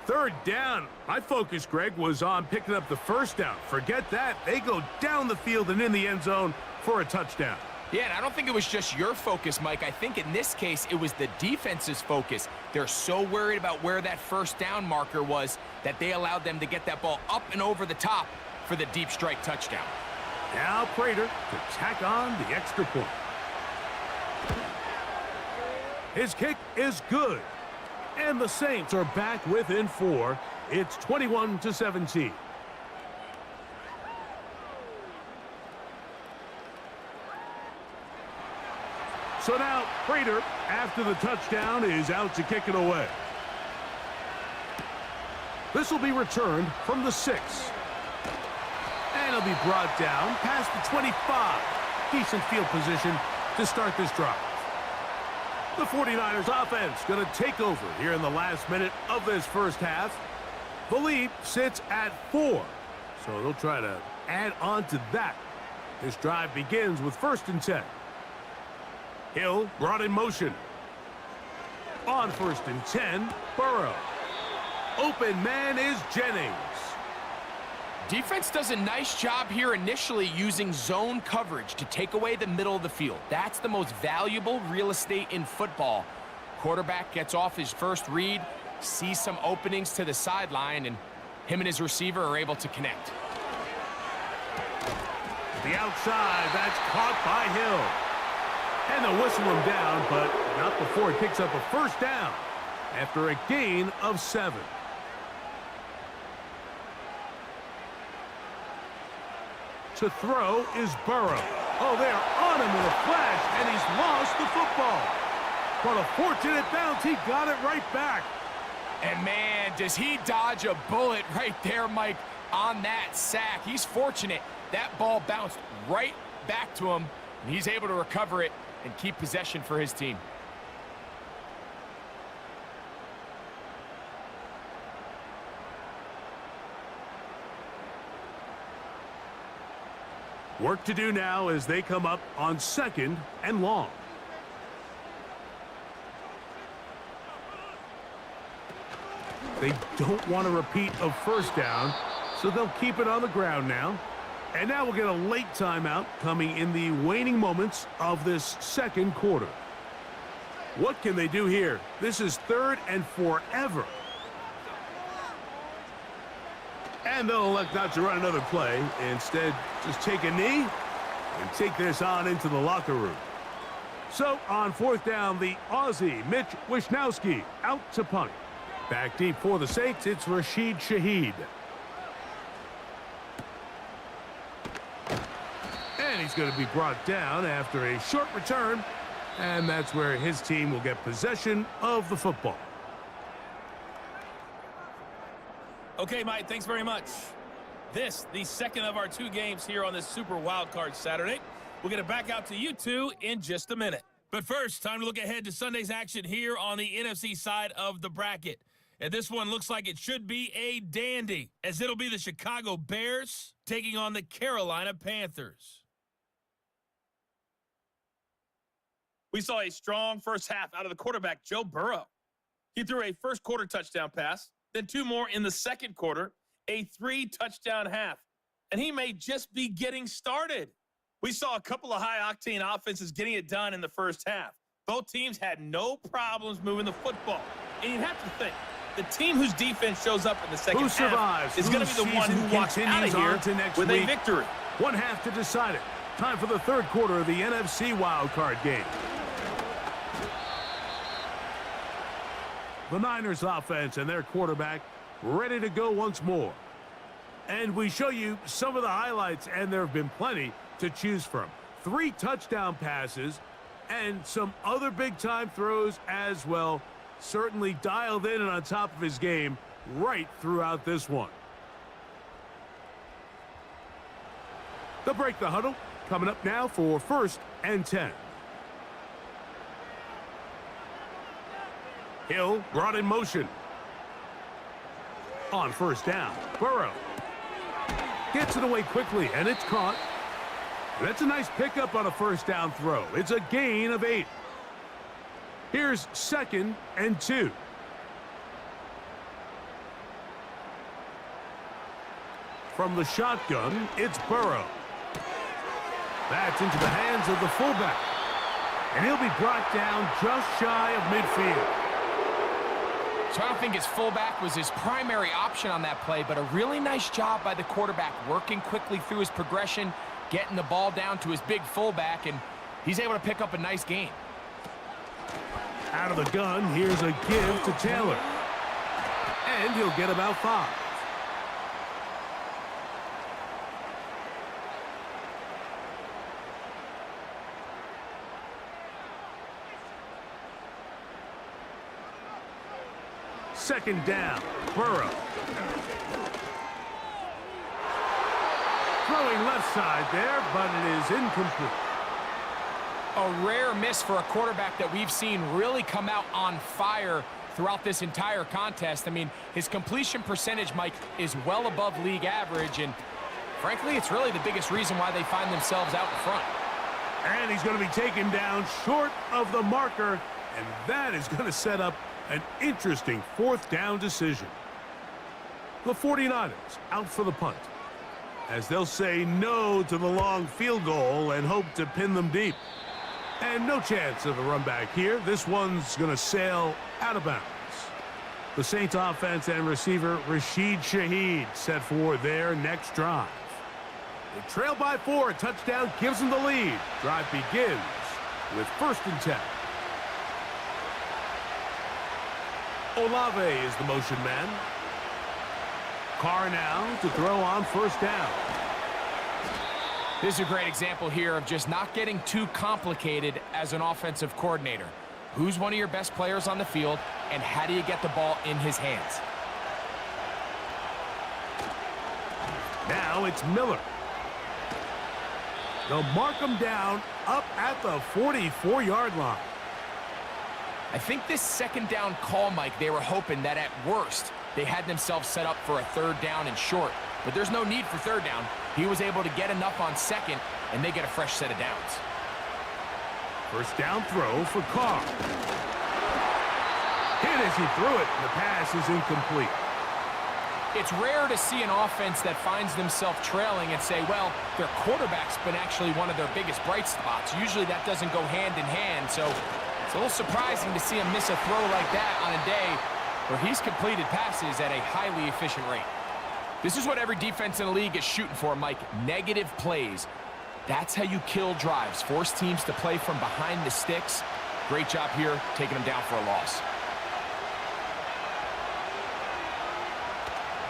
3rd down. My focus, Greg, was on picking up the 1st down. Forget that. They go down the field and in the end zone for a touchdown. Yeah, and I don't think it was just your focus, Mike. I think in this case, it was the defense's focus. They're so worried about where that 1st down marker was that they allowed them to get that ball up and over the top for the deep strike touchdown. Now Prater to tack on the extra point. His kick is good. And the Saints are back within 4. It's 21-17. So now Prater, after the touchdown, is out to kick it away. This will be returned from the 6. And it'll be brought down past the 25. Decent field position to start this drive. The 49ers offense going to take over here in the last minute of this 1st half. The lead sits at 4. So they'll try to add on to that. This drive begins with 1st and 10. Hill brought in motion. On 1st and 10, Burrow. Open man is Jennings. Defense does a nice job here initially using zone coverage to take away the middle of the field. That's the most valuable real estate in football. quarterback gets off his first read, sees some openings to the sideline, and him and his receiver are able to connect. The outside, that's caught by Hill. And they'll whistle him down, but not before he picks up a first down after a gain of 7. To throw is Burrow. Oh, they're on him with a flash, and he's lost the football. But a fortunate bounce, he got it right back. And man, does he dodge a bullet right there, Mike, on that sack. He's fortunate. That ball bounced right back to him, and he's able to recover it and keep possession for his team. Work to do now as they come up on 2nd and long. They don't want a repeat of first down, so they'll keep it on the ground now. And now we'll get a late timeout coming in the waning moments of this second quarter. What can they do here? This is 3rd and forever. And they'll elect not to run another play. Instead, just take a knee and take this on into the locker room. So on 4th down, the Aussie, Mitch Wishnowsky, out to punt. Back deep for the Saints, it's Rashid Shaheed. And he's going to be brought down after a short return. And that's where his team will get possession of the football. Okay, Mike, thanks very much. This, the second of our 2 games here on this Super Wildcard Saturday. We'll get it back out to you two in just a minute. But first, time to look ahead to Sunday's action here on the NFC side of the bracket. And this one looks like it should be a dandy, as it'll be the Chicago Bears taking on the Carolina Panthers. We saw a strong first half out of the quarterback, Joe Burrow. He threw a first quarter touchdown pass, then 2 more in the second quarter, a 3-touchdown half. And he may just be getting started. We saw a couple of high-octane offenses getting it done in the first half. Both teams had no problems moving the football. And you'd have to think, the team whose defense shows up in the second half is going to be the one who walks out of here with a victory. One half to decide it. Time for the 3rd quarter of the NFC wildcard game. The Niners offense and their quarterback ready to go once more. And we show you some of the highlights, and there have been plenty to choose from. 3 touchdown passes and some other big-time throws as well. Certainly dialed in and on top of his game right throughout this one. They'll break the huddle. Coming up now for 1st and 10. Hill brought in motion. On 1st down, Burrow gets it away quickly, and it's caught. That's a nice pickup on a 1st down throw. It's a gain of 8. Here's 2nd and 2. From the shotgun, it's Burrow. That's into the hands of the fullback. And he'll be brought down just shy of midfield. So I don't think his fullback was his primary option on that play, but a really nice job by the quarterback working quickly through his progression, getting the ball down to his big fullback, and he's able to pick up a nice gain. Out of the gun, here's a give to Taylor. And he'll get about 5. Second down, Burrow. Throwing left side there, but it is incomplete. A rare miss for a quarterback that we've seen really come out on fire throughout this entire contest. I mean, his completion percentage, Mike, is well above league average, and frankly, it's really the biggest reason why they find themselves out in front. And he's going to be taken down short of the marker, and that is going to set up an interesting 4th down decision. The 49ers out for the punt, as they'll say no to the long field goal and hope to pin them deep. And no chance of a run back here. This one's going to sail out of bounds. The Saints offense and receiver Rashid Shaheed set for their next drive. They trail by 4. A touchdown gives them the lead. Drive begins with 1st and 10. Olave is the motion man. Carr now to throw on 1st down. This is a great example here of just not getting too complicated as an offensive coordinator. Who's one of your best players on the field, and how do you get the ball in his hands? Now it's Miller. They'll mark him down up at the 44-yard line. I think this 2nd down call, Mike, they were hoping that at worst they had themselves set up for a 3rd down and short. But there's no need for 3rd down. He was able to get enough on 2nd, and they get a fresh set of downs. 1st down throw for Carr. Hit as he threw it, and the pass is incomplete. It's rare to see an offense that finds themselves trailing and say, well, their quarterback's been actually one of their biggest bright spots. Usually that doesn't go hand in hand, so it's a little surprising to see him miss a throw like that on a day where he's completed passes at a highly efficient rate. This is what every defense in the league is shooting for, Mike. Negative plays. That's how you kill drives. Force teams to play from behind the sticks. Great job here, taking them down for a loss.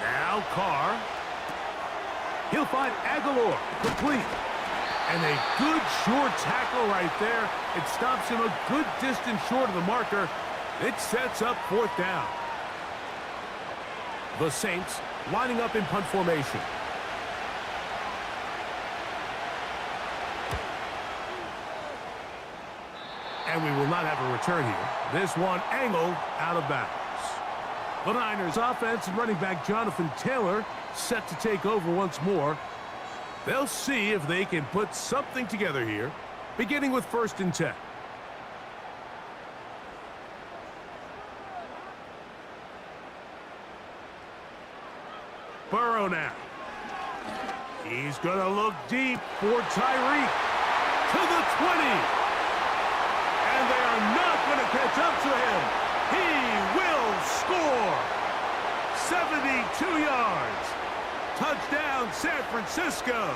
Now Carr. He'll find Aguilar, complete. And a good short tackle right there. It stops him a good distance short of the marker. It sets up 4th down. The Saints lining up in punt formation. And we will not have a return here. This one angled out of bounds. The Niners offense and running back Jonathan Taylor set to take over once more. They'll see if they can put something together here, beginning with 1st and 10. Burrow now. He's going to look deep for Tyreek to the 20. And they are not going to catch up to him. He will score. 72 yards. Touchdown, San Francisco.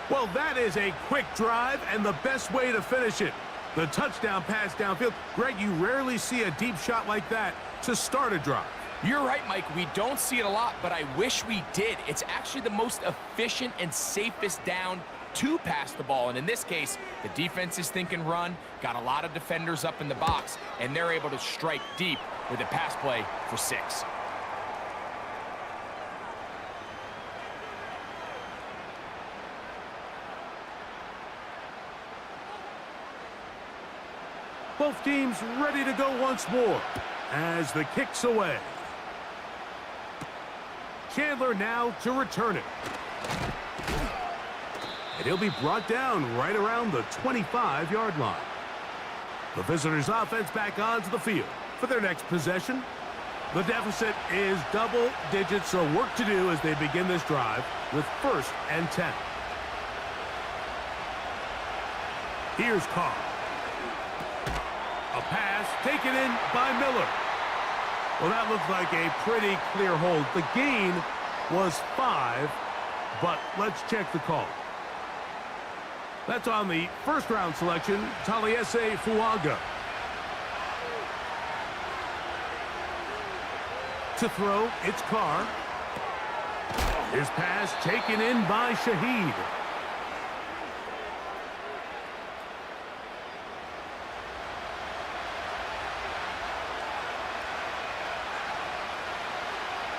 Well, that is a quick drive and the best way to finish it. The touchdown pass downfield. Greg, you rarely see a deep shot like that to start a drive. You're right, Mike. We don't see it a lot, but I wish we did. It's actually the most efficient and safest down to pass the ball. And in this case, the defense is thinking run, got a lot of defenders up in the box, and they're able to strike deep with a pass play for 6. Both teams ready to go once more as the kick's away. Chandler now to return it. And he'll be brought down right around the 25-yard line. The visitors' offense back onto the field for their next possession. The deficit is double digits, so work to do as they begin this drive with 1st and 10. Here's Carr. A pass taken in by Miller. Well, that looked like a pretty clear hold. The gain was 5, but let's check the call. That's on the 1st-round selection, Taliesin Fuaga. To throw, it's Carr. His pass taken in by Shaheed.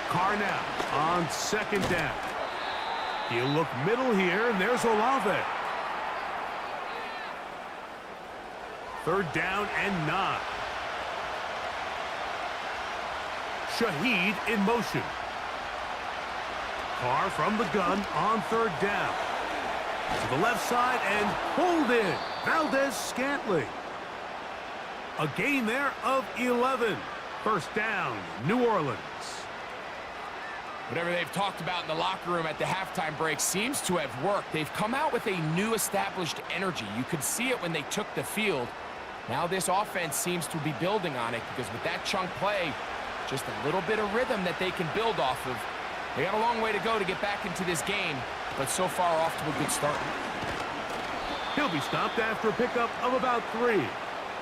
Carr now on 2nd down. He'll look middle here, and there's Olave. 3rd down and 9. Shaheed in motion. Carr from the gun on 3rd down. To the left side and pulled in. Valdez-Scantling. A gain there of 11. 1st down, New Orleans. Whatever they've talked about in the locker room at the halftime break seems to have worked. They've come out with a new established energy. You could see it when they took the field. Now this offense seems to be building on it because with that chunk play, just a little bit of rhythm that they can build off of. They got a long way to go to get back into this game, but so far off to a good start. He'll be stopped after a pickup of about 3.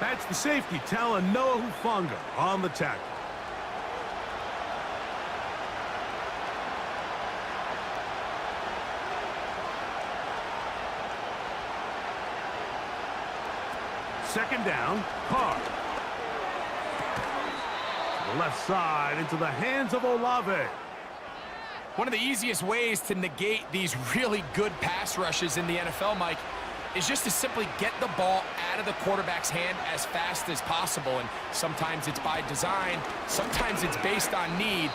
That's the safety, Talanoa Hufanga, on the tackle. Second down, Carr. To the left side, into the hands of Olave. One of the easiest ways to negate these really good pass rushes in the NFL, Mike, is just to simply get the ball out of the quarterback's hand as fast as possible. And sometimes it's by design, sometimes it's based on need.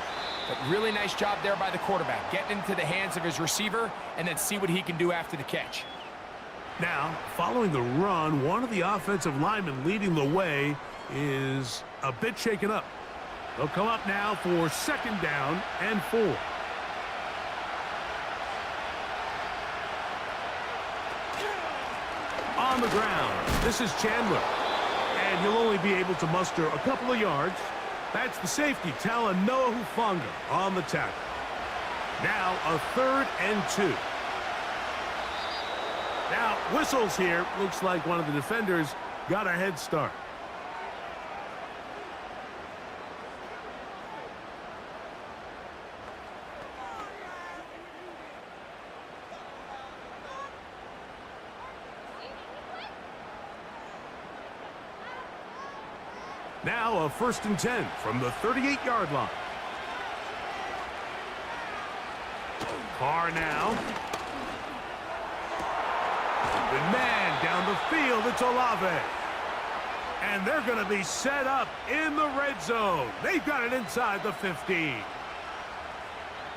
But really nice job there by the quarterback, getting into the hands of his receiver and then see what he can do after the catch. Now, following the run, one of the offensive linemen leading the way is a bit shaken up. They'll come up now for second down and 4. On the ground, this is Chandler. And he'll only be able to muster a couple of yards. That's the safety, Talanoa Hufanga, on the tackle. Now a 3rd and 2. Now, whistles here. Looks like one of the defenders got a head start. Now a 1st and 10 from the 38-yard line. Carr now. The man down the field, it's Olave. And they're going to be set up in the red zone. They've got it inside the 15.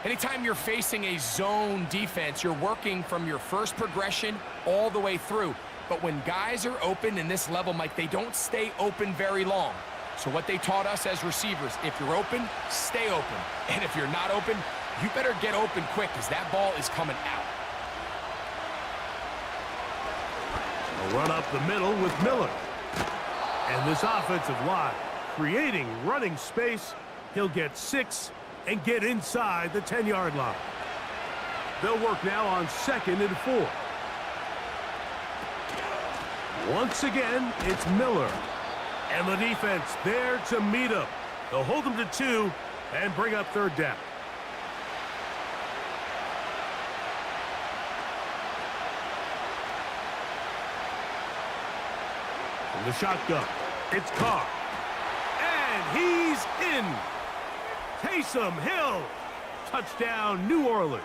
Anytime you're facing a zone defense, you're working from your first progression all the way through. But when guys are open in this level, Mike, they don't stay open very long. So what they taught us as receivers, if you're open, stay open. And if you're not open, you better get open quick because that ball is coming out. A run up the middle with Miller. And this offensive line creating running space. He'll get 6 and get inside the 10-yard line. They'll work now on 2nd and 4. Once again, it's Miller. And the defense there to meet him. They'll hold him to 2 and bring up 3rd down. From the shotgun, it's Carr. And he's in. Taysom Hill. Touchdown, New Orleans.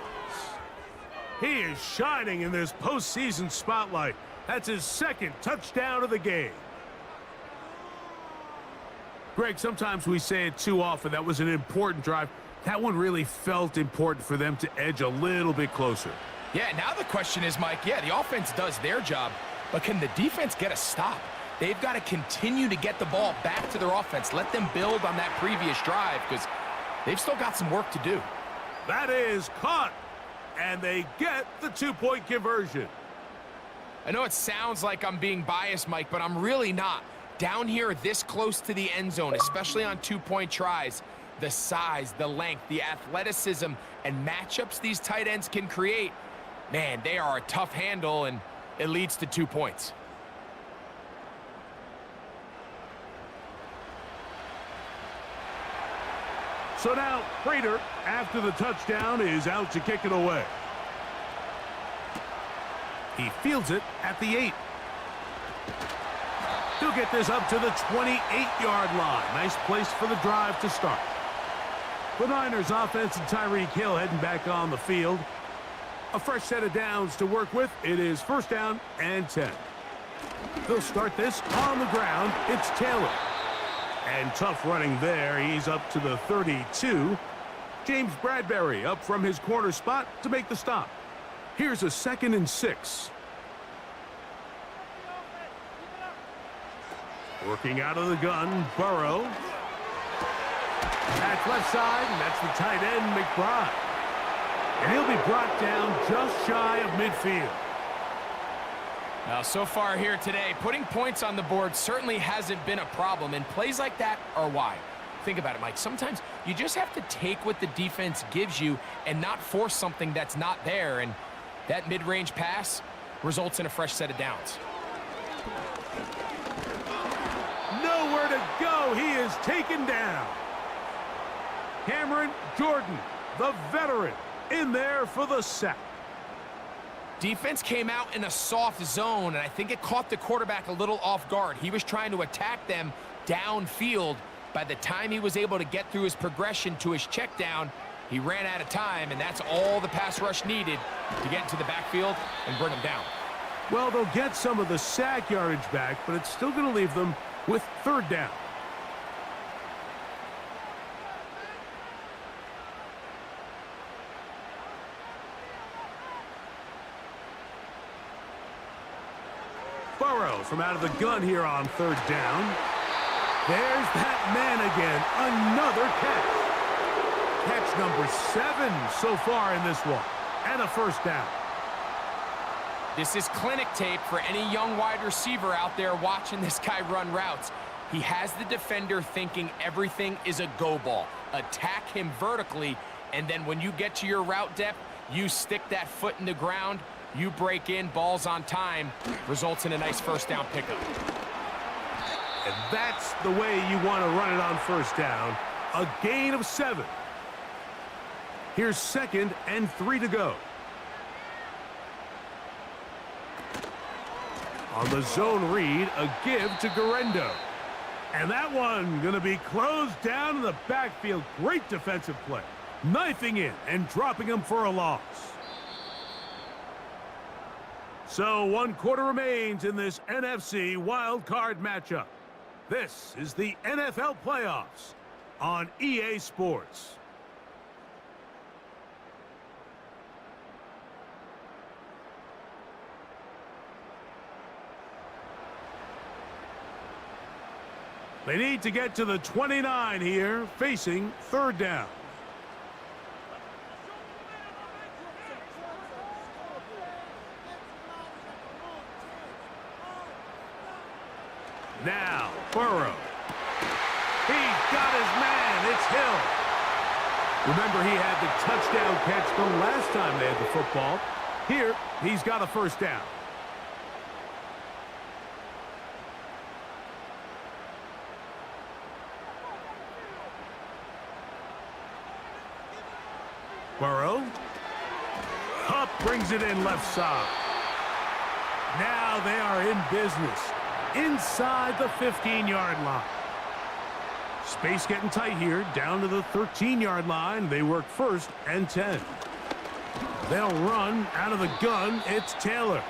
He is shining in this postseason spotlight. That's his 2nd touchdown of the game. Greg, sometimes we say it too often. That was an important drive. That one really felt important for them to edge a little bit closer. Yeah, now the question is, Mike, yeah, the offense does their job, but can the defense get a stop? They've got to continue to get the ball back to their offense. Let them build on that previous drive because they've still got some work to do. That is caught, and they get the 2-point conversion. I know it sounds like I'm being biased, Mike, but I'm really not. Down here this close to the end zone, especially on 2-point tries, the size, the length, the athleticism, and matchups these tight ends can create, man, they are a tough handle, and it leads to 2 points. So now, Prater, after the touchdown, is out to kick it away. He fields it at the 8. He'll get this up to the 28-yard line. Nice place for the drive to start. The Niners offense and Tyreek Hill heading back on the field. A fresh set of downs to work with. It is 1st down and 10. They'll start this on the ground. It's Taylor. And tough running there. He's up to the 32. James Bradbury up from his corner spot to make the stop. Here's a 2nd and 6. Working out of the gun, Burrow. That's left side, and that's the tight end, McBride. And he'll be brought down just shy of midfield. Now, so far here today, putting points on the board certainly hasn't been a problem, and plays like that are why. Think about it, Mike. Sometimes you just have to take what the defense gives you and not force something that's not there, and that mid-range pass results in a fresh set of downs. Nowhere to go. He is taken down. Cameron Jordan, the veteran, in there for the sack. Defense came out in a soft zone, and I think it caught the quarterback a little off guard. He was trying to attack them downfield. By the time he was able to get through his progression to his check down, he ran out of time, and that's all the pass rush needed to get into the backfield and bring him down. Well, they'll get some of the sack yardage back, but it's still going to leave them with third down. Burrow from out of the gun here on third down. There's that man again. Another catch. Catch number 7 so far in this one. And a first down. This is clinic tape for any young wide receiver out there watching this guy run routes. He has the defender thinking everything is a go ball. Attack him vertically, and then when you get to your route depth, you stick that foot in the ground, you break in, balls on time, results in a nice first down pickup. And that's the way you want to run it on first down. A gain of 7. Here's 2nd and 3 to go. On the zone read, a give to Garendo. And that one going to be closed down in the backfield. Great defensive play. Knifing in and dropping him for a loss. So 1 quarter remains in this NFC wild card matchup. This is the NFL playoffs on EA Sports. They need to get to the 29 here, facing third down. Now, Burrow. He's got his man. It's Hill. Remember, he had the touchdown catch the last time they had the football. Here, he's got a first down. Burrow. Up brings it in left side. Now they are in business. Inside the 15-yard line. Space getting tight here. Down to the 13-yard line. They work 1st and 10. They'll run out of the gun. It's Taylor.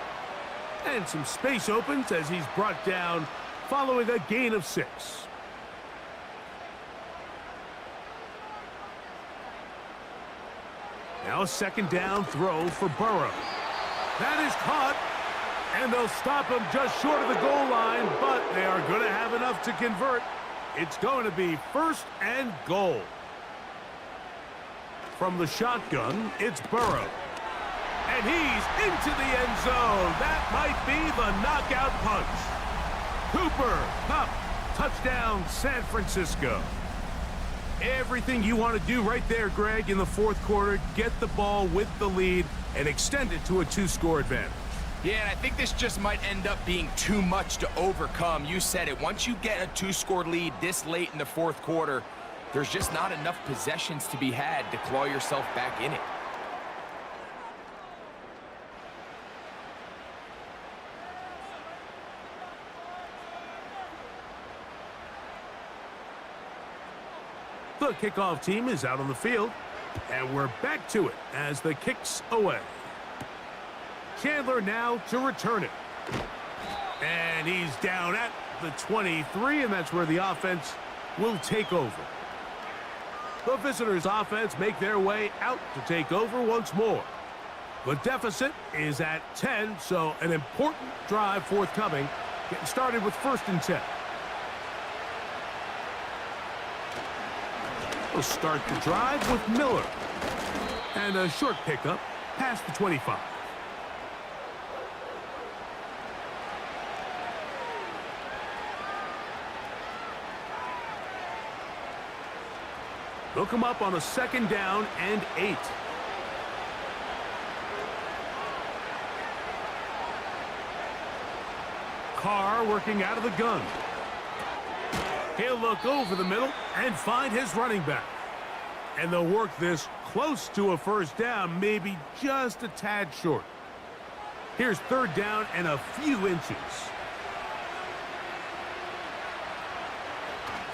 And some space opens as he's brought down following a gain of 6. Now a 2nd down throw for Burrow. That is caught. And they'll stop him just short of the goal line, but they are going to have enough to convert. It's going to be 1st and goal. From the shotgun, it's Burrow. And he's into the end zone. That might be the knockout punch. Cooper Kupp, touchdown San Francisco. Everything you want to do right there, Greg, in the 4th quarter, get the ball with the lead and extend it to a 2-score advantage. Yeah, and I think this just might end up being too much to overcome. You said it. Once you get a 2-score lead this late in the 4th quarter, there's just not enough possessions to be had to claw yourself back in it. The kickoff team is out on the field, and we're back to it as the kick's away. Chandler now to return it. And he's down at the 23, and that's where the offense will take over. The visitors' offense make their way out to take over once more. The deficit is at 10, so an important drive forthcoming. Getting started with 1st and 10. We'll start the drive with Miller. And a short pickup past the 25. They'll come up on a 2nd down and 8. Carr working out of the gun. He'll look over the middle and find his running back. And they'll work this close to a 1st down, maybe just a tad short. Here's 3rd down and a few inches.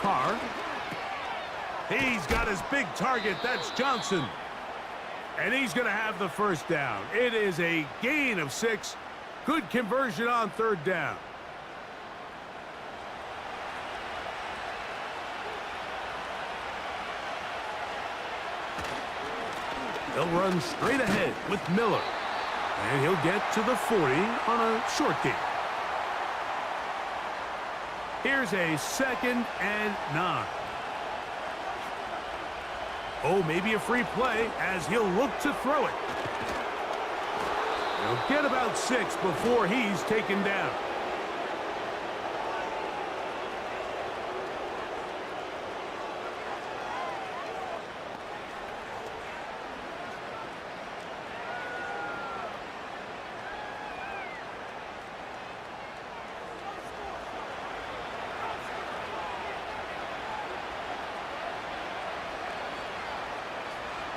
Carr. He's got his big target. That's Johnson. And he's going to have the 1st down. It is a gain of 6. Good conversion on 3rd down. They'll run straight ahead with Miller. And he'll get to the 40 on a short gain. Here's a 2nd and 9. Oh, maybe a free play as he'll look to throw it. He'll get about 6 before he's taken down.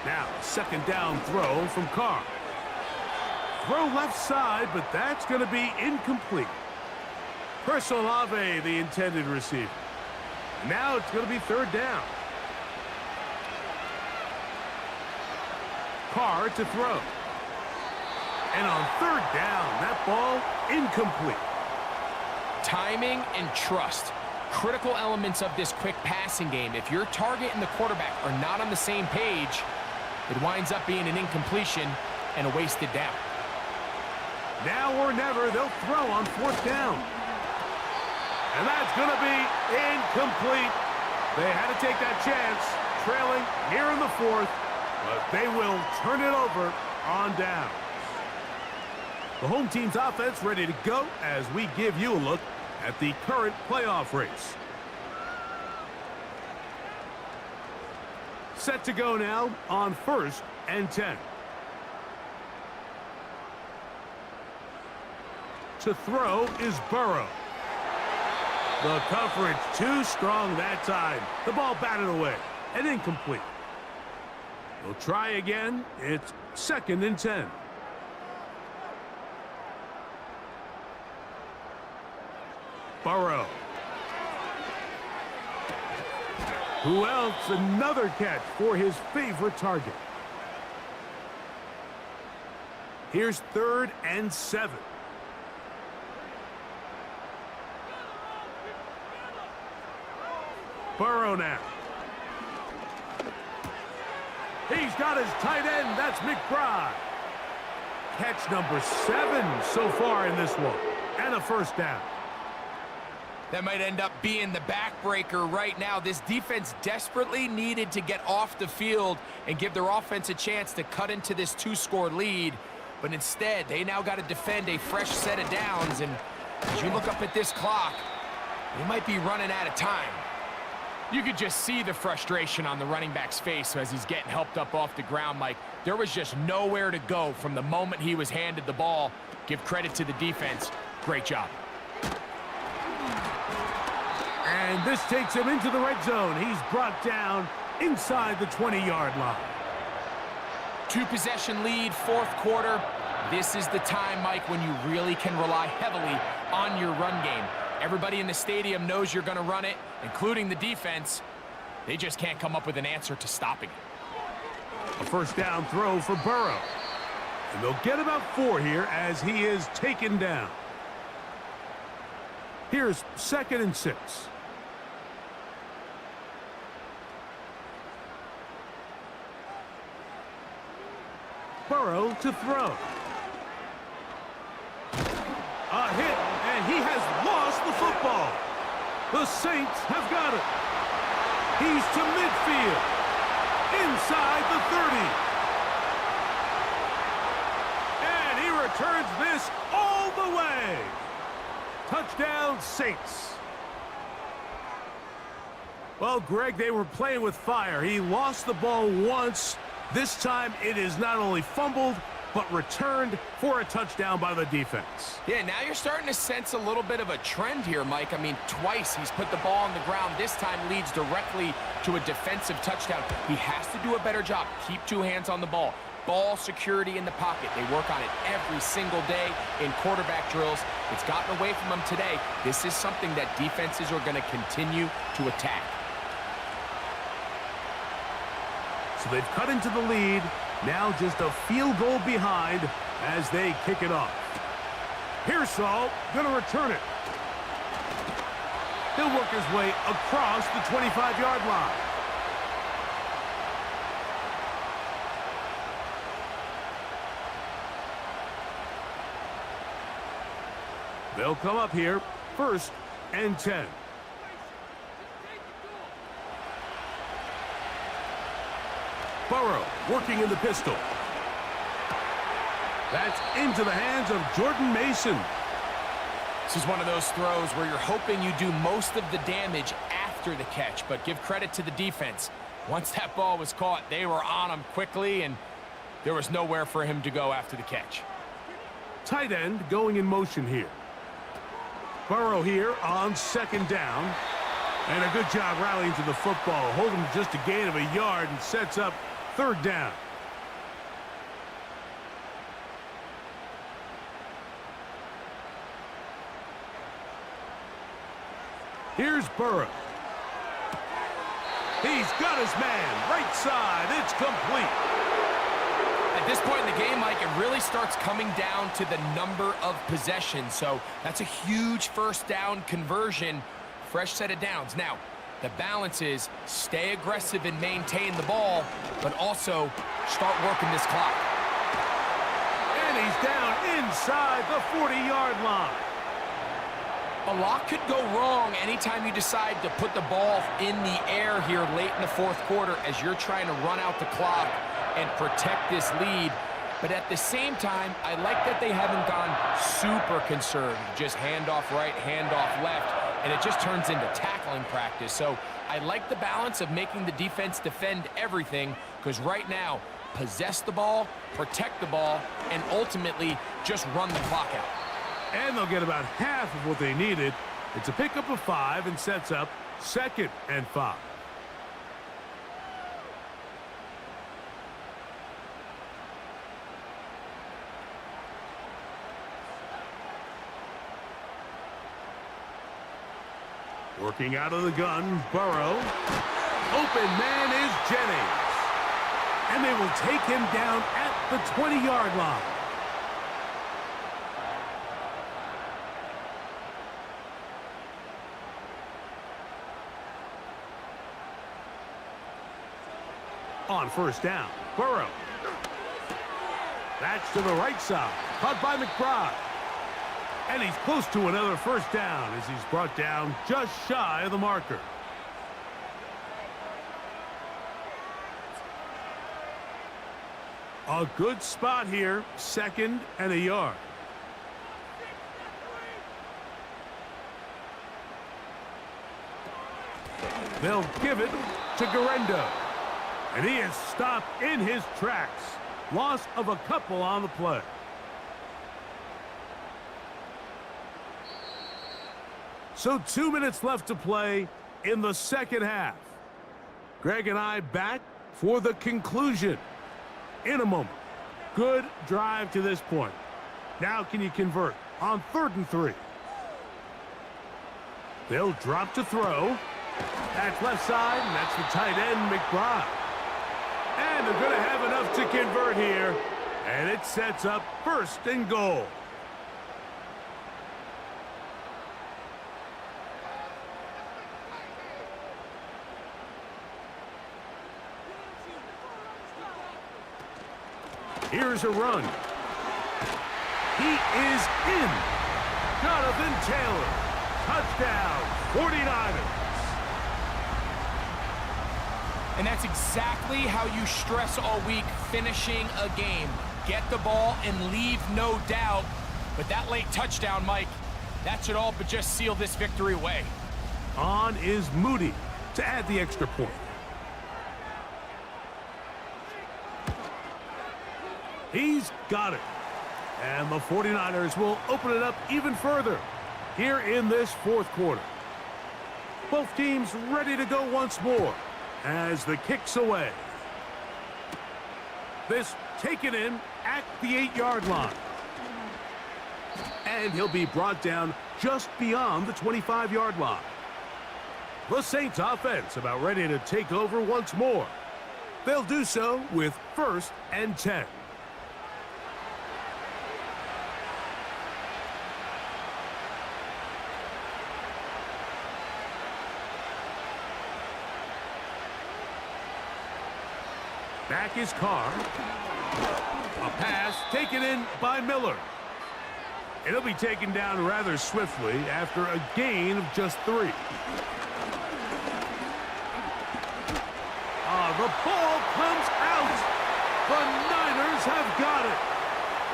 Now, 2nd down throw from Carr. Throw left side, but that's going to be incomplete. Chris Olave, the intended receiver. Now it's going to be 3rd down. Carr to throw. And on 3rd down, that ball incomplete. Timing and trust. Critical elements of this quick passing game. If your target and the quarterback are not on the same page, it winds up being an incompletion and a wasted down. Now or never, they'll throw on 4th down. And that's going to be incomplete. They had to take that chance, trailing here in the 4th, but they will turn it over on down. The home team's offense ready to go as we give you a look at the current playoff race. Set to go now on 1st and 10. To throw is Burrow. The coverage too strong that time. The ball batted away and incomplete. We'll try again. It's 2nd and 10. Burrow. Who else? Another catch for his favorite target. Here's 3rd and 7. Burrow now. He's got his tight end. That's McBride. Catch number 7 so far in this one. And a 1st down. That might end up being the backbreaker right now. This defense desperately needed to get off the field and give their offense a chance to cut into this 2-score lead. But instead, they now got to defend a fresh set of downs. And as you look up at this clock, they might be running out of time. You could just see the frustration on the running back's face as he's getting helped up off the ground. Like, there was just nowhere to go from the moment he was handed the ball. Give credit to the defense. Great job. And this takes him into the red zone. He's brought down inside the 20-yard line. 2-possession lead, 4th quarter. This is the time, Mike, when you really can rely heavily on your run game. Everybody in the stadium knows you're going to run it, including the defense. They just can't come up with an answer to stopping it. A 1st down throw for Burrow. And they'll get about 4 here as he is taken down. Here's 2nd and 6. Burrow to throw. A hit, and he has lost the football. The Saints have got it. He's to midfield. Inside the 30. turns this all the way. Touchdown, Saints. Well, Greg, they were playing with fire. He lost the ball once. This time it is not only fumbled, but returned for a touchdown by the defense. Yeah, now you're starting to sense a little bit of a trend here, Mike. I mean, twice he's put the ball on the ground. This time leads directly to a defensive touchdown. He has to do a better job. Keep two hands on the ball. Ball security in the pocket. They work on it every single day in quarterback drills. It's gotten away from them today. This is something that defenses are going to continue to attack. So they've cut into the lead. Now just a field goal behind as they kick it off. Pearsall going to return it. He'll work his way across the 25-yard line. They'll come up here, 1st and 10. Burrow working in the pistol. That's into the hands of Jordan Mason. This is one of those throws where you're hoping you do most of the damage after the catch, but give credit to the defense. Once that ball was caught, they were on him quickly, and there was nowhere for him to go after the catch. Tight end going in motion here. Burrow here on 2nd down. And a good job rallying to the football. Holding just a gain of a yard and sets up 3rd down. Here's Burrow. He's got his man. Right side. It's complete. At this point in the game, Mike, it really starts coming down to the number of possessions. So that's a huge 1st down conversion. Fresh set of downs. Now, the balance is stay aggressive and maintain the ball, but also start working this clock. And he's down inside the 40-yard line. A lot could go wrong anytime you decide to put the ball in the air here late in the 4th quarter as you're trying to run out the clock and protect this lead. But at the same time, I like that they haven't gone super conservative. Just handoff right, handoff left, and it just turns into tackling practice. So I like the balance of making the defense defend everything, because right now, possess the ball, protect the ball, and ultimately just run the clock out. And they'll get about half of what they needed. It's a pickup of 5 and sets up 2nd and 5. Working out of the gun, Burrow. Open man is Jennings. And they will take him down at the 20-yard line. On 1st down, Burrow. That's to the right side. Caught by McBride. And he's close to another 1st down as he's brought down just shy of the marker. A good spot here, 2nd and a yard. They'll give it to Garendo. And he is stopped in his tracks. Loss of a couple on the play. So 2 minutes left to play in the 2nd half. Greg and I back for the conclusion in a moment. Good drive to this point. Now can you convert on 3rd and 3? They'll drop to throw. That's left side, and that's the tight end, McBride. And they're going to have enough to convert here. And it sets up 1st and goal. Here's a run. He is in. Jonathan Taylor. Touchdown, 49ers. And that's exactly how you stress all week finishing a game. get the ball and leave no doubt. But that late touchdown, Mike, that should all but just seal this victory away. On is Moody to add the extra point. He's got it. And the 49ers will open it up even further here in this fourth quarter. Both teams ready to go once more as the kick's away. This taken in at the 8-yard line. And he'll be brought down just beyond the 25-yard line. The Saints offense about ready to take over once more. They'll do so with 1st and 10. Back is Carr. A pass taken in by Miller. It'll be taken down rather swiftly after a gain of just 3. The ball comes out. The Niners have got it.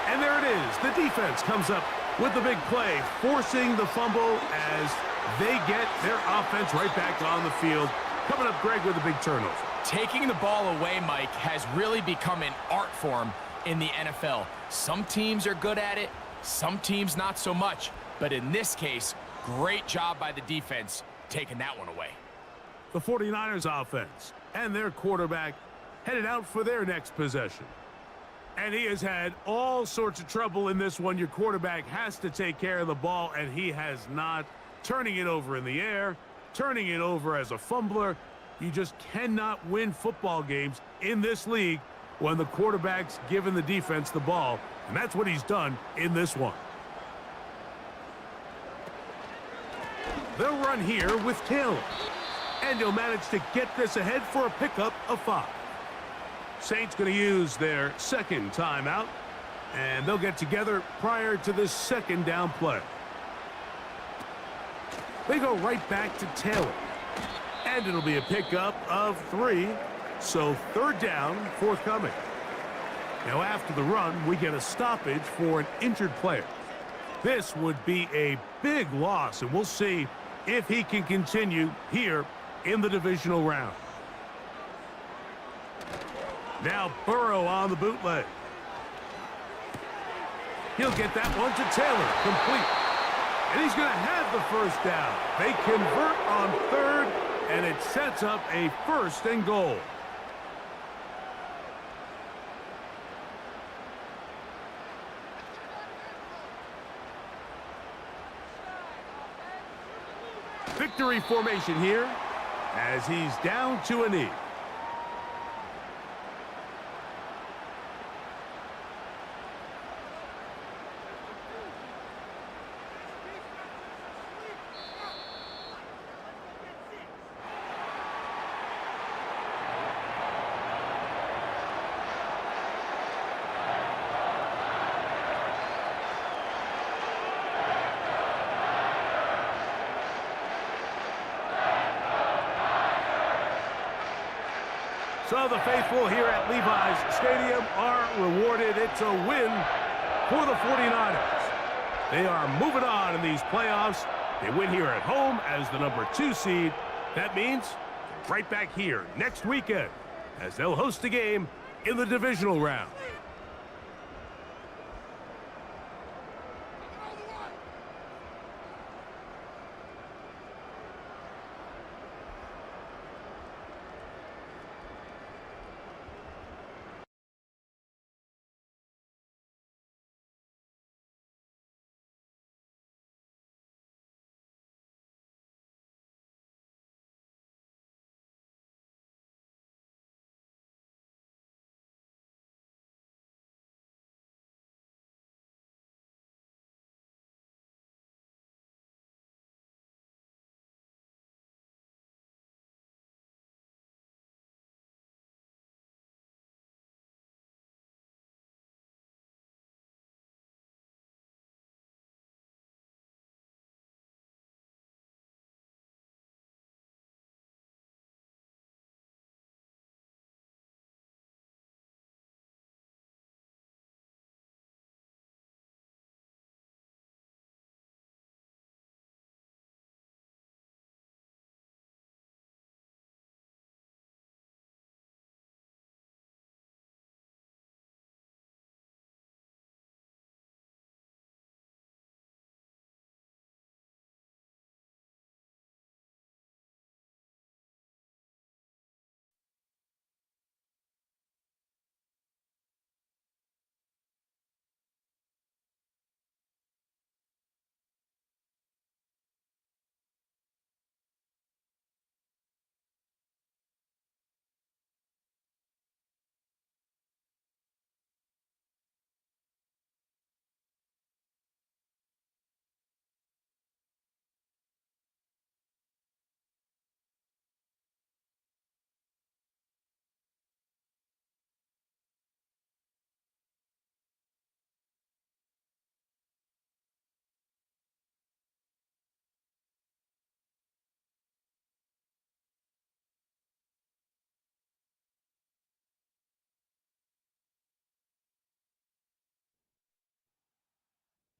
And there it is. The defense comes up with the big play, forcing the fumble as they get their offense right back on the field. Coming up, Greg, with a big turnover. Taking the ball away, Mike, has really become an art form in the NFL. Some teams are good at it, some teams not so much. But in this case, great job by the defense taking that one away. The 49ers offense and their quarterback headed out for their next possession. And he has had all sorts of trouble in this one. Your quarterback has to take care of the ball, and he has not. Turning it over in the air, turning it over as a fumbler. You just cannot win football games in this league when the quarterback's giving the defense the ball, and that's what he's done in this one. They'll run here with Taylor, and he'll manage to get this ahead for a pickup of 5. Saints going to use their second timeout, and they'll get together prior to this second down play. They go right back to Taylor. And it'll be a pickup of 3, so 3rd down forthcoming. Now after the run, we get a stoppage for an injured player. This would be a big loss, and we'll see if he can continue here in the divisional round. Now Burrow on the bootleg. He'll get that one to Taylor, complete. And he's going to have the 1st down. They convert on 3rd. And it sets up a 1st and goal. Victory formation here as he's down to a knee. So the faithful here at Levi's Stadium are rewarded. It's a win for the 49ers. They are moving on in these playoffs. They win here at home as the number 2 seed. That means right back here next weekend as they'll host a game in the divisional round.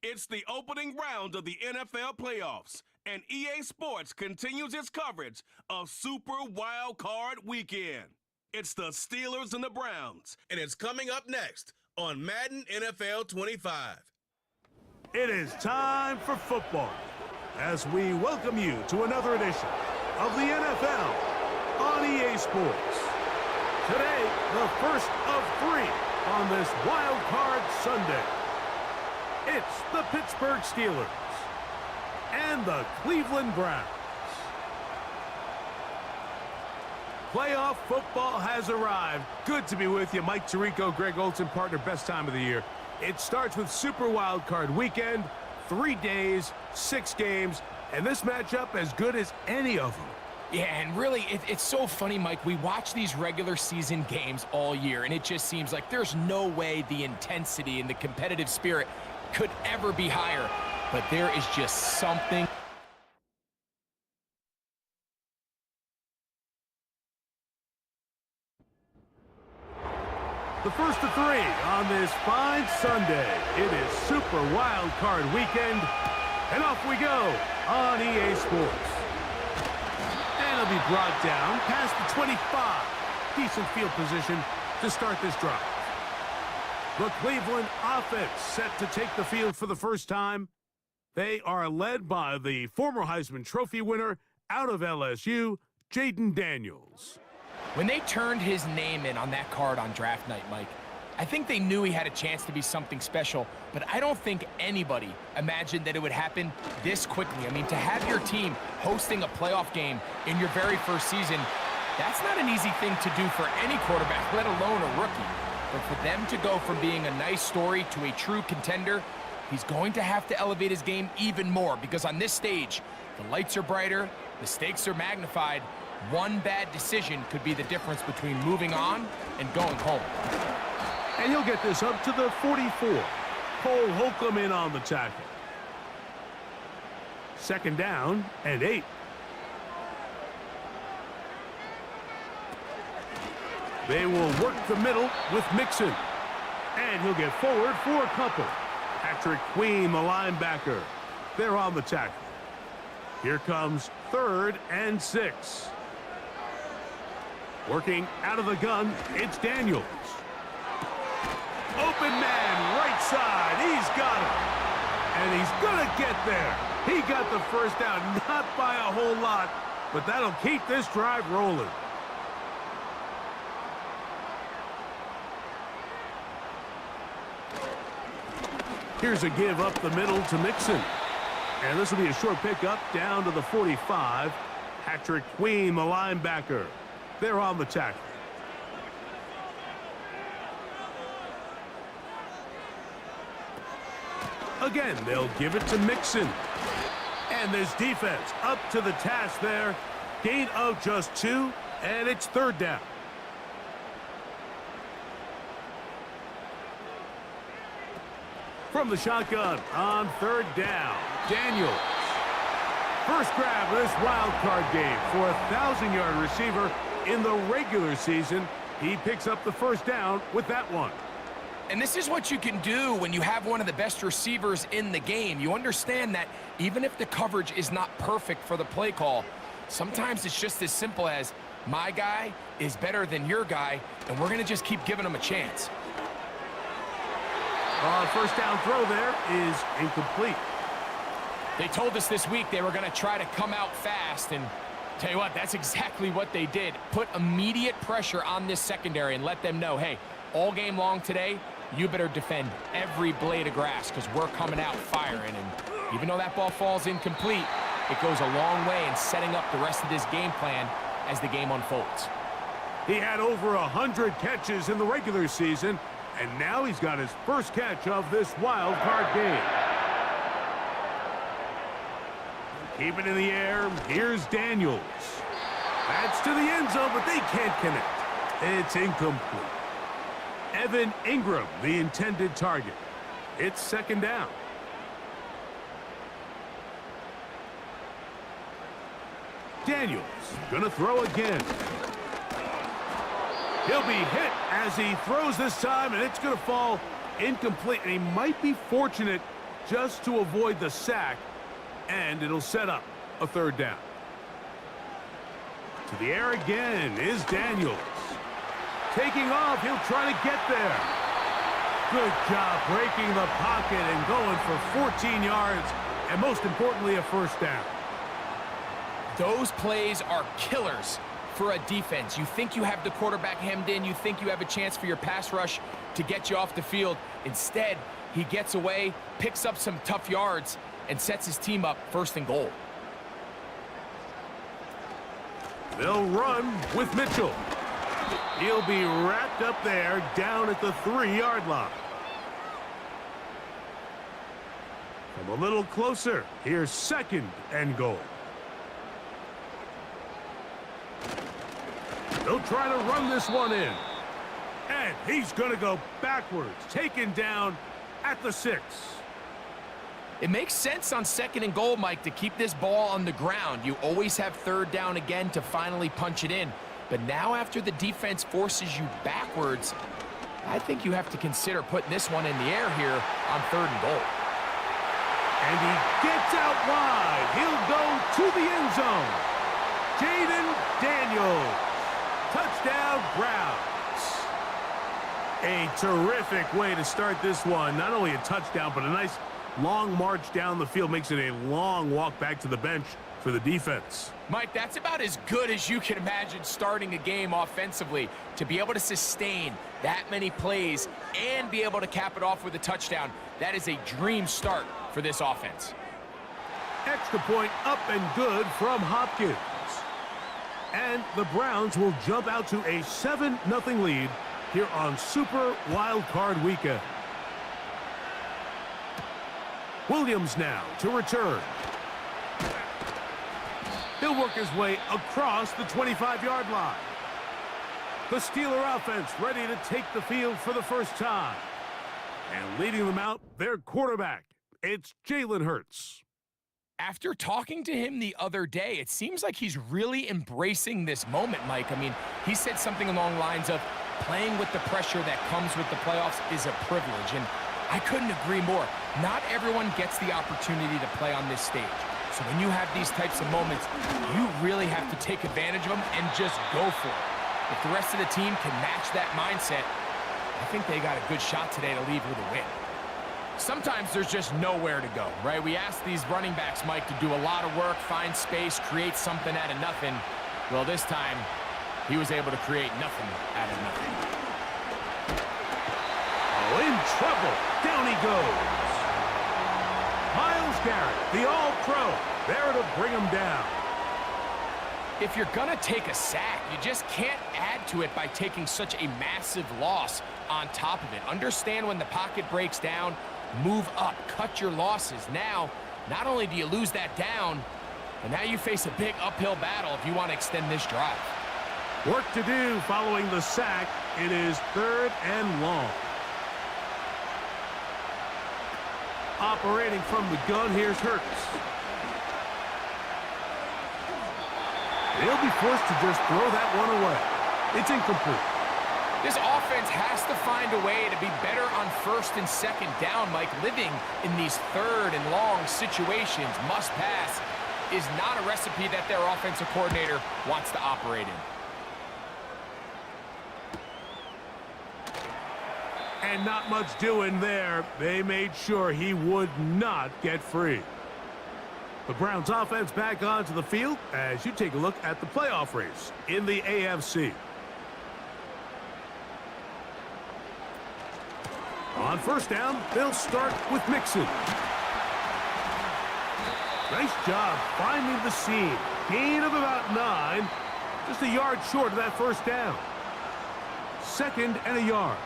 It's the opening round of the NFL playoffs, and EA Sports continues its coverage of Super Wild Card Weekend. It's the Steelers and the Browns, and it's coming up next on Madden NFL 25. It is time for football as we welcome you to another edition of the NFL on EA Sports. Today, the first of 3 on this Wild Card Sunday. It's the Pittsburgh Steelers and the Cleveland Browns. Playoff football has arrived. Good to be with you. Mike Tirico, Greg Olson, partner, best time of the year. It starts with Super Wild Card Weekend, 3 days, 6 games, and this matchup as good as any of them. Yeah, and really, it's so funny, Mike. We watch these regular season games all year, and it just seems like there's no way the intensity and the competitive spirit could ever be higher. But there is just something. The first of 3 on this fine Sunday. It is Super Wild Card Weekend, and off we go on EA Sports. And it'll be brought down past the 25. Decent field position to start this drive. The Cleveland offense set to take the field for the first time. They are led by the former Heisman Trophy winner out of LSU, Jaden Daniels. When they turned his name in on that card on draft night, Mike, I think they knew he had a chance to be something special, but I don't think anybody imagined that it would happen this quickly. I mean, to have your team hosting a playoff game in your very first season, that's not an easy thing to do for any quarterback, let alone a rookie. But for them to go from being a nice story to a true contender, he's going to have to elevate his game even more, because on this stage, the lights are brighter, the stakes are magnified. One bad decision could be the difference between moving on and going home. And he'll get this up to the 44. Cole Holcomb in on the tackle. 2nd down and 8. They will work the middle with Mixon. And he'll get forward for a couple. Patrick Queen, the linebacker. They're on the tackle. Here comes 3rd and 6. Working out of the gun, it's Daniels. Open man, right side. He's got it. And he's going to get there. He got the first down, not by a whole lot, but that'll keep this drive rolling. Here's a give up the middle to Mixon. And this will be a short pickup down to the 45. Patrick Queen, the linebacker. They're on the tackle. Again, they'll give it to Mixon. And this defense up to the task there. Gain of just 2, and it's 3rd down. From the shotgun on 3rd down, Daniels. First grab of this wild card game for a 1,000-yard receiver in the regular season. He picks up the first down with that one. And this is what you can do when you have one of the best receivers in the game. You understand that even if the coverage is not perfect for the play call, sometimes it's just as simple as, my guy is better than your guy, and we're going to just keep giving him a chance. First down throw there is incomplete. They told us this week they were going to try to come out fast, and tell you what, that's exactly what they did. Put immediate pressure on this secondary and let them know, hey, all game long today, you better defend every blade of grass because we're coming out firing. And even though that ball falls incomplete, it goes a long way in setting up the rest of this game plan as the game unfolds. He had over 100 catches in the regular season, and now he's got his first catch of this wild card game. Keep it in the air. Here's Daniels. That's to the end zone, but they can't connect. It's incomplete. Evan Ingram, the intended target. It's 2nd down. Daniels gonna throw again. He'll be hit as he throws this time, and it's gonna fall incomplete. And he might be fortunate just to avoid the sack, and it'll set up a third down. To the air again is Daniels. Taking off, he'll try to get there. Good job breaking the pocket and going for 14 yards, and most importantly, a first down. Those plays are killers for a defense. You think you have the quarterback hemmed in. You think you have a chance for your pass rush to get you off the field. Instead, he gets away, picks up some tough yards, and sets his team up first and goal. They'll run with Mitchell. He'll be wrapped up there down at the 3-yard line. Come a little closer. Here's second and goal. They'll try to run this one in. And he's going to go backwards, taken down at the 6. It makes sense on second and goal, Mike, to keep this ball on the ground. You always have third down again to finally punch it in. But now after the defense forces you backwards, I think you have to consider putting this one in the air here on third and goal. And he gets out wide. He'll go to the end zone. Jaden Daniels. Touchdown, Browns. A terrific way to start this one. Not only a touchdown, but a nice long march down the field. Makes it a long walk back to the bench for the defense. Mike, that's about as good as you can imagine starting a game offensively. To be able to sustain that many plays and be able to cap it off with a touchdown, that is a dream start for this offense. Extra point up and good from Hopkins. And the Browns will jump out to a 7-0 lead here on Super Wild Card Weekend. Williams now to return. He'll work his way across the 25-yard line. The Steeler offense ready to take the field for the first time. And leading them out, their quarterback. It's Jalen Hurts. After talking to him the other day, it seems like he's really embracing this moment, Mike. I mean, he said something along the lines of playing with the pressure that comes with the playoffs is a privilege, and I couldn't agree more. Not everyone gets the opportunity to play on this stage. So when you have these types of moments, you really have to take advantage of them and just go for it. If the rest of the team can match that mindset, I think they got a good shot today to leave with a win. Sometimes there's just nowhere to go, right? We ask these running backs, Mike, to do a lot of work, find space, create something out of nothing. Well, this time, he was able to create nothing out of nothing. Oh, in trouble. Down he goes. Myles Garrett, the All-Pro, there to bring him down. If you're going to take a sack, you just can't add to it by taking such a massive loss on top of it. Understand when the pocket breaks down, move up, cut your losses. Now, not only do you lose that down, but now you face a big uphill battle if you want to extend this drive. Work to do following the sack. It is 3rd and long. Operating from the gun, here's Hurts. They'll be forced to just throw that one away. It's incomplete. This offense has to find a way to be better on 1st and 2nd down, Mike. Living in these 3rd and long situations, must pass, is not a recipe that their offensive coordinator wants to operate in. And not much doing there. They made sure he would not get free. The Browns offense back onto the field as you take a look at the playoff race in the AFC. On 1st down, they'll start with Mixon. Nice job finding the seam. Gain of about 9. Just a yard short of that 1st down. 2nd and a yard.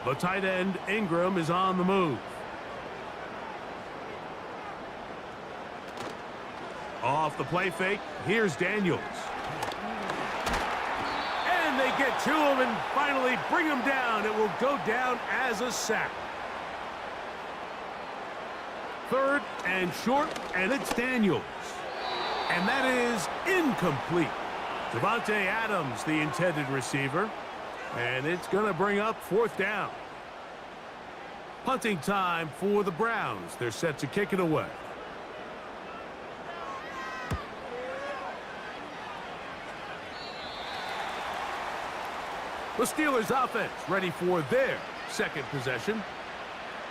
The tight end, Ingram, is on the move. Off the play fake, here's Daniels. And they get to him and finally bring him down. It will go down as a sack. 3rd and short, and it's Daniels. And that is incomplete. Devontae Adams, the intended receiver. And it's going to bring up 4th down. Punting time for the Browns. They're set to kick it away. The Steelers offense ready for their second possession.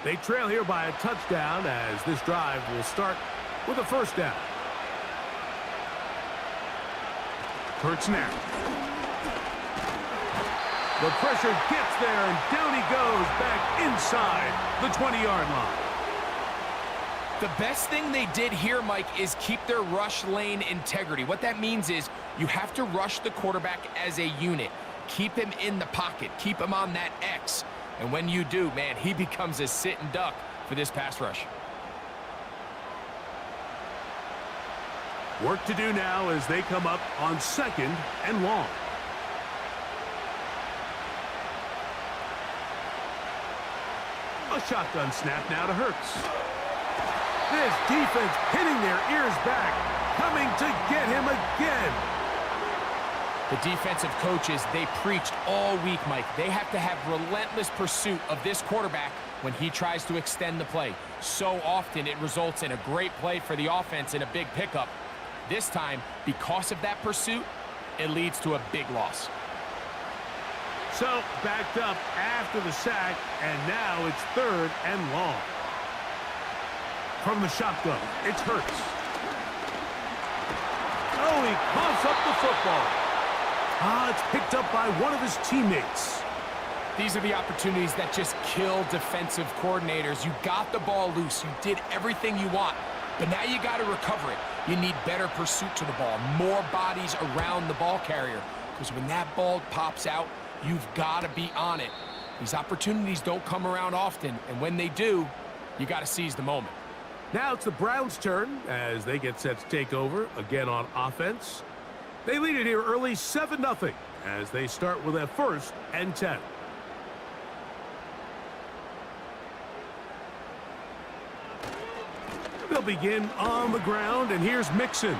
They trail here by a touchdown as this drive will start with a 1st down. Hurts now. The pressure gets there, and down he goes back inside the 20-yard line. The best thing they did here, Mike, is keep their rush lane integrity. What that means is you have to rush the quarterback as a unit. Keep him in the pocket. Keep him on that X. And when you do, man, he becomes a sitting duck for this pass rush. Work to do now as they come up on 2nd and long. A shotgun snap now to Hurts. This defense pinning their ears back, coming to get him again. The defensive coaches, they preached all week, Mike. They have to have relentless pursuit of this quarterback when he tries to extend the play. So often it results in a great play for the offense and a big pickup. This time, because of that pursuit, it leads to a big loss. So, backed up after the sack, and now it's 3rd and long. From the shotgun, it's Hurts. Oh, he coughs up the football. It's picked up by one of his teammates. These are the opportunities that just kill defensive coordinators. You got the ball loose. You did everything you want, but now you got to recover it. You need better pursuit to the ball, more bodies around the ball carrier, because when that ball pops out, you've got to be on it. These opportunities don't come around often, and when they do, you got to seize the moment. Now it's the Browns' turn as they get set to take over again on offense. They lead it here early 7-0 as they start with a 1st and 10. They'll begin on the ground, and here's Mixon.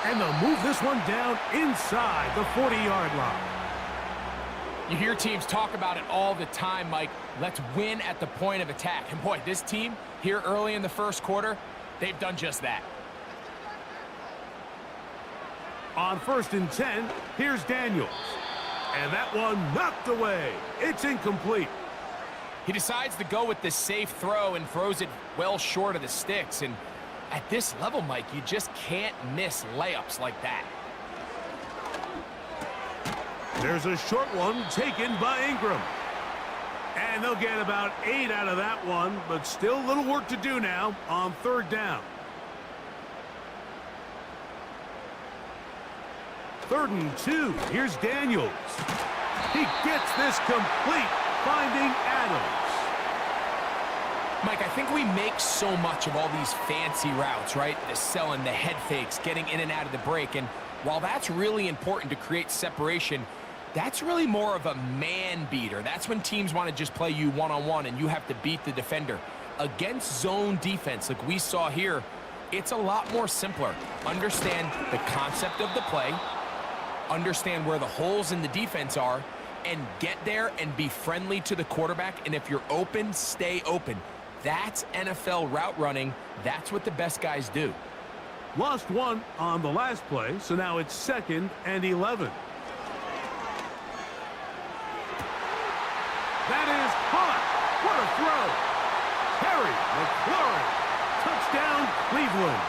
And they'll move this one down inside the 40-yard line. You hear teams talk about it all the time, Mike. Let's win at the point of attack. And boy, this team here early in the 1st quarter, they've done just that. On 1st and 10, here's Daniels. And that one knocked away. It's incomplete. He decides to go with the safe throw and throws it well short of the sticks. And at this level, Mike, you just can't miss layups like that. There's a short one taken by Ingram. And they'll get about 8 out of that one, but still a little work to do now on 3rd down. 3rd and 2. Here's Daniels. He gets this complete, finding Adams. Mike, I think we make so much of all these fancy routes, right? The selling, the head fakes, getting in and out of the break. And while that's really important to create separation, that's really more of a man beater. That's when teams want to just play you one-on-one and you have to beat the defender. Against zone defense like we saw here, it's a lot more simpler. Understand the concept of the play, understand where the holes in the defense are, and get there and be friendly to the quarterback. And if you're open, stay open. That's NFL route running. That's what the best guys do. Lost one on the last play, so now it's 2nd and 11. That is hot. What a throw. Harry McLaurin. Touchdown, Cleveland.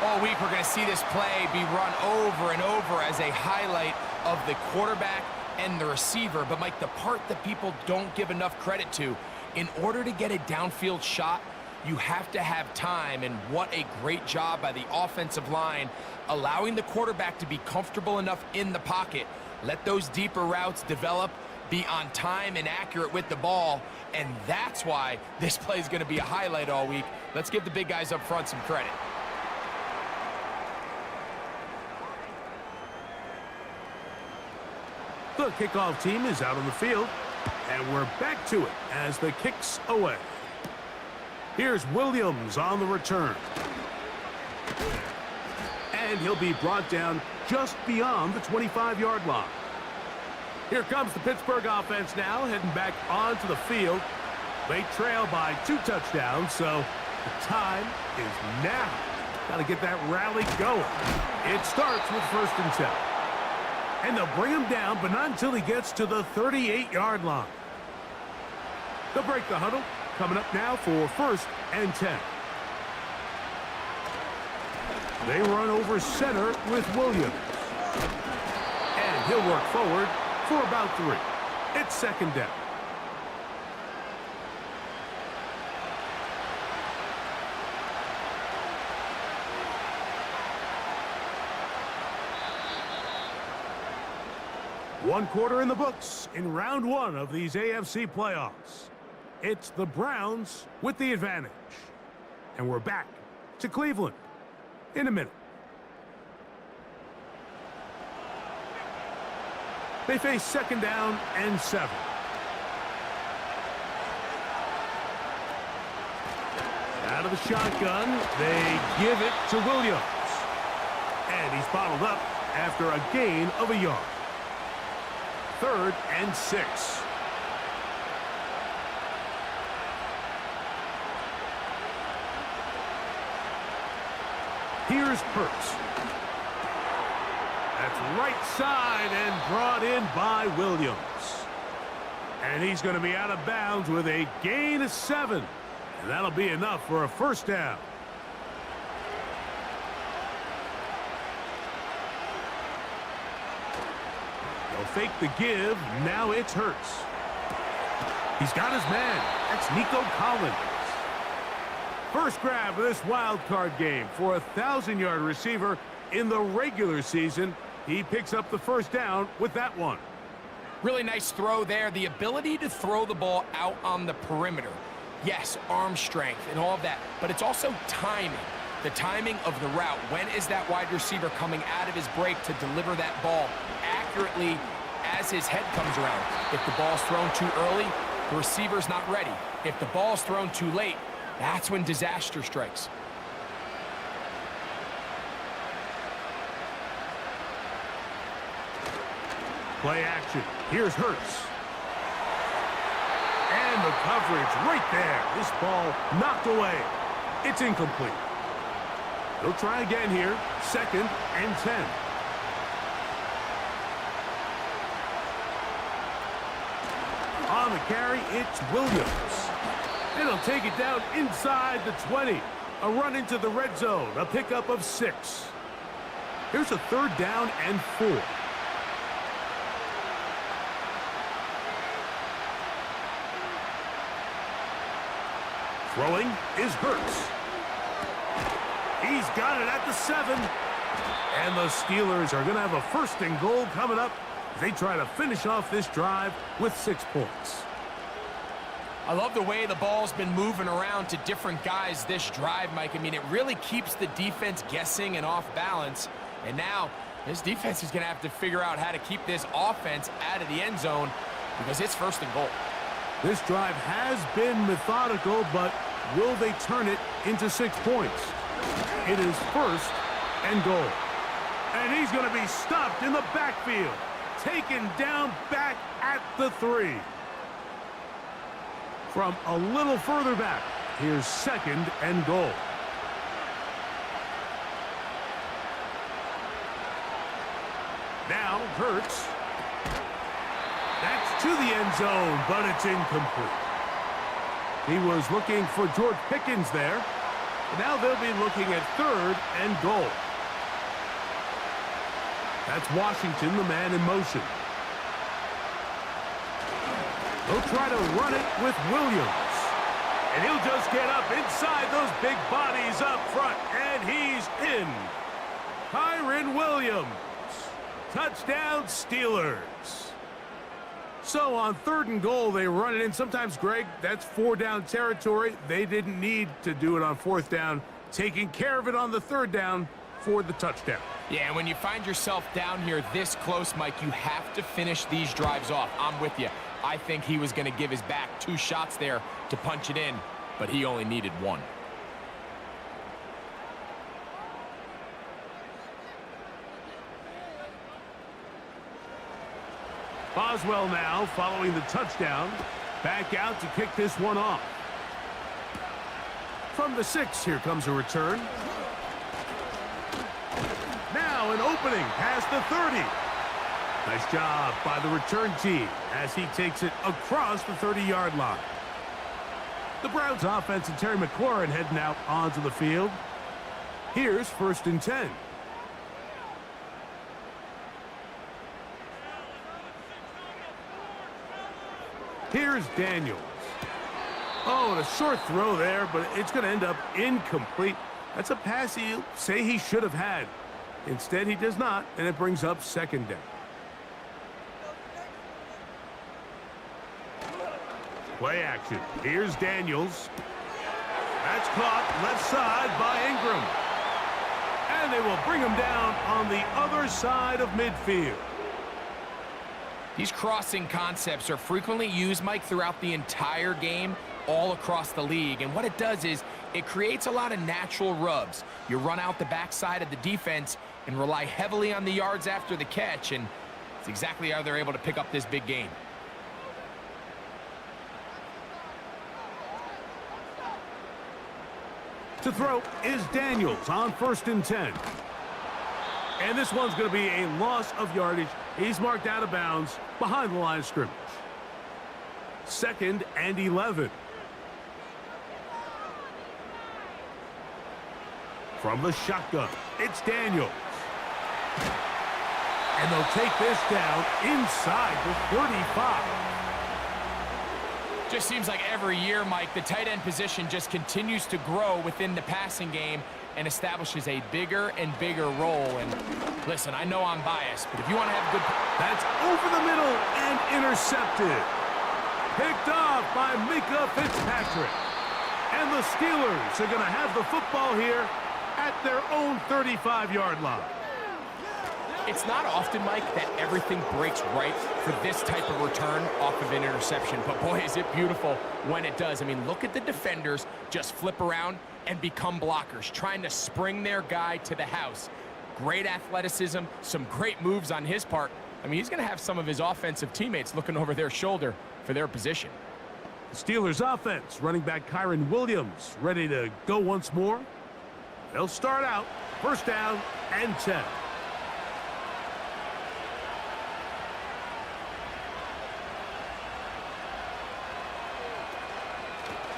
All week we're going to see this play be run over and over as a highlight of the quarterback and the receiver. But, Mike, the part that people don't give enough credit to, in order to get a downfield shot, you have to have time, and what a great job by the offensive line, allowing the quarterback to be comfortable enough in the pocket, let those deeper routes develop, be on time and accurate with the ball, and that's why this play is going to be a highlight all week. Let's give the big guys up front some credit. The kickoff team is out on the field, and we're back to it as the kick's away. Here's Williams on the return. And he'll be brought down just beyond the 25-yard line. Here comes the Pittsburgh offense now, heading back onto the field. They trail by 2 touchdowns, so the time is now. Got to get that rally going. It starts with 1st and 10. And they'll bring him down, but not until he gets to the 38-yard line. They'll break the huddle. Coming up now for 1st and 10. They run over center with Williams. And he'll work forward for about 3. It's 2nd down. One quarter in the books in round 1 of these AFC playoffs. It's the Browns with the advantage. And we're back to Cleveland in a minute. They face 2nd down and 7. Out of the shotgun, they give it to Williams. And he's bottled up after a gain of a yard. 3rd and 6. Here's Hurts. That's right side and brought in by Williams. And he's going to be out of bounds with a gain of 7. And that'll be enough for a 1st down. They'll fake the give. Now it's Hurts. He's got his man. That's Nico Collins. First grab of this wild card game for a 1,000-yard receiver in the regular season. He picks up the 1st down with that one. Really nice throw there. The ability to throw the ball out on the perimeter. Yes, arm strength and all of that, but it's also timing. The timing of the route. When is that wide receiver coming out of his break to deliver that ball accurately as his head comes around? If the ball's thrown too early, the receiver's not ready. If the ball's thrown too late, that's when disaster strikes. Play action. Here's Hurts. And the coverage right there. This ball knocked away. It's incomplete. They'll try again here. 2nd and 10. On the carry, it's Williams. And he'll take it down inside the 20. A run into the red zone. A pickup of 6. Here's a 3rd down and 4. Throwing is Hurts. He's got it at the 7. And the Steelers are going to have a 1st and goal coming up. They try to finish off this drive with 6 points. I love the way the ball's been moving around to different guys this drive, Mike. I mean, it really keeps the defense guessing and off balance. And now this defense is going to have to figure out how to keep this offense out of the end zone because it's 1st and goal. This drive has been methodical, but will they turn it into 6 points? It is 1st and goal. And he's going to be stopped in the backfield. Taken down back at the 3. From a little further back, here's 2nd and goal. Now Hurts. That's to the end zone, but it's incomplete. He was looking for George Pickens there. Now they'll be looking at 3rd and goal. That's Washington, the man in motion. They'll try to run it with Williams. And he'll just get up inside those big bodies up front. And he's in. Kyren Williams. Touchdown, Steelers. So on 3rd and goal, they run it in. Sometimes, Greg, that's 4-down territory. They didn't need to do it on 4th down. Taking care of it on the 3rd down for the touchdown. Yeah, and when you find yourself down here this close, Mike, you have to finish these drives off. I'm with you. I think he was going to give his back 2 shots there to punch it in, but he only needed 1. Boswell now following the touchdown. Back out to kick this one off. From the 6, here comes a return. Now an opening past the 30. Nice job by the return team as he takes it across the 30-yard line. The Browns offense and Terry McLaurin heading out onto the field. Here's 1st and 10. Here's Daniels. Oh, and a short throw there, but it's going to end up incomplete. That's a pass he'll say he should have had. Instead, he does not, and it brings up 2nd down. Play action. Here's Daniels. That's caught left side by Ingram. And they will bring him down on the other side of midfield. These crossing concepts are frequently used, Mike, throughout the entire game, all across the league. And what it does is it creates a lot of natural rubs. You run out the backside of the defense and rely heavily on the yards after the catch, and it's exactly how they're able to pick up this big game. To throw is Daniels on 1st and 10. And this one's going to be a loss of yardage. He's marked out of bounds behind the line of scrimmage. 2nd and 11. From the shotgun, it's Daniels. And they'll take this down inside the 35. Just seems like every year, Mike, the tight end position just continues to grow within the passing game and establishes a bigger and bigger role. And listen, I know I'm biased, but if you want to have good... That's over the middle and intercepted. Picked off by Mika Fitzpatrick. And the Steelers are going to have the football here at their own 35-yard line. It's not often, Mike, that everything breaks right for this type of return off of an interception. But boy, is it beautiful when it does. I mean, look at the defenders just flip around and become blockers, trying to spring their guy to the house. Great athleticism, some great moves on his part. I mean, he's going to have some of his offensive teammates looking over their shoulder for their position. The Steelers offense, running back Kyron Williams, ready to go once more. They'll start out 1st down and 10.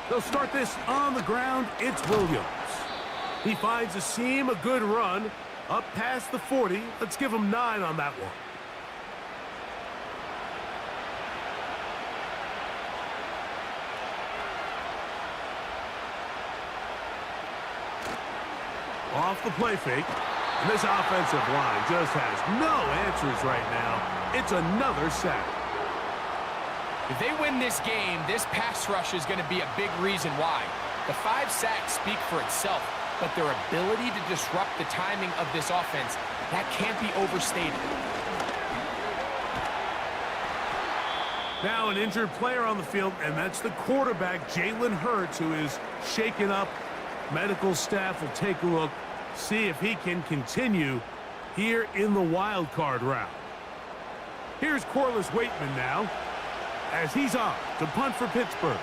They'll start this on the ground. It's Williams. He finds a seam, a good run, up past the 40. Let's give him 9 on that one. Off the play fake. And this offensive line just has no answers right now. It's another sack. If they win this game, this pass rush is going to be a big reason why. The 5 sacks speak for itself, but their ability to disrupt the timing of this offense, that can't be overstated. Now an injured player on the field, and that's the quarterback, Jalen Hurts, who is shaken up. Medical staff will take a look, see if he can continue here in the wild card round. Here's Corliss Waitman now, as he's on to punt for Pittsburgh.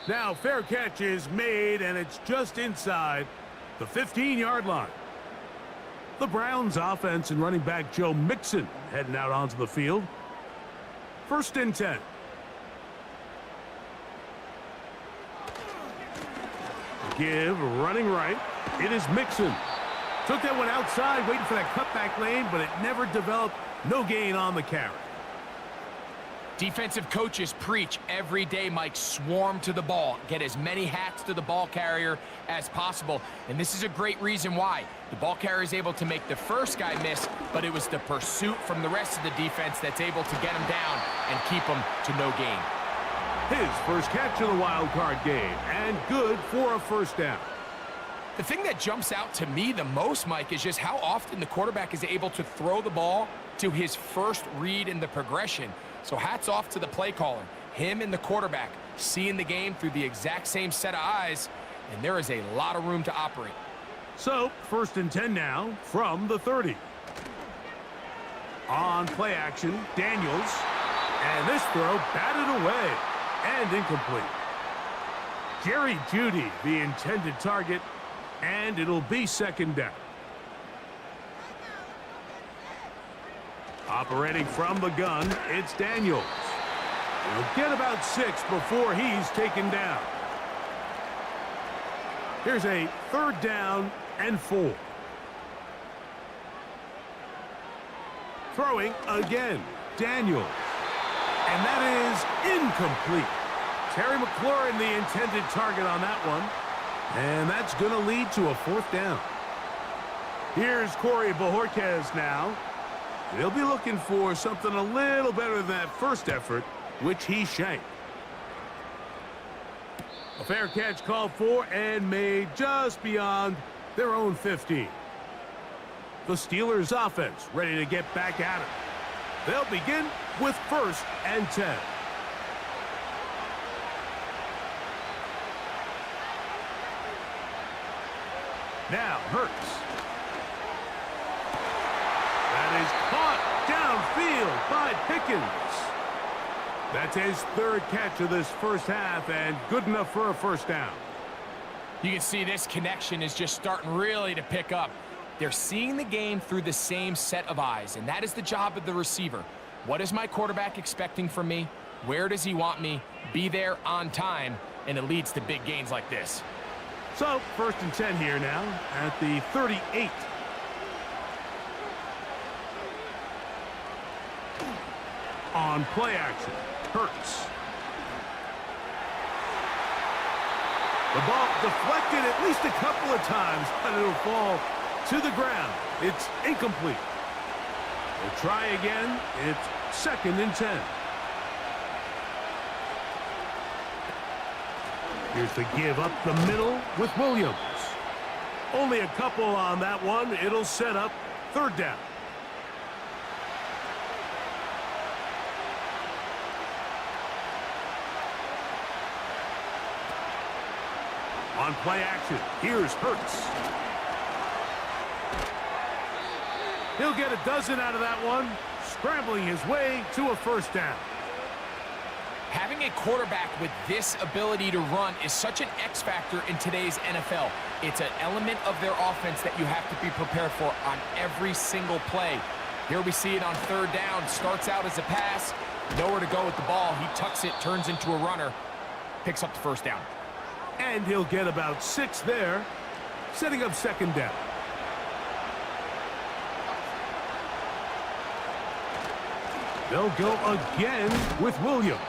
Now fair catch is made, and it's just inside the 15-yard line. The Browns offense and running back Joe Mixon heading out onto the field. 1st and 10. Give running right. It is Mixon. Took that one outside, waiting for that cutback lane, but it never developed. No gain on the carry. Defensive coaches preach every day, Mike, swarm to the ball. Get as many hats to the ball carrier as possible. And this is a great reason why. The ball carrier is able to make the first guy miss, but it was the pursuit from the rest of the defense that's able to get him down and keep him to no gain. His first catch of the wild card game, and good for a 1st down. The thing that jumps out to me the most, Mike, is just how often the quarterback is able to throw the ball to his first read in the progression. So hats off to the play caller. Him and the quarterback seeing the game through the exact same set of eyes, and there is a lot of room to operate. So, 1st and 10 now from the 30. On play action, Daniels. And this throw batted away and incomplete. Jerry Jeudy, the intended target, and it'll be 2nd down. Operating from the gun, it's Daniels. He'll get about 6 before he's taken down. Here's a 3rd down and 4. Throwing again, Daniels. And that is incomplete. Terry McLaurin, the intended target on that one. And that's going to lead to a 4th down. Here's Corey Bojorquez now. He'll be looking for something a little better than that first effort, which he shanked. A fair catch called for and made just beyond their own 15. The Steelers offense ready to get back at it. They'll begin with 1st and 10. Now Hurts. That is caught downfield by Pickens. That's his 3rd catch of this first half and good enough for a 1st down. You can see this connection is just starting really to pick up. They're seeing the game through the same set of eyes, and that is the job of the receiver. What is my quarterback expecting from me? Where does he want me? Be there on time, and it leads to big gains like this. So, 1st and 10 here now at the 38. On play action, Hurts. The ball deflected at least a couple of times, but it'll fall to the ground. It's incomplete. We'll try again. It's 2nd and 10. Here's the give up the middle with Williams. Only a couple on that one. It'll set up 3rd down. On play action, here's Hurts. He'll get a dozen out of that one, scrambling his way to a 1st down. Having a quarterback with this ability to run is such an X factor in today's NFL. It's an element of their offense that you have to be prepared for on every single play. Here we see it on 3rd down. Starts out as a pass, nowhere to go with the ball. He tucks it, turns into a runner, picks up the 1st down. And he'll get about 6 there, setting up 2nd down. They'll go again with Williams.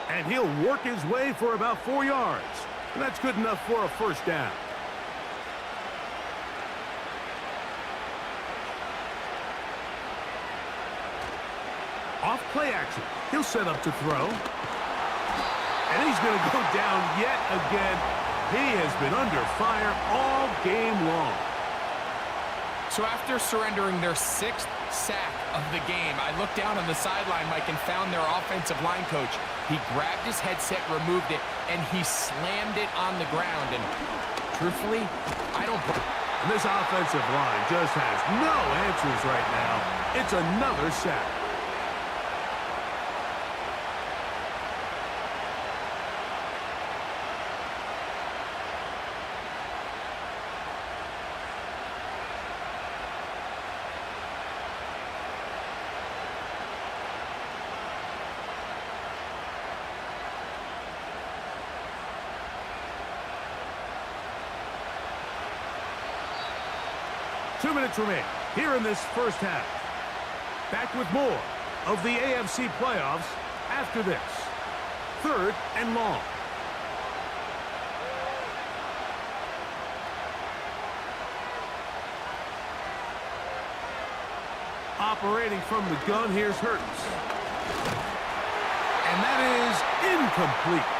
And he'll work his way for about 4 yards. And that's good enough for a 1st down. Off play action. He'll set up to throw. And he's going to go down yet again. He has been under fire all game long. So after surrendering their 6th sack of the game, I looked down on the sideline, Mike, and found their offensive line coach. He grabbed his headset, removed it, and he slammed it on the ground. And truthfully, I don't... And this offensive line just has no answers right now. It's another sack. Two minutes remain here in this first half. Back with more of the AFC playoffs after this. 3rd and long. Operating from the gun, here's Hurts. And that is incomplete.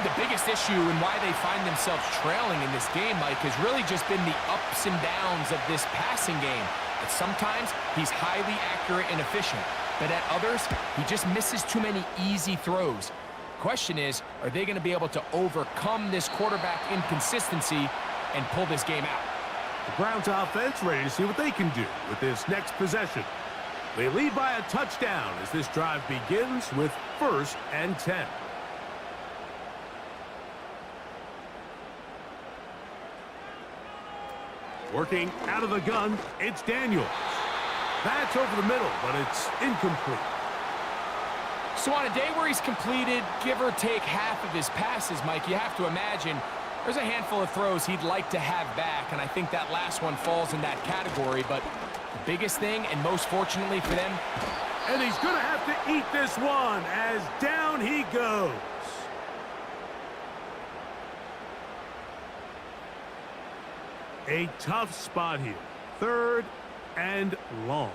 The biggest issue and why they find themselves trailing in this game, Mike, has really just been the ups and downs of this passing game. At sometimes, he's highly accurate and efficient, but at others, he just misses too many easy throws. question is, are they going to be able to overcome this quarterback inconsistency and pull this game out? The Browns offense ready to see what they can do with this next possession. They lead by a touchdown as this drive begins with 1st and 10. Working out of the gun, it's Daniels. That's over the middle, but it's incomplete. So on a day where he's completed, give or take half of his passes, Mike, you have to imagine there's a handful of throws he'd like to have back, and I think that last one falls in that category. But the biggest thing, and most fortunately for them, and he's going to have to eat this one as down he goes. A tough spot here. 3rd and long.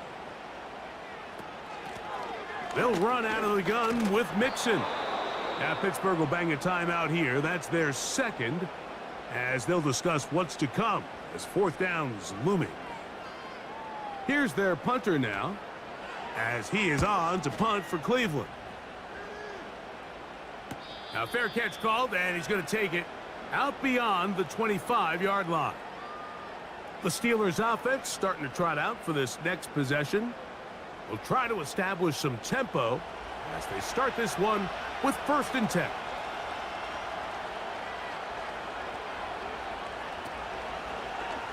They'll run out of the gun with Mixon. Now Pittsburgh will bang a timeout here. That's their 2nd, as they'll discuss what's to come as 4th down's looming. Here's their punter now, as he is on to punt for Cleveland. Now fair catch called, and he's going to take it out beyond the 25-yard line. The Steelers' offense starting to trot out for this next possession. Will try to establish some tempo as they start this one with 1st and 10.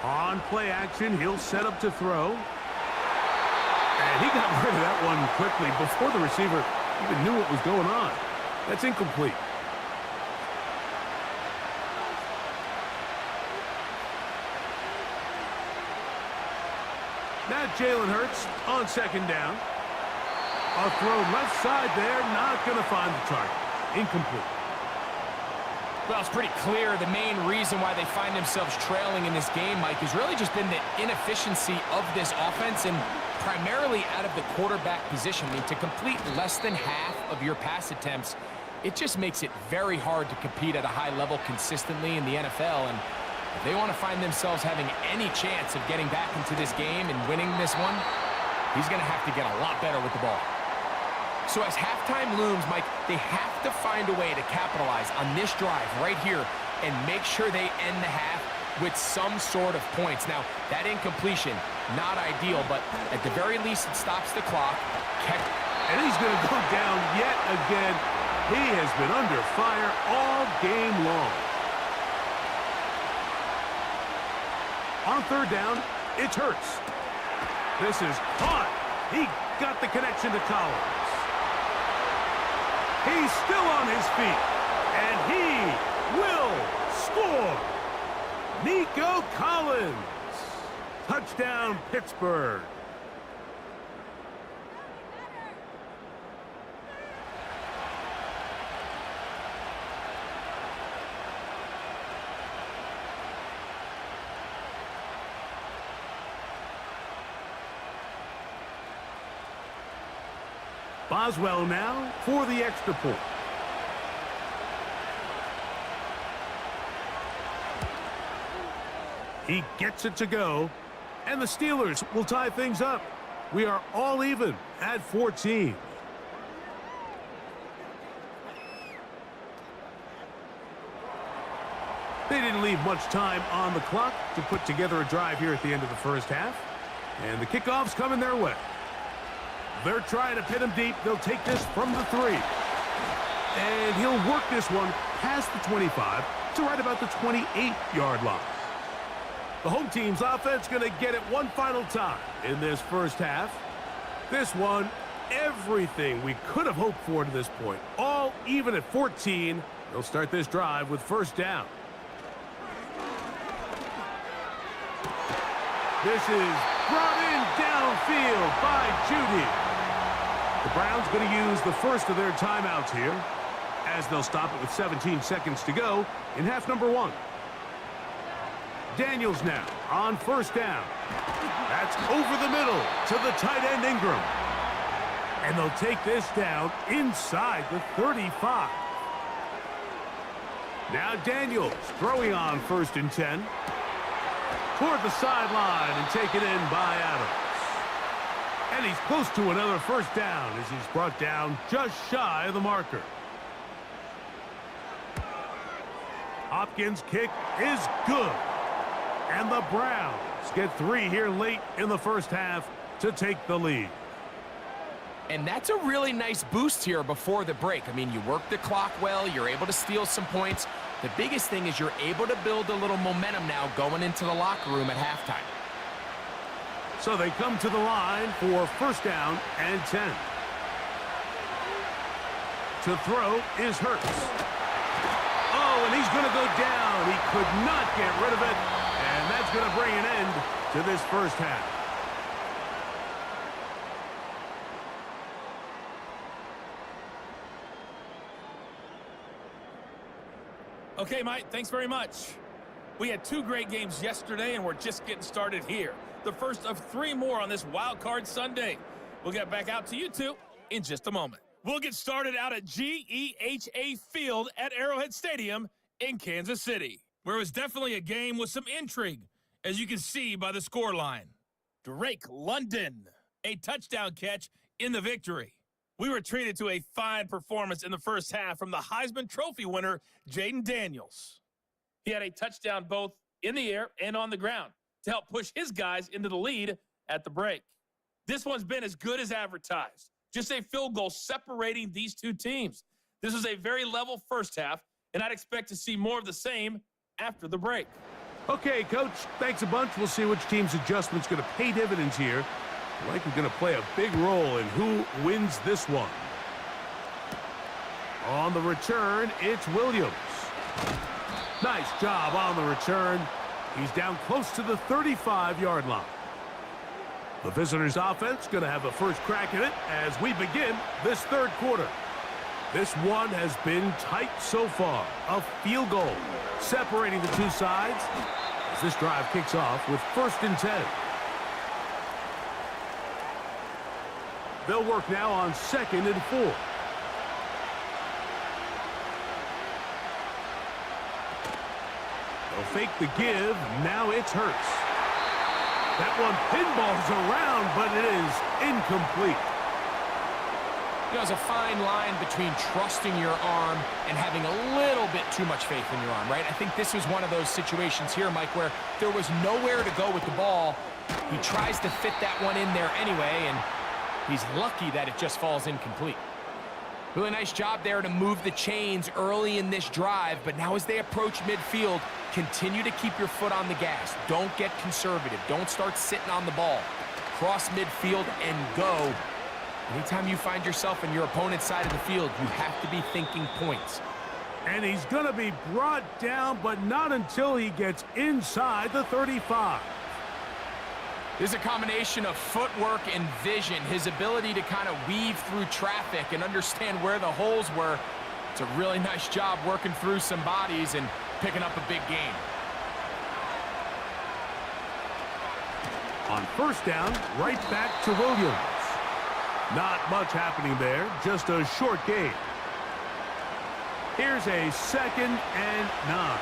On play action, he'll set up to throw. And he got rid of that one quickly before the receiver even knew what was going on. That's incomplete. Now Jalen Hurts on 2nd down. A throw left side there, not going to find the target. Incomplete. well, it's pretty clear the main reason why they find themselves trailing in this game, Mike, has really just been the inefficiency of this offense and primarily out of the quarterback position. I mean, to complete less than half of your pass attempts, it just makes it very hard to compete at a high level consistently in the NFL. And if they want to find themselves having any chance of getting back into this game and winning this one, he's going to have to get a lot better with the ball. So as halftime looms, Mike, they have to find a way to capitalize on this drive right here and make sure they end the half with some sort of points. Now, that incompletion, not ideal, but at the very least, it stops the clock. And he's going to go down yet again. He has been under fire all game long. On third down, it's Hurts. This is caught. He got the connection to Collins. He's still on his feet, and he will score. Nico Collins. Touchdown, Pittsburgh. Boswell now for the extra point. He gets it to go, and the Steelers will tie things up. We are all even at 14. They didn't leave much time on the clock to put together a drive here at the end of the first half, and the kickoff's coming their way. They're trying to pin him deep. They'll take this from the 3. And he'll work this one past the 25 to right about the 28-yard line. The home team's offense going to get it one final time in this first half. This one, everything we could have hoped for to this point. All even at 14. They'll start this drive with first down. This is brought in downfield by Judy. The Browns going to use the first of their timeouts here as they'll stop it with 17 seconds to go in half number 1. Daniels now on first down. That's over the middle to the tight end Ingram. And they'll take this down inside the 35. Now Daniels throwing on first and 10. Toward the sideline and taken in by Adams. And he's close to another first down as he's brought down just shy of the marker. Hopkins' kick is good. And the Browns get 3 here late in the first half to take the lead. And that's a really nice boost here before the break. I mean, you work the clock well, you're able to steal some points. The biggest thing is you're able to build a little momentum now going into the locker room at halftime. So they come to the line for first down and 10. To throw is Hurts. Oh, and he's going to go down. He could not get rid of it. And that's going to bring an end to this first half. Okay, Mike, thanks very much. We had 2 great games yesterday, and we're just getting started here. The first of 3 more on this Wild Card Sunday. We'll get back out to you 2 in just a moment. We'll get started out at GEHA Field at Arrowhead Stadium in Kansas City, where it was definitely a game with some intrigue, as you can see by the scoreline. Drake London, a touchdown catch in the victory. We were treated to a fine performance in the first half from the Heisman Trophy winner, Jaden Daniels. He had a touchdown both in the air and on the ground to help push his guys into the lead at the break. This one's been as good as advertised. Just a field goal separating these 2 teams. This was a very level first half, and I'd expect to see more of the same after the break. Okay, Coach, thanks a bunch. We'll see which team's adjustment's going to pay dividends here. Likely going to play a big role in who wins this one. On the return, it's Williams. Nice job on the return. He's down close to the 35-yard line. The visitors' offense going to have a first crack at it as we begin this third quarter. This one has been tight so far. A field goal separating the 2 sides as this drive kicks off with 1st and 10. They'll work now on 2nd and 4. They'll fake the give. Now it's Hurts. That one pinballs around, but it is incomplete. You know, there's a fine line between trusting your arm and having a little bit too much faith in your arm, right? I think this was one of those situations here, Mike, where there was nowhere to go with the ball. He tries to fit that one in there anyway, and he's lucky that it just falls incomplete. Really nice job there to move the chains early in this drive, but now as they approach midfield, continue to keep your foot on the gas. Don't get conservative. Don't start sitting on the ball. Cross midfield and go. Anytime you find yourself in your opponent's side of the field, you have to be thinking points. And he's going to be brought down, but not until he gets inside the 35. This is a combination of footwork and vision, his ability to kind of weave through traffic and understand where the holes were. It's a really nice job working through some bodies and picking up a big gain. On first down, right back to Williams. Not much happening there, just a short gain. Here's a 2nd and 9.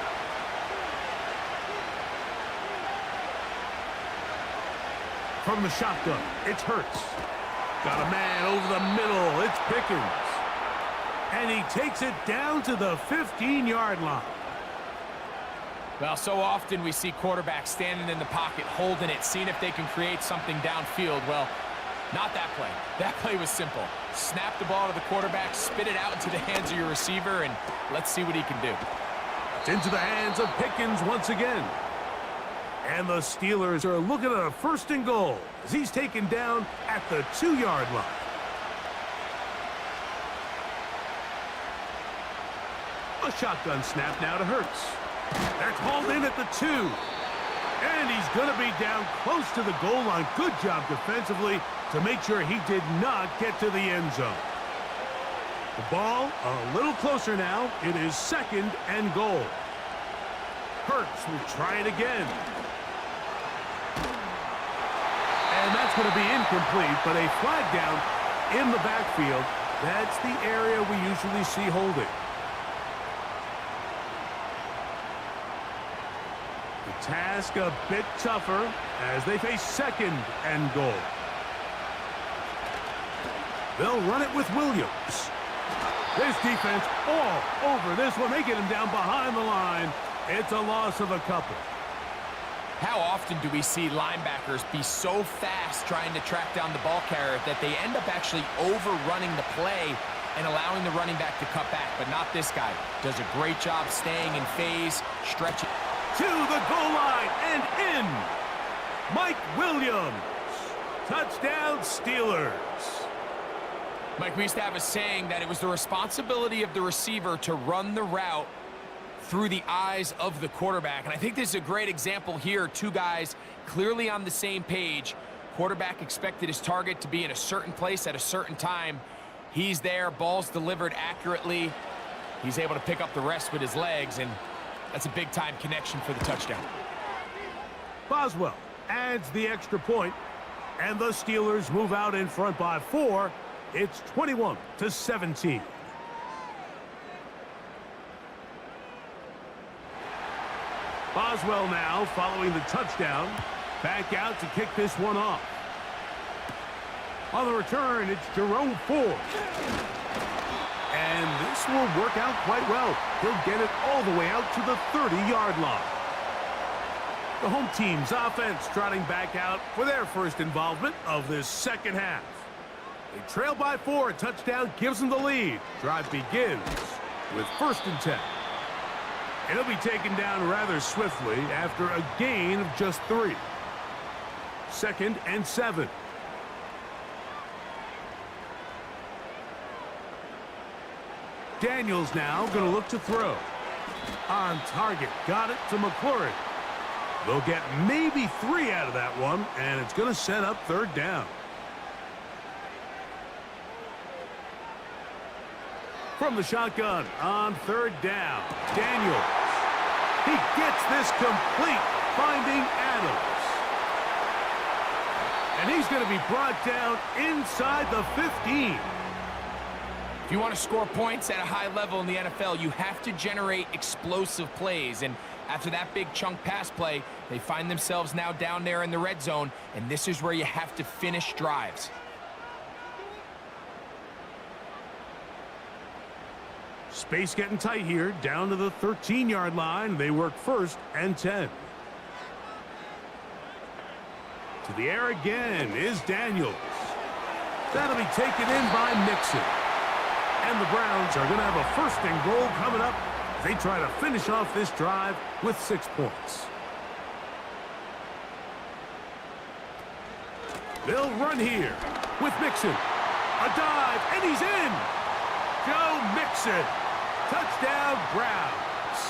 From the shotgun, it's Hurts. Got a man over the middle. It's Pickens. And he takes it down to the 15-yard line. Well, so often we see quarterbacks standing in the pocket, holding it, seeing if they can create something downfield. Well, not that play. That play was simple. Snap the ball to the quarterback, spit it out into the hands of your receiver, and let's see what he can do. It's into the hands of Pickens once again. And the Steelers are looking at a 1st and goal as he's taken down at the 2-yard line. A shotgun snap now to Hurts. That's hauled in at the 2. And he's going to be down close to the goal line. Good job defensively to make sure he did not get to the end zone. The ball a little closer now. It is 2nd and goal. Hurts will try it again. And that's going to be incomplete, but a flag down in the backfield. That's the area we usually see holding. The task a bit tougher as they face 2nd and goal. They'll run it with Williams. This defense all over this one. They get him down behind the line. It's a loss of a couple. How often do we see linebackers be so fast trying to track down the ball carrier that they end up actually overrunning the play and allowing the running back to cut back? But not this guy. Does a great job staying in phase, stretching. To the goal line and in. Mike Williams. Touchdown, Steelers. Mike, we used to have a saying that it was the responsibility of the receiver to run the route through the eyes of the quarterback. And I think this is a great example here. Two guys clearly on the same page. Quarterback expected his target to be in a certain place at a certain time. He's there, ball's delivered accurately. He's able to pick up the rest with his legs, and that's a big-time connection for the touchdown. Boswell adds the extra point, and the Steelers move out in front by 4. It's 21-17. Boswell now following the touchdown. Back out to kick this one off. On the return, it's Jerome Ford. And this will work out quite well. He'll get it all the way out to the 30-yard line. The home team's offense trotting back out for their first involvement of this second half. They trail by 4. A touchdown gives them the lead. Drive begins with 1st and 10. And he'll be taken down rather swiftly after a gain of just 3. 2nd and 7. Daniels now going to look to throw. On target. Got it to McClurry. They'll get maybe 3 out of that one, and it's going to set up 3rd down. From the shotgun on 3rd down, Daniels. He gets this complete, finding Adams. And he's going to be brought down inside the 15. If you want to score points at a high level in the NFL, you have to generate explosive plays. And after that big chunk pass play, they find themselves now down there in the red zone, and this is where you have to finish drives. Space getting tight here, down to the 13-yard line. They work 1st and 10. To the air again is Daniels. That'll be taken in by Mixon. And the Browns are going to have a 1st and goal coming up. They try to finish off this drive with 6 points. They'll run here with Mixon. A dive, and he's in. Joe Mixon. Touchdown, Browns.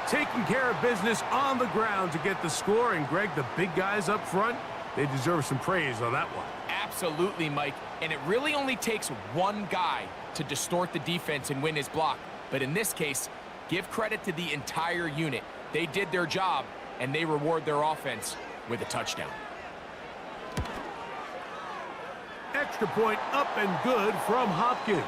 Taking care of business on the ground to get the score. And, Greg, the big guys up front, they deserve some praise on that one. Absolutely, Mike. And it really only takes one guy to distort the defense and win his block. But in this case, give credit to the entire unit. They did their job, and they reward their offense with a touchdown. Extra point up and good from Hopkins.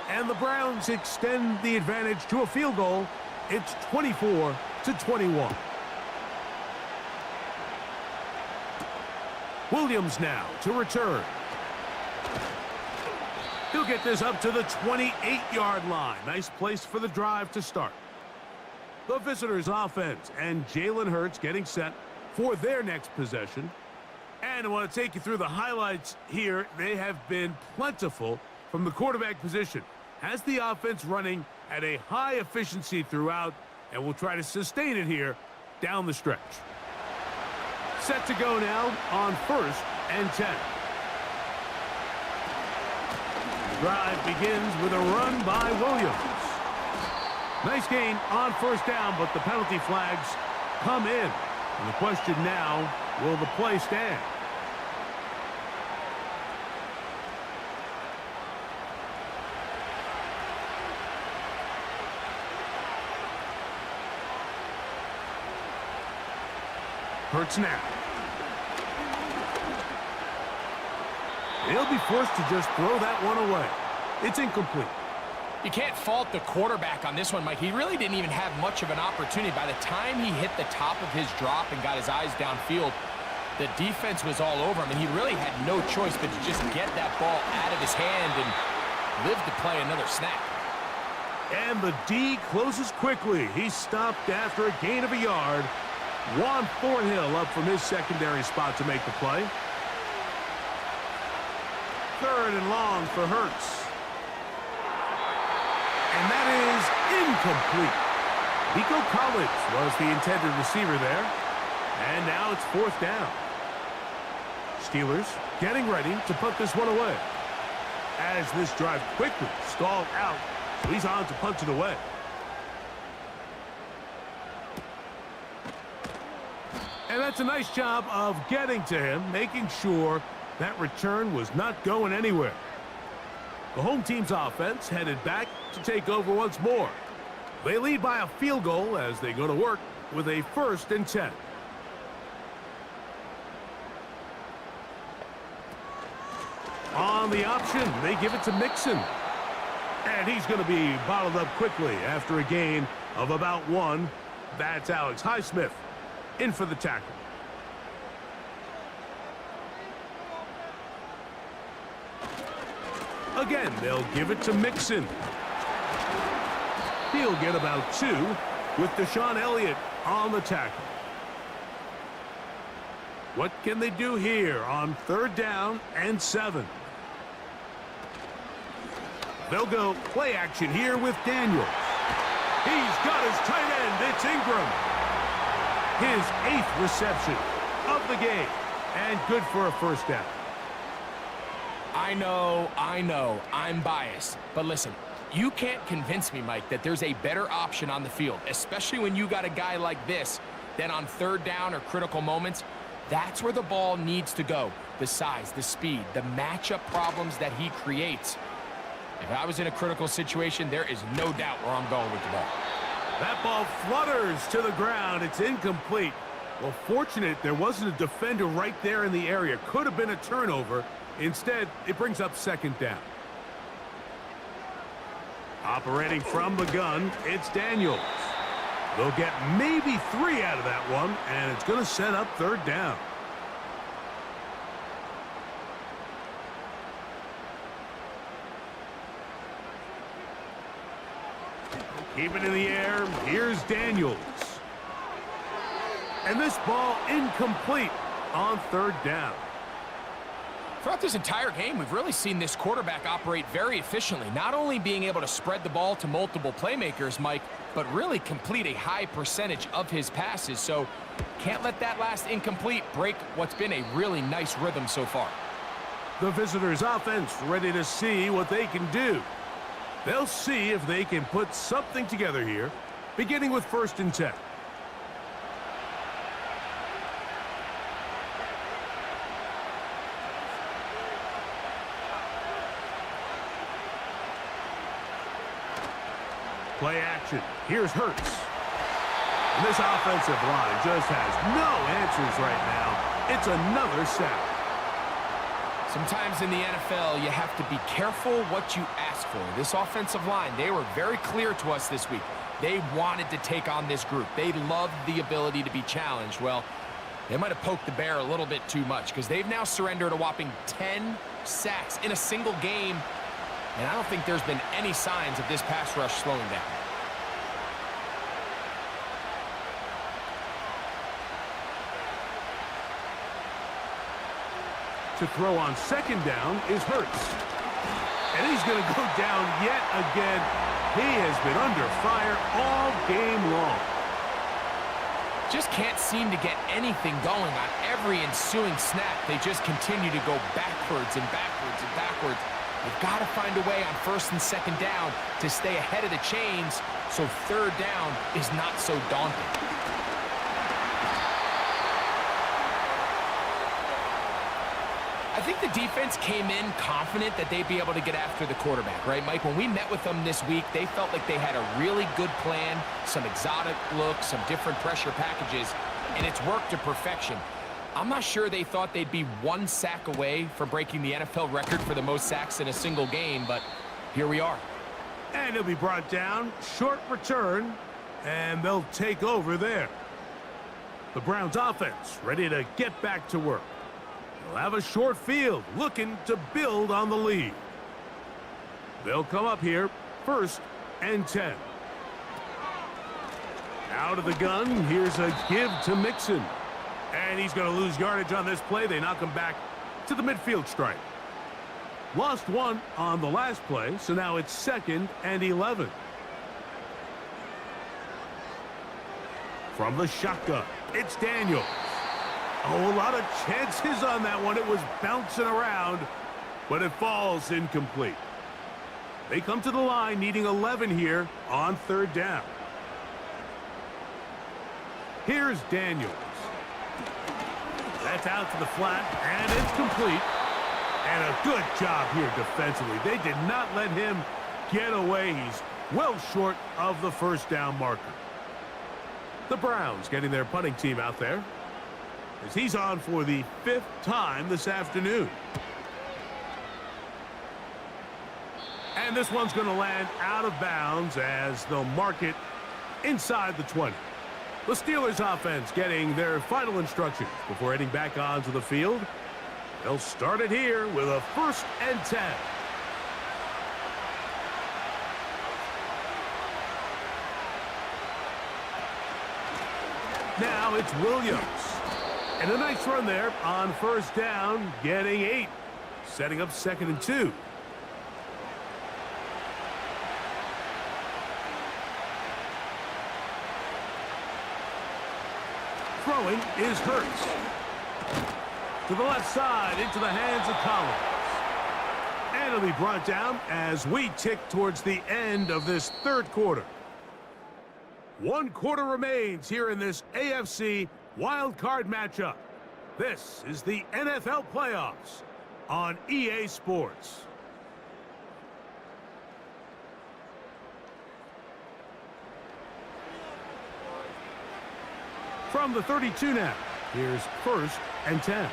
And the Browns extend the advantage to a field goal. It's 24-21. Williams now to return. He'll get this up to the 28-yard line. Nice place for the drive to start. The visitors' offense and Jalen Hurts getting set for their next possession. And I want to take you through the highlights here. They have been plentiful from the quarterback position. Has the offense running at a high efficiency throughout, and will try to sustain it here down the stretch. Set to go now on 1st and 10. The drive begins with a run by Williams. Nice gain on 1st down, but the penalty flags come in. And the question now, will the play stand? Hurts now. He'll be forced to just throw that one away. It's incomplete. You can't fault the quarterback on this one, Mike. He really didn't even have much of an opportunity. By the time he hit the top of his drop and got his eyes downfield, the defense was all over him, and he really had no choice but to just get that ball out of his hand. And live to play another snap. And the D closes quickly. He's stopped after a gain of a yard. Juan Thornhill up from his secondary spot to make the play. 3rd and long for Hurts. And that is incomplete. Nico Collins was the intended receiver there. And now it's 4th down. Steelers getting ready to put this one away. As this drive quickly stalled out, so he's on to punch it away. And that's a nice job of getting to him, making sure that return was not going anywhere. The home team's offense headed back to take over once more. They lead by a field goal as they go to work with a 1st and 10. On the option, they give it to Mixon. And he's going to be bottled up quickly after a gain of about 1. That's Alex Highsmith in for the tackle. Again, they'll give it to Mixon. He'll get about 2 with Deshaun Elliott on the tackle. What can they do here on 3rd down and 7? They'll go play action here with Daniels. He's got his tight end. It's Ingram. His 8th reception of the game. And good for a 1st down. I know, I'm biased. But listen, you can't convince me, Mike, that there's a better option on the field, especially when you got a guy like this, than on 3rd down or critical moments. That's where the ball needs to go. The size, the speed, the matchup problems that he creates. If I was in a critical situation, there is no doubt where I'm going with the ball. That ball flutters to the ground. It's incomplete. Well, fortunate there wasn't a defender right there in the area. Could have been a turnover. Instead, it brings up 2nd down. Operating from the gun, it's Daniels. They'll get maybe 3 out of that one, and it's going to set up 3rd down. Keep it in the air. Here's Daniels. And this ball incomplete on 3rd down. Throughout this entire game, we've really seen this quarterback operate very efficiently, not only being able to spread the ball to multiple playmakers, Mike, but really complete a high percentage of his passes. So can't let that last incomplete break what's been a really nice rhythm so far. The visitors' offense ready to see what they can do. They'll see if they can put something together here, beginning with 1st and 10. Play action. Here's Hurts. And this offensive line just has no answers right now. It's another sack. Sometimes in the NFL, you have to be careful what you ask for. This offensive line, they were very clear to us this week. They wanted to take on this group. They loved the ability to be challenged. Well, they might have poked the bear a little bit too much because they've now surrendered a whopping 10 sacks in a single game. And I don't think there's been any signs of this pass rush slowing down. To throw on 2nd down is Hurts. And he's going to go down yet again. He has been under fire all game long. Just can't seem to get anything going on every ensuing snap. They just continue to go backwards and backwards and backwards. They've got to find a way on 1st and 2nd down to stay ahead of the chains so 3rd down is not so daunting. I think the defense came in confident that they'd be able to get after the quarterback, right, Mike? When we met with them this week, they felt like they had a really good plan, some exotic looks, some different pressure packages, and it's worked to perfection. I'm not sure they thought they'd be 1 sack away from breaking the NFL record for the most sacks in a single game, but here we are. And he'll be brought down, short return, and they'll take over there. The Browns offense ready to get back to work. They'll have a short field, looking to build on the lead. They'll come up here, 1st and 10. Out of the gun, here's a give to Mixon. And he's going to lose yardage on this play. They knock him back to the midfield stripe. Lost 1 on the last play, so now it's 2nd and 11. From the shotgun, it's Daniels. Oh, a lot of chances on that one. It was bouncing around, but it falls incomplete. They come to the line needing 11 here on 3rd down. Here's Daniels. That's out to the flat, and it's complete. And a good job here defensively. They did not let him get away. He's well short of the 1st down marker. The Browns getting their punting team out there, as he's on for the 5th time this afternoon. And this one's going to land out of bounds as they'll mark it inside the 20. The Steelers offense getting their final instructions before heading back onto the field. They'll start it here with a 1st and 10. Now it's Williams. And a nice run there on 1st down, getting 8. Setting up 2nd and 2. Throwing is Hurts. To the left side, into the hands of Collins. And it'll be brought down as we tick towards the end of this 3rd quarter. 1 quarter remains here in this AFC wild card matchup. This is the NFL playoffs on EA Sports. From the 32 now, here's 1st and 10.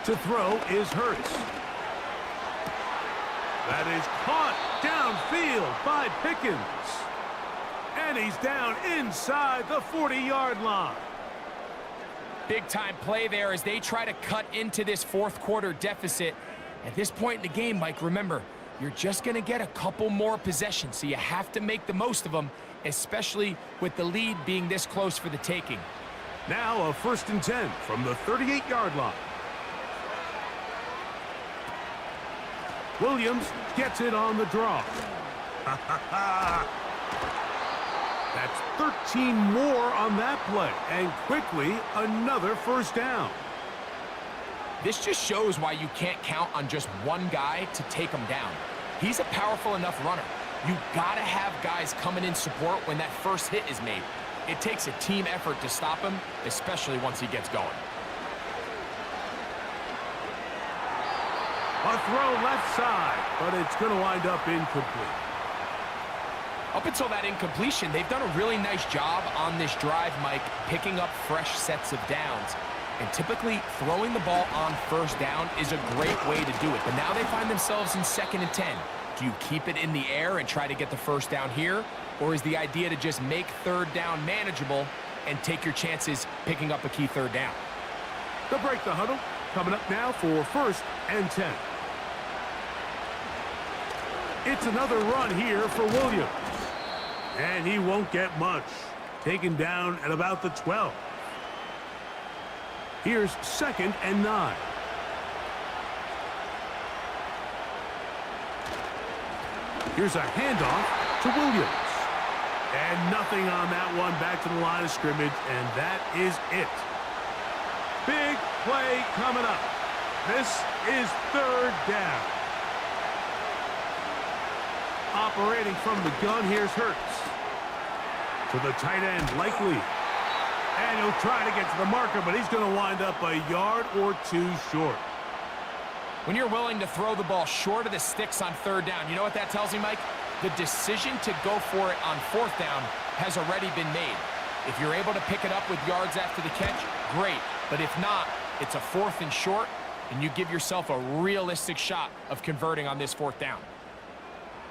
To throw is Hurts. That is caught downfield by Pickens. And he's down inside the 40-yard line. Big-time play there as they try to cut into this 4th quarter deficit. At this point in the game, Mike, remember, you're just going to get a couple more possessions, so you have to make the most of them, especially with the lead being this close for the taking. Now a 1st and 10 from the 38-yard line. Williams gets it on the draw. That's 13 more on that play, and quickly another 1st down. This just shows why you can't count on just one guy to take him down. He's a powerful enough runner. You gotta have guys coming in support when that first hit is made. It takes a team effort to stop him, especially once he gets going. A throw left side, but it's going to wind up incomplete. Up until that incompletion, they've done a really nice job on this drive, Mike, picking up fresh sets of downs. And typically, throwing the ball on 1st down is a great way to do it. But now they find themselves in 2nd and 10. Do you keep it in the air and try to get the 1st down here? Or is the idea to just make 3rd down manageable and take your chances picking up a key 3rd down? They'll break the huddle. Coming up now for 1st and 10. It's another run here for Williams. And he won't get much. Taken down at about the 12. Here's 2nd and 9. Here's a handoff to Williams. And nothing on that one. Back to the line of scrimmage, and that is it. Big play coming up. This is 3rd down. Operating from the gun, here's Hurts. To the tight end, Likely. And he'll try to get to the marker, but he's going to wind up a yard or 2 short. When you're willing to throw the ball short of the sticks on 3rd down, you know what that tells me, Mike? The decision to go for it on 4th down has already been made. If you're able to pick it up with yards after the catch, great. But if not, it's a 4th and short, and you give yourself a realistic shot of converting on this 4th down.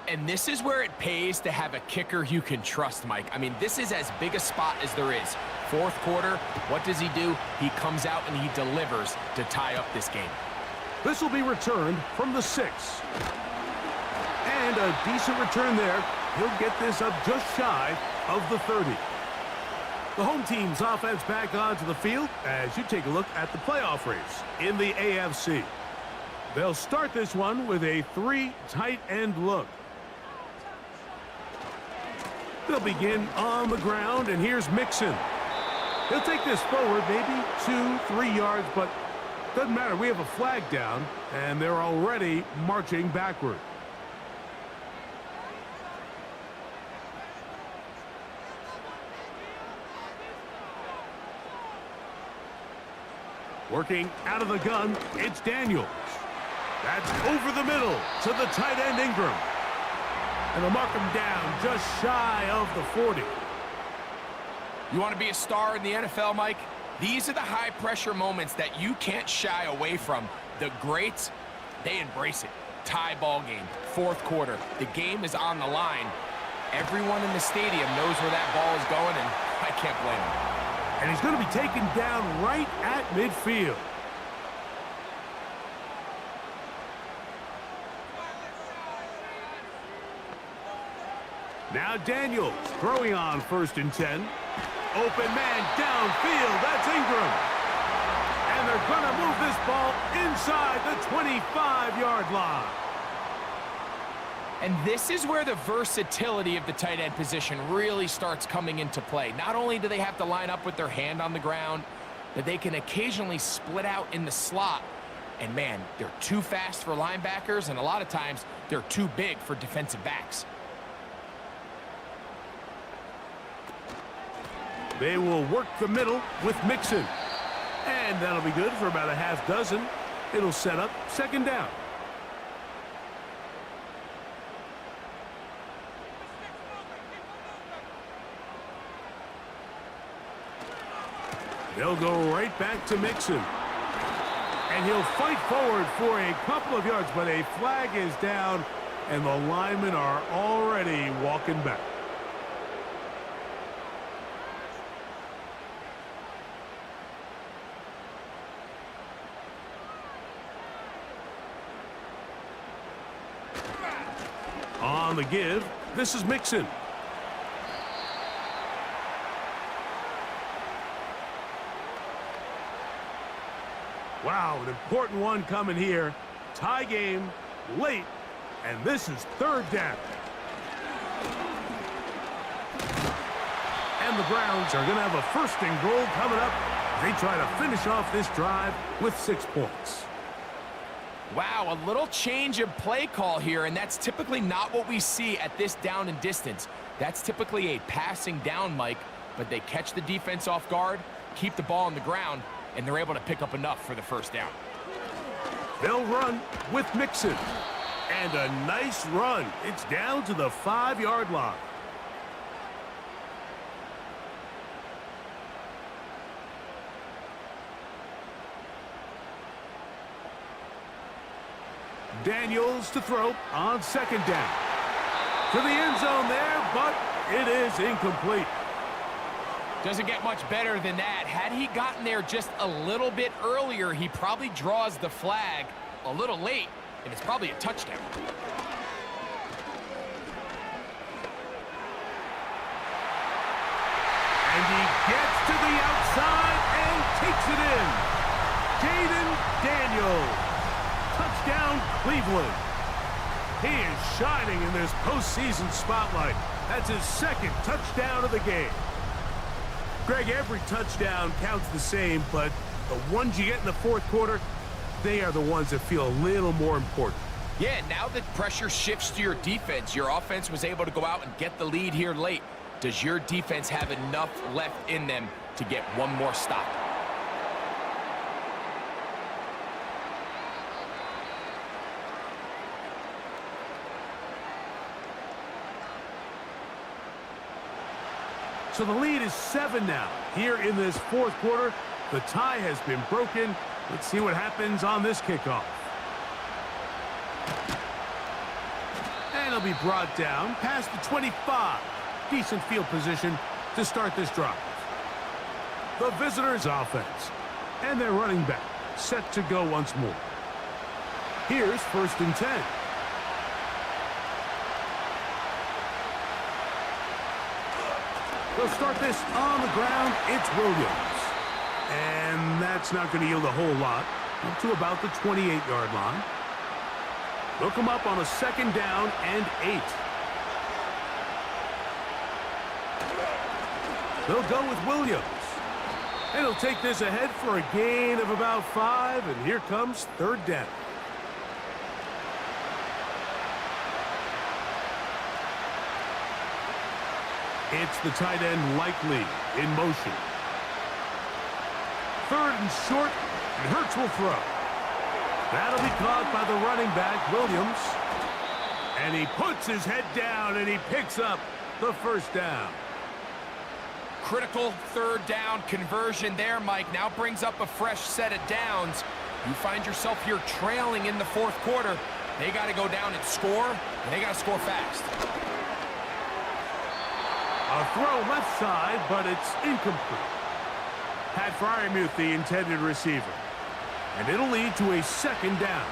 And this is where it pays to have a kicker you can trust, Mike. I mean, this is as big a spot as there is. 4th quarter, what does he do? He comes out and he delivers to tie up this game. This will be returned from the 6. And a decent return there. He'll get this up just shy of the 30. The home team's offense back onto the field as you take a look at the playoff race in the AFC. They'll start this one with a 3 tight end look. They'll begin on the ground, and here's Mixon. He'll take this forward maybe 2-3 yards, but doesn't matter. We have a flag down, and they're already marching backward. Working out of the gun, it's Daniels. That's over the middle to the tight end Ingram. And they'll mark him down just shy of the 40. You want to be a star in the NFL, Mike? These are the high-pressure moments that you can't shy away from. The greats, they embrace it. Tie ball game, 4th quarter. The game is on the line. Everyone in the stadium knows where that ball is going, and I can't blame them. And he's going to be taken down right at midfield. Now Daniels throwing on 1st and 10. Open man downfield. That's Ingram. And they're going to move this ball inside the 25-yard line. And this is where the versatility of the tight end position really starts coming into play. Not only do they have to line up with their hand on the ground, but they can occasionally split out in the slot. And man, they're too fast for linebackers, and a lot of times they're too big for defensive backs. They will work the middle with Mixon. And that'll be good for about a half dozen. It'll set up 2nd down. They'll go right back to Mixon. And he'll fight forward for a couple of yards, but a flag is down, and the linemen are already walking back. On the give, this is Mixon. Wow, an important one coming here. Tie game, late, and this is 3rd down. And the Browns are going to have a 1st and goal coming up. They try to finish off this drive with 6 points. Wow, a little change of play call here, and that's typically not what we see at this down and distance. That's typically a passing down, Mike, but they catch the defense off guard, keep the ball on the ground, and they're able to pick up enough for the 1st down. They'll run with Mixon. And a nice run. It's down to the 5-yard line. Daniels to throw on 2nd down. To the end zone there, but it is incomplete. Doesn't get much better than that. Had he gotten there just a little bit earlier, he probably draws the flag a little late, and it's probably a touchdown. And he gets to the outside and takes it in. Jaden Daniels. Touchdown, Cleveland. He is shining in this postseason spotlight. That's his 2nd touchdown of the game. Greg, every touchdown counts the same, but the ones you get in the 4th quarter, they are the ones that feel a little more important. Yeah, now that pressure shifts to your defense, your offense was able to go out and get the lead here late. Does your defense have enough left in them to get one more stop? So the lead is 7 now. Here in this 4th quarter, the tie has been broken. Let's see what happens on this kickoff. And it'll be brought down past the 25. Decent field position to start this drive. The visitors' offense. And their running back set to go once more. Here's 1st and 10. They'll start this on the ground. It's Williams. And that's not going to yield a whole lot. Up to about the 28-yard line. They'll come up on a 2nd down and 8. They'll go with Williams. And he'll take this ahead for a gain of about 5. And here comes 3rd down. It's the tight end Likely in motion. 3rd and short, and Hurts will throw. That'll be caught by the running back, Williams. And he puts his head down, and he picks up the 1st down. Critical 3rd down conversion there, Mike. Now brings up a fresh set of downs. You find yourself here trailing in the 4th quarter. They got to go down and score, and they got to score fast. A throw left side, but it's incomplete. Pat Fryermuth, the intended receiver. And it'll lead to a 2nd down.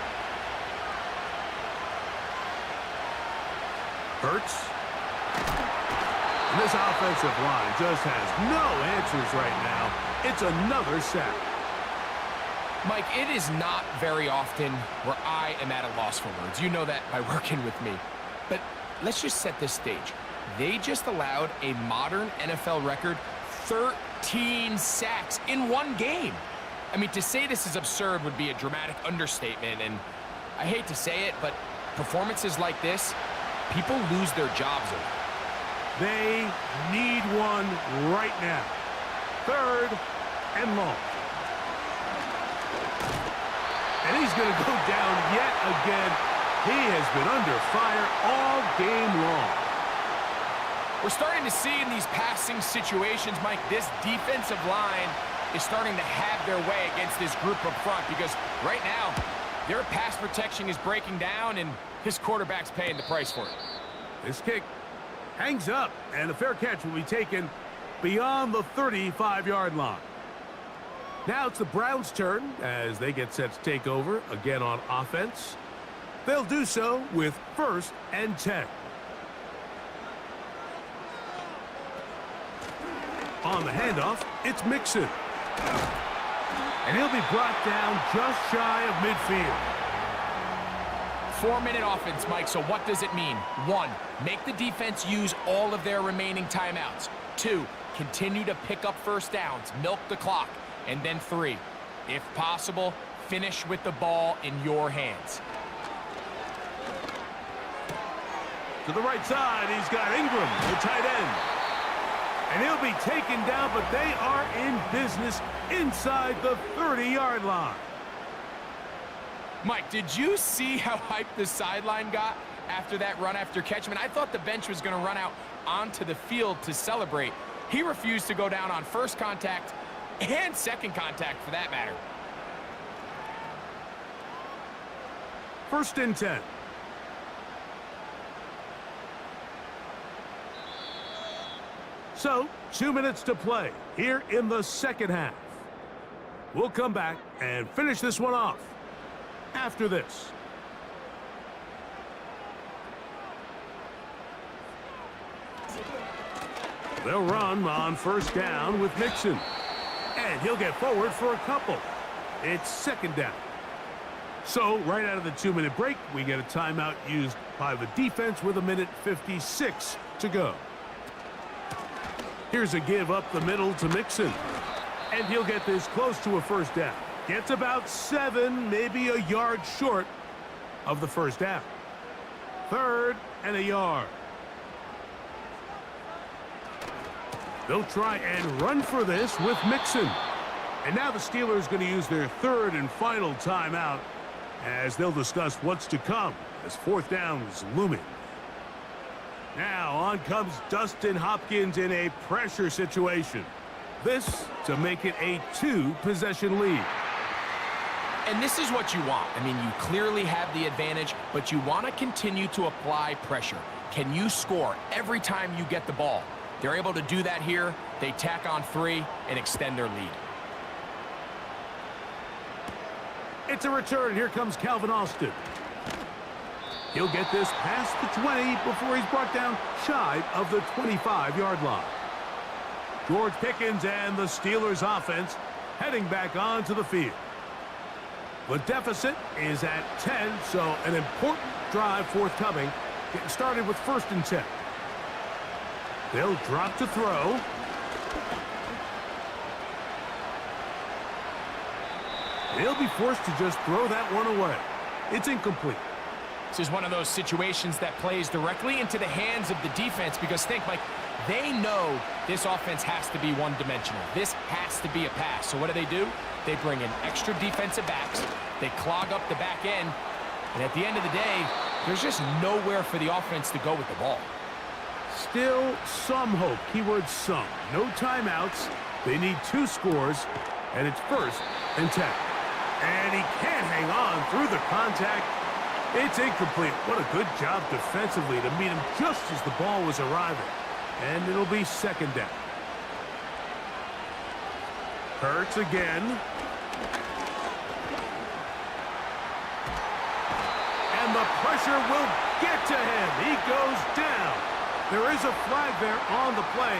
Hurts. And this offensive line just has no answers right now. It's another sack. Mike, it is not very often where I am at a loss for words. You know that by working with me. But let's just set this stage. They just allowed a modern NFL record 13 sacks in one game. I mean, to say this is absurd would be a dramatic understatement, and I hate to say it, but performances like this, people lose their jobs over. They need one right now. 3rd and long. And he's going to go down yet again. He has been under fire all game long. We're starting to see in these passing situations, Mike, this defensive line is starting to have their way against this group up front because right now, their pass protection is breaking down and his quarterback's paying the price for it. This kick hangs up, and a fair catch will be taken beyond the 35-yard line. Now it's the Browns' turn as they get set to take over again on offense. They'll do so with 1st and 10. On the handoff, it's Mixon. And he'll be brought down just shy of midfield. 4-minute offense, Mike, so what does it mean? 1, make the defense use all of their remaining timeouts. 2, continue to pick up 1st downs, milk the clock. And then 3, if possible, finish with the ball in your hands. To the right side, he's got Ingram, the tight end. And he'll be taken down, but they are in business inside the 30-yard line. Mike, did you see how hyped the sideline got after that run after catch? I mean, I thought the bench was going to run out onto the field to celebrate. He refused to go down on 1st contact and 2nd contact for that matter. 1st and 10. So, 2 minutes to play here in the 2nd half. We'll come back and finish this one off after this. They'll run on 1st down with Mixon. And he'll get forward for a couple. It's 2nd down. So, right out of the 2-minute break, we get a timeout used by the defense with 1:56 to go. Here's a give up the middle to Mixon. And he'll get this close to a 1st down. Gets about 7, maybe a yard short of the 1st down. 3rd and a yard. They'll try and run for this with Mixon. And now the Steelers going to use their 3rd and final timeout as they'll discuss what's to come as 4th down is looming. Now on comes Dustin Hopkins in a pressure situation. This to make it a 2-possession lead. And this is what you want. I mean, you clearly have the advantage, but you want to continue to apply pressure. Can you score every time you get the ball? They're able to do that here. They tack on 3 and extend their lead. It's a return. Here comes Calvin Austin. He'll get this past the 20 before he's brought down shy of the 25-yard line. George Pickens and the Steelers offense heading back onto the field. The deficit is at 10, so an important drive forthcoming. Getting started with 1st and 10. They'll drop to throw. They'll be forced to just throw that one away. It's incomplete. This is one of those situations that plays directly into the hands of the defense because think, Mike, they know this offense has to be one-dimensional. This has to be a pass. So what do? They bring in extra defensive backs. They clog up the back end. And at the end of the day, there's just nowhere for the offense to go with the ball. Still some hope. Keyword some. No timeouts. They need 2 scores, and it's 1st and 10. And he can't hang on through the contact. It's incomplete. What a good job defensively to meet him just as the ball was arriving. And it'll be 2nd down. Hurts again. And the pressure will get to him. He goes down. There is a flag there on the play.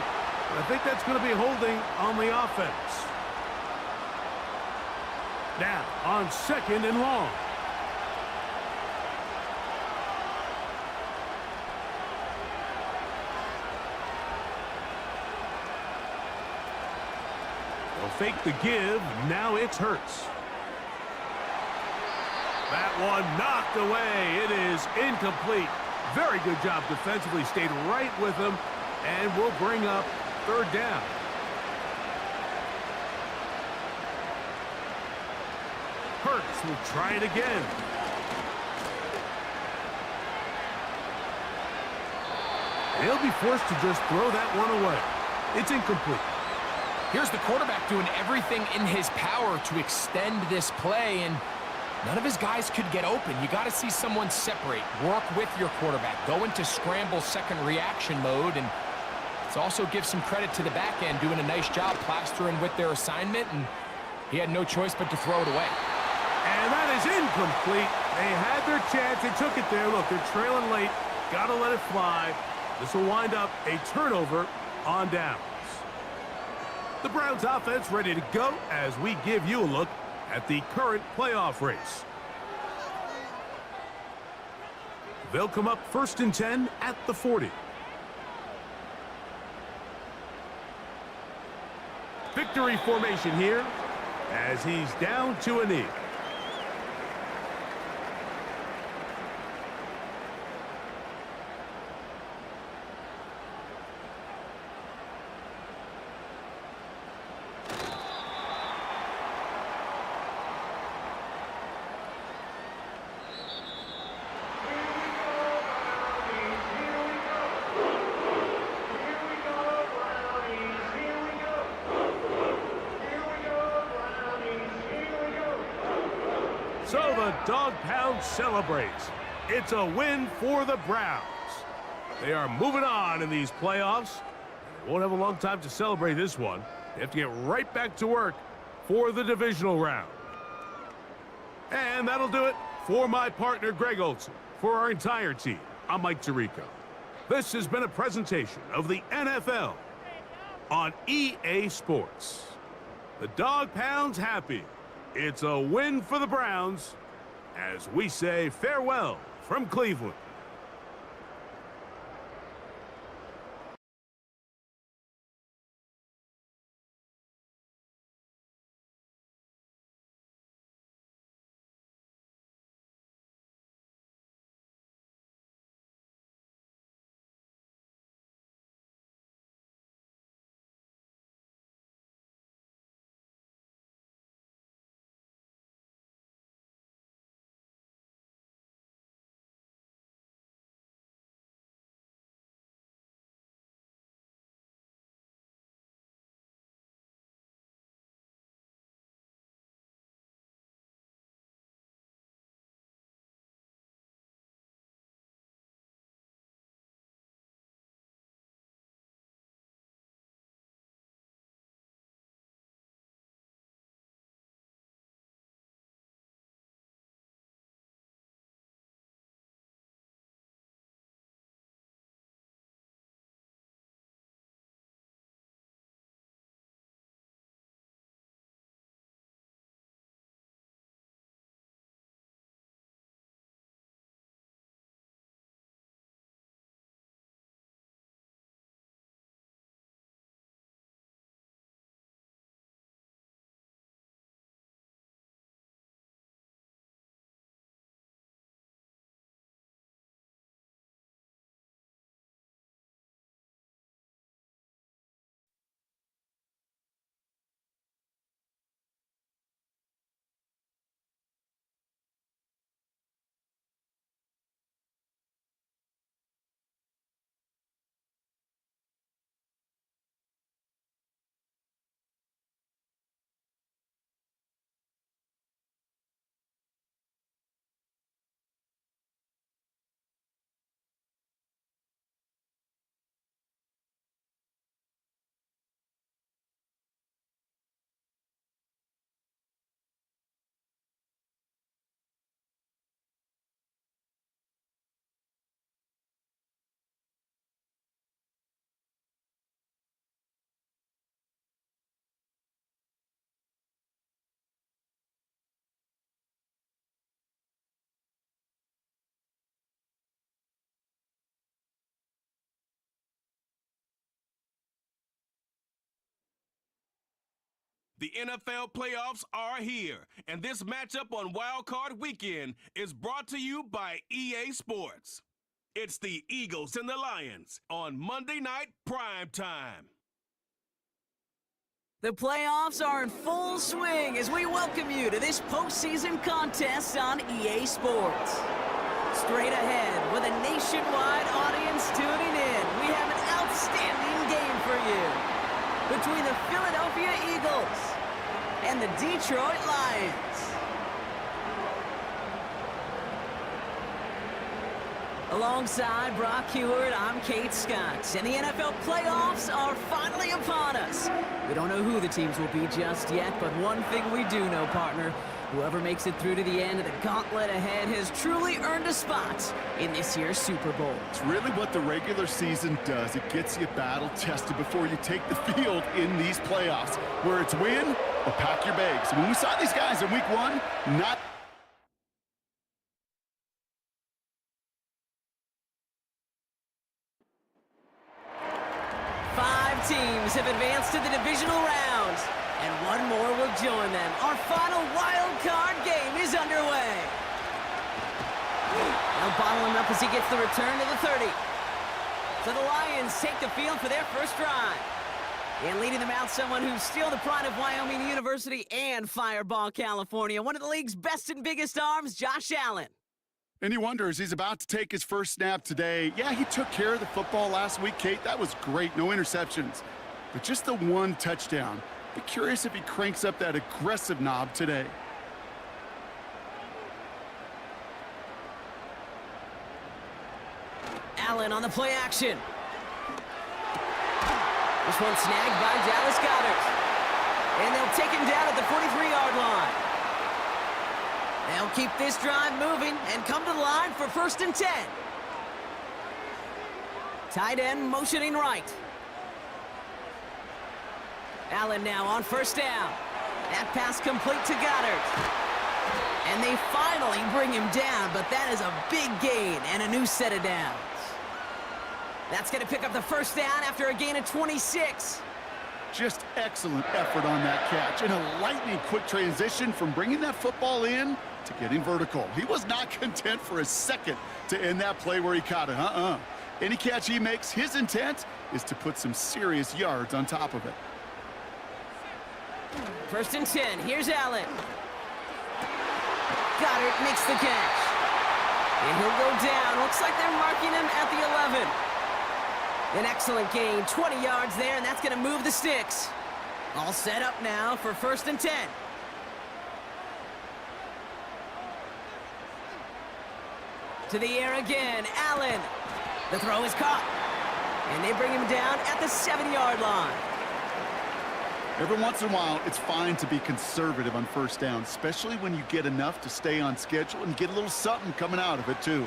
But I think that's going to be holding on the offense. Now, on 2nd and long. They'll fake the give. Now it's Hurts. That one knocked away. It is incomplete. Very good job defensively. Stayed right with him. And we'll bring up 3rd down. Hurts will try it again. He'll be forced to just throw that one away. It's incomplete. Here's the quarterback doing everything in his power to extend this play, and none of his guys could get open. You got to see someone separate, work with your quarterback, go into scramble second reaction mode, and let's also give some credit to the back end doing a nice job plastering with their assignment, and he had no choice but to throw it away. And that is incomplete. They had their chance. They took it there. Look, they're trailing late. Got to let it fly. This will wind up a turnover on downs. The Browns offense ready to go as we give you a look at the current playoff race. They'll come up 1st and 10 at the 40. Victory formation here as he's down to a knee. So the Dog Pound celebrates. It's a win for the Browns. They are moving on in these playoffs. They won't have a long time to celebrate this one. They have to get right back to work for the divisional round. And that'll do it for my partner, Greg Olson. For our entire team, I'm Mike Tirico. This has been a presentation of the NFL on EA Sports. The Dog Pound's happy. It's a win for the Browns as we say farewell from Cleveland. The NFL playoffs are here, and this matchup on Wild Card Weekend is brought to you by EA Sports. It's the Eagles and the Lions on Monday Night Prime Time. The playoffs are in full swing as we welcome you to this postseason contest on EA Sports. Straight ahead, with a nationwide audience tuning in, we have an outstanding game for you between the Philadelphia Eagles and the Detroit Lions. Alongside Brock Heward, I'm Kate Scott, and the NFL playoffs are finally upon us. We don't know who the teams will be just yet, but one thing we do know, partner, whoever makes it through to the end of the gauntlet ahead has truly earned a spot in this year's Super Bowl. It's really what the regular season does. It gets you battle-tested before you take the field in these playoffs, where it's win or pack your bags. When we saw these guys in week one, not... Five teams have advanced to the divisional rounds, and one more will join them. Our final wild card game is underway. They'll bottle him up as he gets the return to the 30. So the Lions take the field for their first drive. And leading them out, someone who's still the pride of Wyoming University and Fireball, California. One of the league's best and biggest arms, Josh Allen. And he wonders, he's about to take his first snap today. Yeah, he took care of the football last week, Kate. That was great. No interceptions. But just the one touchdown. Be curious if he cranks up that aggressive knob today. Allen on the play action. This one snagged by Dallas Goedert. And they'll take him down at the 43-yard line. They'll keep this drive moving and come to the line for 1st and 10. Tight end motioning right. Allen now on 1st down. That pass complete to Goedert. And they finally bring him down, but that is a big gain and a new set of downs. That's going to pick up the 1st down after a gain of 26. Just excellent effort on that catch. And a lightning quick transition from bringing that football in to getting vertical. He was not content for a second to end that play where he caught it. Any catch he makes, his intent is to put some serious yards on top of it. 1st and 10. Here's Allen. Goedert makes the catch. And he'll go down. Looks like they're marking him at the 11. An excellent gain. 20 yards there, and that's going to move the sticks. All set up now for 1st and 10. To the air again. Allen. The throw is caught. And they bring him down at the 7-yard line. Every once in a while, it's fine to be conservative on 1st down, especially when you get enough to stay on schedule and get a little something coming out of it, too.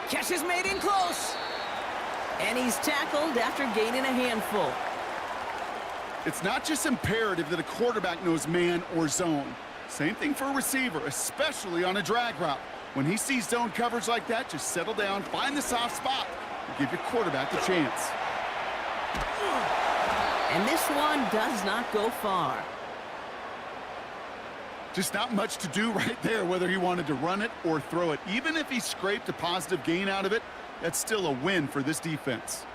Catch is made in close. And he's tackled after gaining a handful. It's not just imperative that a quarterback knows man or zone. Same thing for a receiver, especially on a drag route. When he sees zone coverage like that, just settle down, find the soft spot, and give your quarterback a chance. And this one does not go far. Just not much to do right there, whether he wanted to run it or throw it. Even if he scraped a positive gain out of it, that's still a win for this defense.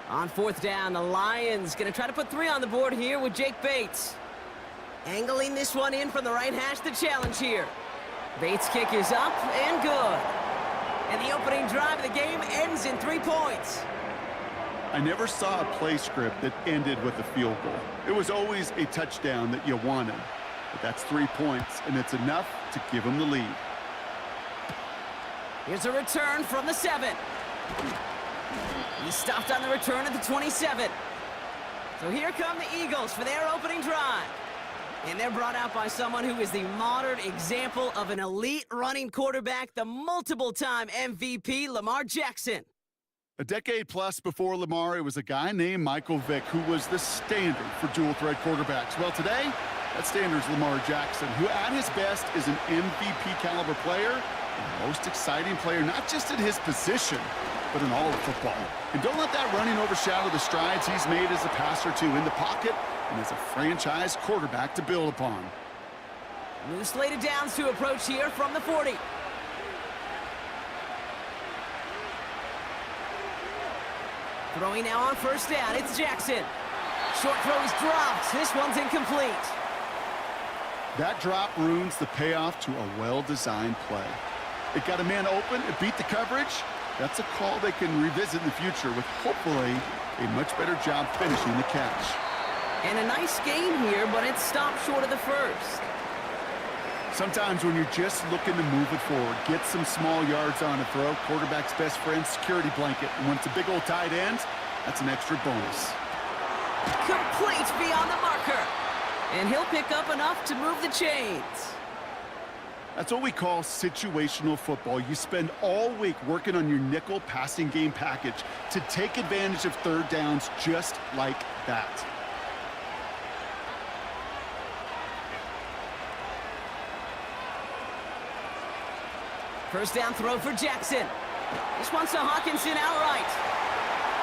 On 4th down, the Lions going to try to put 3 on the board here with Jake Bates. Angling this one in from the right hash, the challenge here. Bates' kick is up and good. And the opening drive of the game ends in 3 points. I never saw a play script that ended with a field goal. It was always a touchdown that you wanted. But that's 3 points, and it's enough to give them the lead. Here's a return from the 7. He stopped on the return at the 27. So here come the Eagles for their opening drive. And they're brought out by someone who is the modern example of an elite running quarterback, the multiple-time MVP, Lamar Jackson. A decade plus before Lamar, it was a guy named Michael Vick who was the standard for dual-threat quarterbacks. Well, today, that standard is Lamar Jackson, who at his best is an MVP-caliber player, The most exciting player, not just in his position, but in all of football. And don't let that running overshadow the strides he's made as a passer, too, in the pocket and as a franchise quarterback to build upon. New slated downs to approach here from the 40. Throwing now on first down, it's Jackson. Short throw is dropped. This one's incomplete. That drop ruins the payoff to a well-designed play. It got a man open, it beat the coverage. That's a call they can revisit in the future with hopefully a much better job finishing the catch. And a nice gain here, but it's stopped short of the first. Sometimes when you're just looking to move it forward, get some small yards on a throw, quarterback's best friend, security blanket. And when it's a big old tight end, that's an extra bonus. Complete beyond the marker. And he'll pick up enough to move the chains. That's what we call situational football. You spend all week working on your nickel passing game package to take advantage of third downs just like that. First down throw for Jackson. This one's to Hawkinson outright.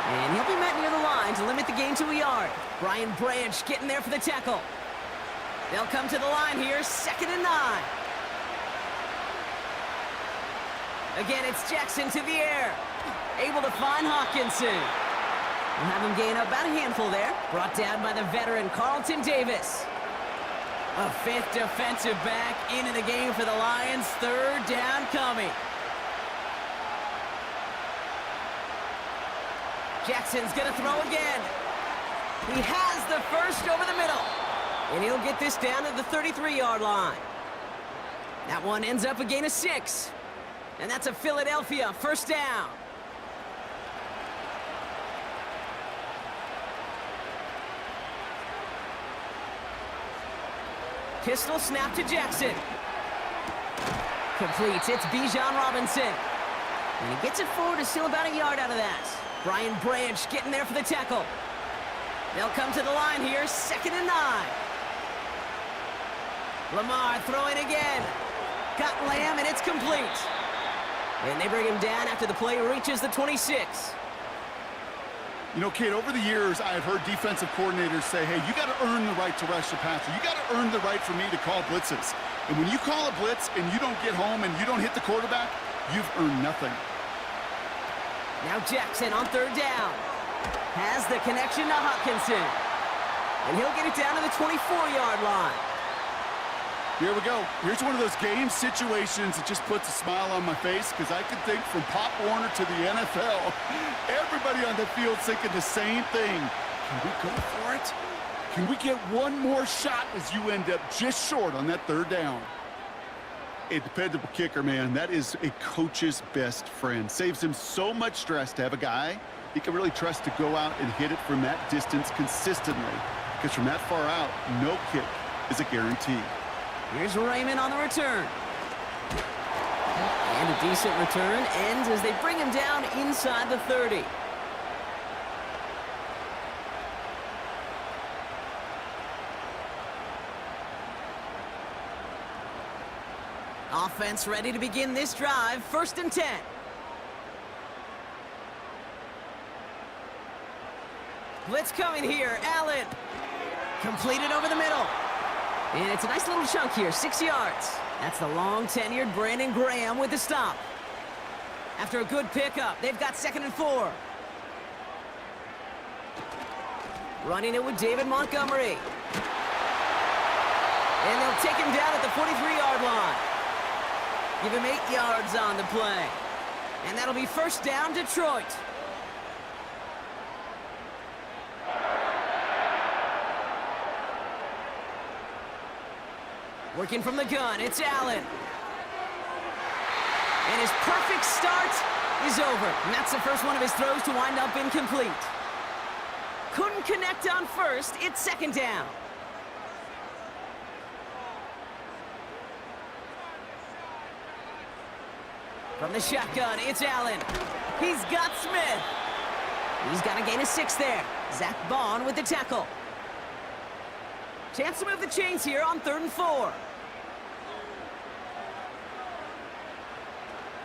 And he'll be met near the line to limit the gain to a yard. Brian Branch getting there for the tackle. They'll come to the line here, 2nd and 9. Again, it's Jackson to the air. Able to find Hawkinson. We'll have him gain about a handful there. Brought down by the veteran Carlton Davis. A 5th defensive back into the game for the Lions. 3rd down coming. Jackson's going to throw again. He has the first over the middle. And he'll get this down to the 33-yard line. That one ends up a gain of 6. And that's a Philadelphia first down. Pistol snap to Jackson. Completes. It's Bijan Robinson. And he gets it forward to steal about a yard out of that. Brian Branch getting there for the tackle. They'll come to the line here, 2nd and 9. Lamar throwing again. Got Lamb, and it's complete. And they bring him down after the play reaches the 26. You know, Kate, over the years, I've heard defensive coordinators say, hey, you got to earn the right to rush the passer. You got to earn the right for me to call blitzes. And when you call a blitz and you don't get home and you don't hit the quarterback, you've earned nothing. Now Jackson on 3rd down. Has the connection to Hawkinson. And he'll get it down to the 24-yard line. Here we go. Here's one of those game situations that just puts a smile on my face because I can think from Pop Warner to the NFL, everybody on the field thinking the same thing. Can we go for it? Can we get one more shot as you end up just short on that 3rd down? A dependable kicker, man. That is a coach's best friend. Saves him so much stress to have a guy he can really trust to go out and hit it from that distance consistently. Because from that far out, no kick is a guarantee. Here's Raymond on the return. And a decent return ends as they bring him down inside the 30. Offense ready to begin this drive. 1st and 10. Blitz coming here. Allen. Completed over the middle. And it's a nice little chunk here, 6 yards. That's the long-tenured Brandon Graham with the stop. After a good pickup, they've got 2nd and 4. Running it with David Montgomery. And they'll take him down at the 43-yard line. Give him 8 yards on the play. And that'll be 1st down, Detroit. Working from the gun, it's Allen. And his perfect start is over. And that's the first one of his throws to wind up incomplete. Couldn't connect on first, it's 2nd down. From the shotgun, it's Allen. He's got Smith. He's got a gain of 6 there. Zach Bond with the tackle. Chance to move the chains here on 3rd and 4.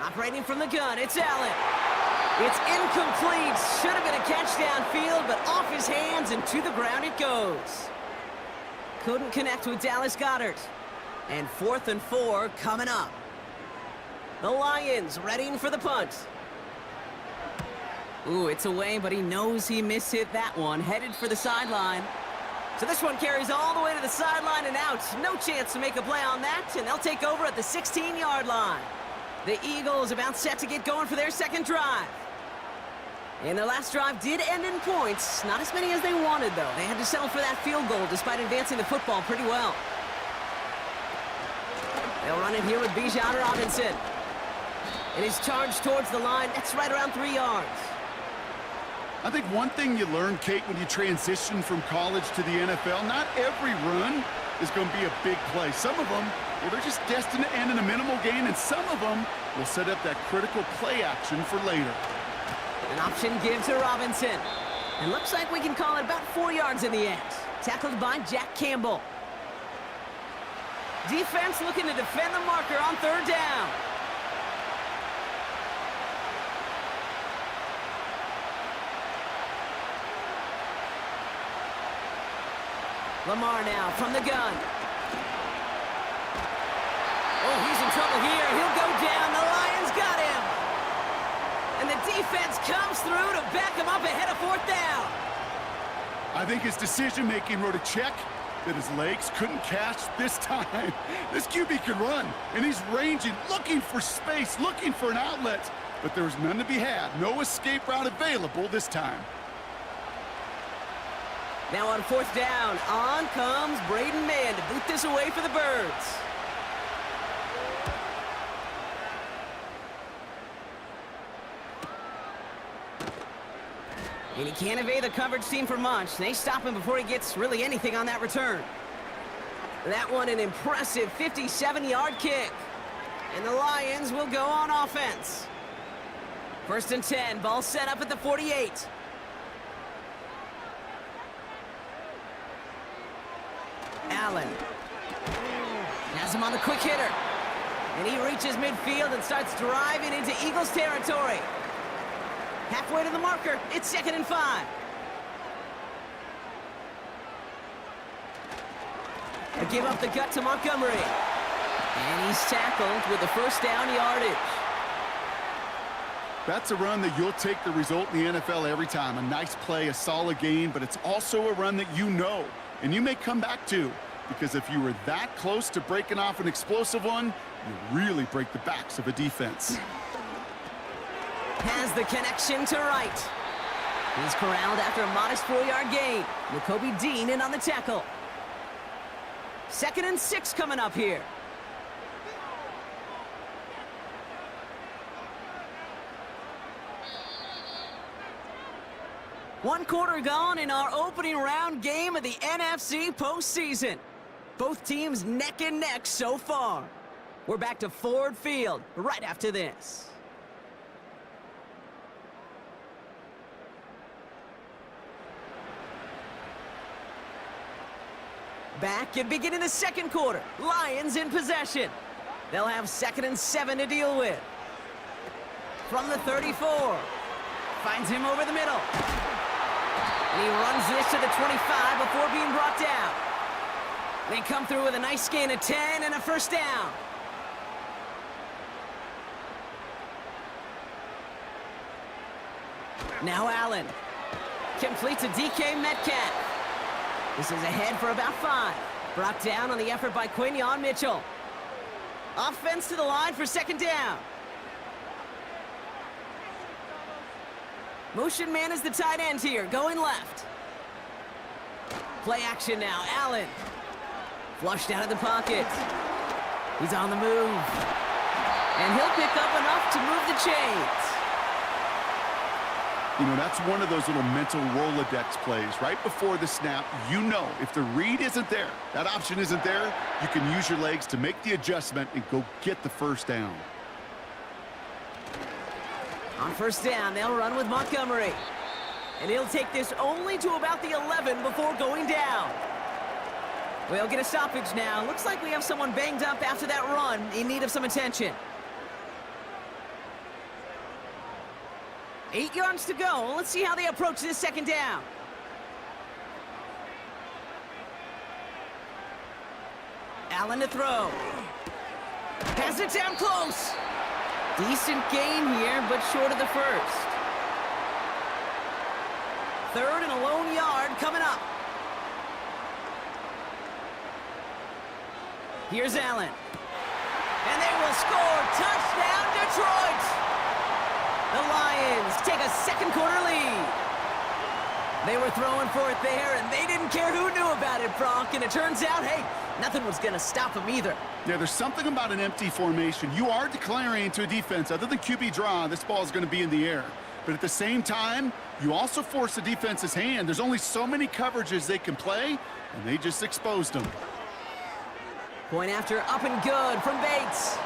Operating from the gun, it's Allen. It's incomplete. Should have been a catch downfield, but off his hands and to the ground it goes. Couldn't connect with Dallas Goedert. And 4th and 4 coming up. The Lions readying for the punt. Ooh, it's away, but he knows he mishit that one. Headed for the sideline. So this one carries all the way to the sideline and out. No chance to make a play on that, and they'll take over at the 16-yard line. The Eagles about set to get going for their second drive. And their last drive did end in points. Not as many as they wanted, though. They had to settle for that field goal despite advancing the football pretty well. They'll run it here with Bijan Robinson. And he's charged towards the line. That's right around 3 yards. I think one thing you learn, Kate, when you transition from college to the NFL, not every run is going to be a big play. Some of them, well, they're just destined to end in a minimal gain, and some of them will set up that critical play action for later. An option give to Robinson. And looks like we can call it about 4 yards in the end. Tackled by Jack Campbell. Defense looking to defend the marker on 3rd down. Lamar now from the gun. Oh, he's in trouble here. He'll go down. The Lions got him. And the defense comes through to back him up ahead of 4th down. I think his decision-making wrote a check that his legs couldn't catch this time. This QB can run, and he's ranging, looking for space, looking for an outlet. But there was none to be had. No escape route available this time. Now on 4th down, on comes Braden Mann to boot this away for the Birds. And he can't evade the coverage team for much. They stop him before he gets really anything on that return. That one an impressive 57-yard kick. And the Lions will go on offense. 1st and 10, ball set up at the 48. Allen has him on the quick hitter. And he reaches midfield and starts driving into Eagles territory. Halfway to the marker, it's 2nd and 5. A give up the gut to Montgomery. And he's tackled with the 1st down yardage. That's a run that you'll take the result in the NFL every time. A nice play, a solid gain, but it's also a run that you know and you may come back to, because if you were that close to breaking off an explosive one, you really break the backs of a defense. Has the connection to right. He's corralled after a modest 4-yard gain. Nakobe Dean in on the tackle. 2nd and 6 coming up here. One quarter gone in our opening round game of the NFC postseason. Both teams neck and neck so far. We're back to Ford Field right after this. Back and beginning the 2nd quarter. Lions in possession. They'll have 2nd and 7 to deal with. From the 34. Finds him over the middle. And he runs this to the 25 before being brought down. They come through with a nice gain of 10 and a 1st down. Now Allen. Completes a DK Metcalf. This is ahead for about 5. Brought down on the effort by Quinyon Mitchell. Offense to the line for 2nd down. Motion man is the tight end here, going left. Play action now, Allen. Flushed out of the pocket. He's on the move. And he'll pick up enough to move the chains. You know, that's one of those little mental Rolodex plays. Right before the snap, you know if the read isn't there, that option isn't there, you can use your legs to make the adjustment and go get the 1st down. On 1st down, they'll run with Montgomery. And he'll take this only to about the 11 before going down. We'll get a stoppage now. Looks like we have someone banged up after that run in need of some attention. 8 yards to go. Let's see how they approach this second down. Allen to throw. Has it down close. Decent gain here, but short of the first. 3rd and a lone yard coming up. Here's Allen. And they will score. Touchdown, Detroit! The Lions take a second quarter lead. They were throwing for it there, and they didn't care who knew about it, Bronk. And it turns out, hey, nothing was going to stop them either. Yeah, there's something about an empty formation. You are declaring to a defense, other than QB draw, this ball is going to be in the air. But at the same time, you also force the defense's hand. There's only so many coverages they can play, and they just exposed them. Point after up and good from Bates.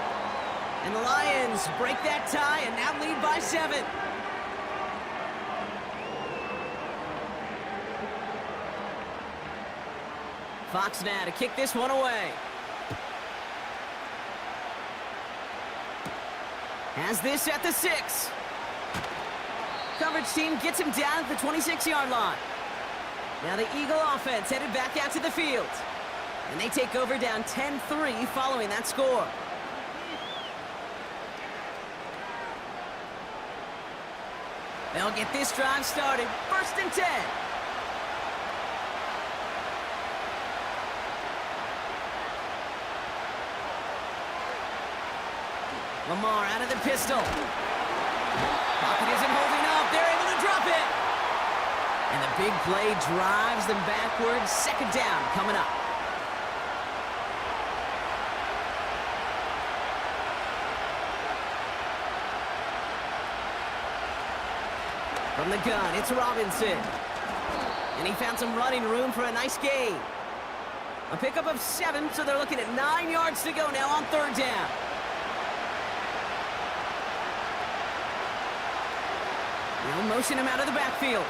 And the Lions break that tie and now lead by 7. Fox now to kick this one away. Has this at the 6. Coverage team gets him down at the 26-yard line. Now the Eagle offense headed back out to the field. And they take over down 10-3 following that score. They'll get this drive started. 1st and 10. Lamar out of the pistol. Pocket isn't holding up. They're able to drop it. And the big play drives them backwards. 2nd down coming up. From the gun, it's Robinson. And he found some running room for a nice gain. A pickup of 7, so they're looking at 9 yards to go now on 3rd down. They'll motion him out of the backfield.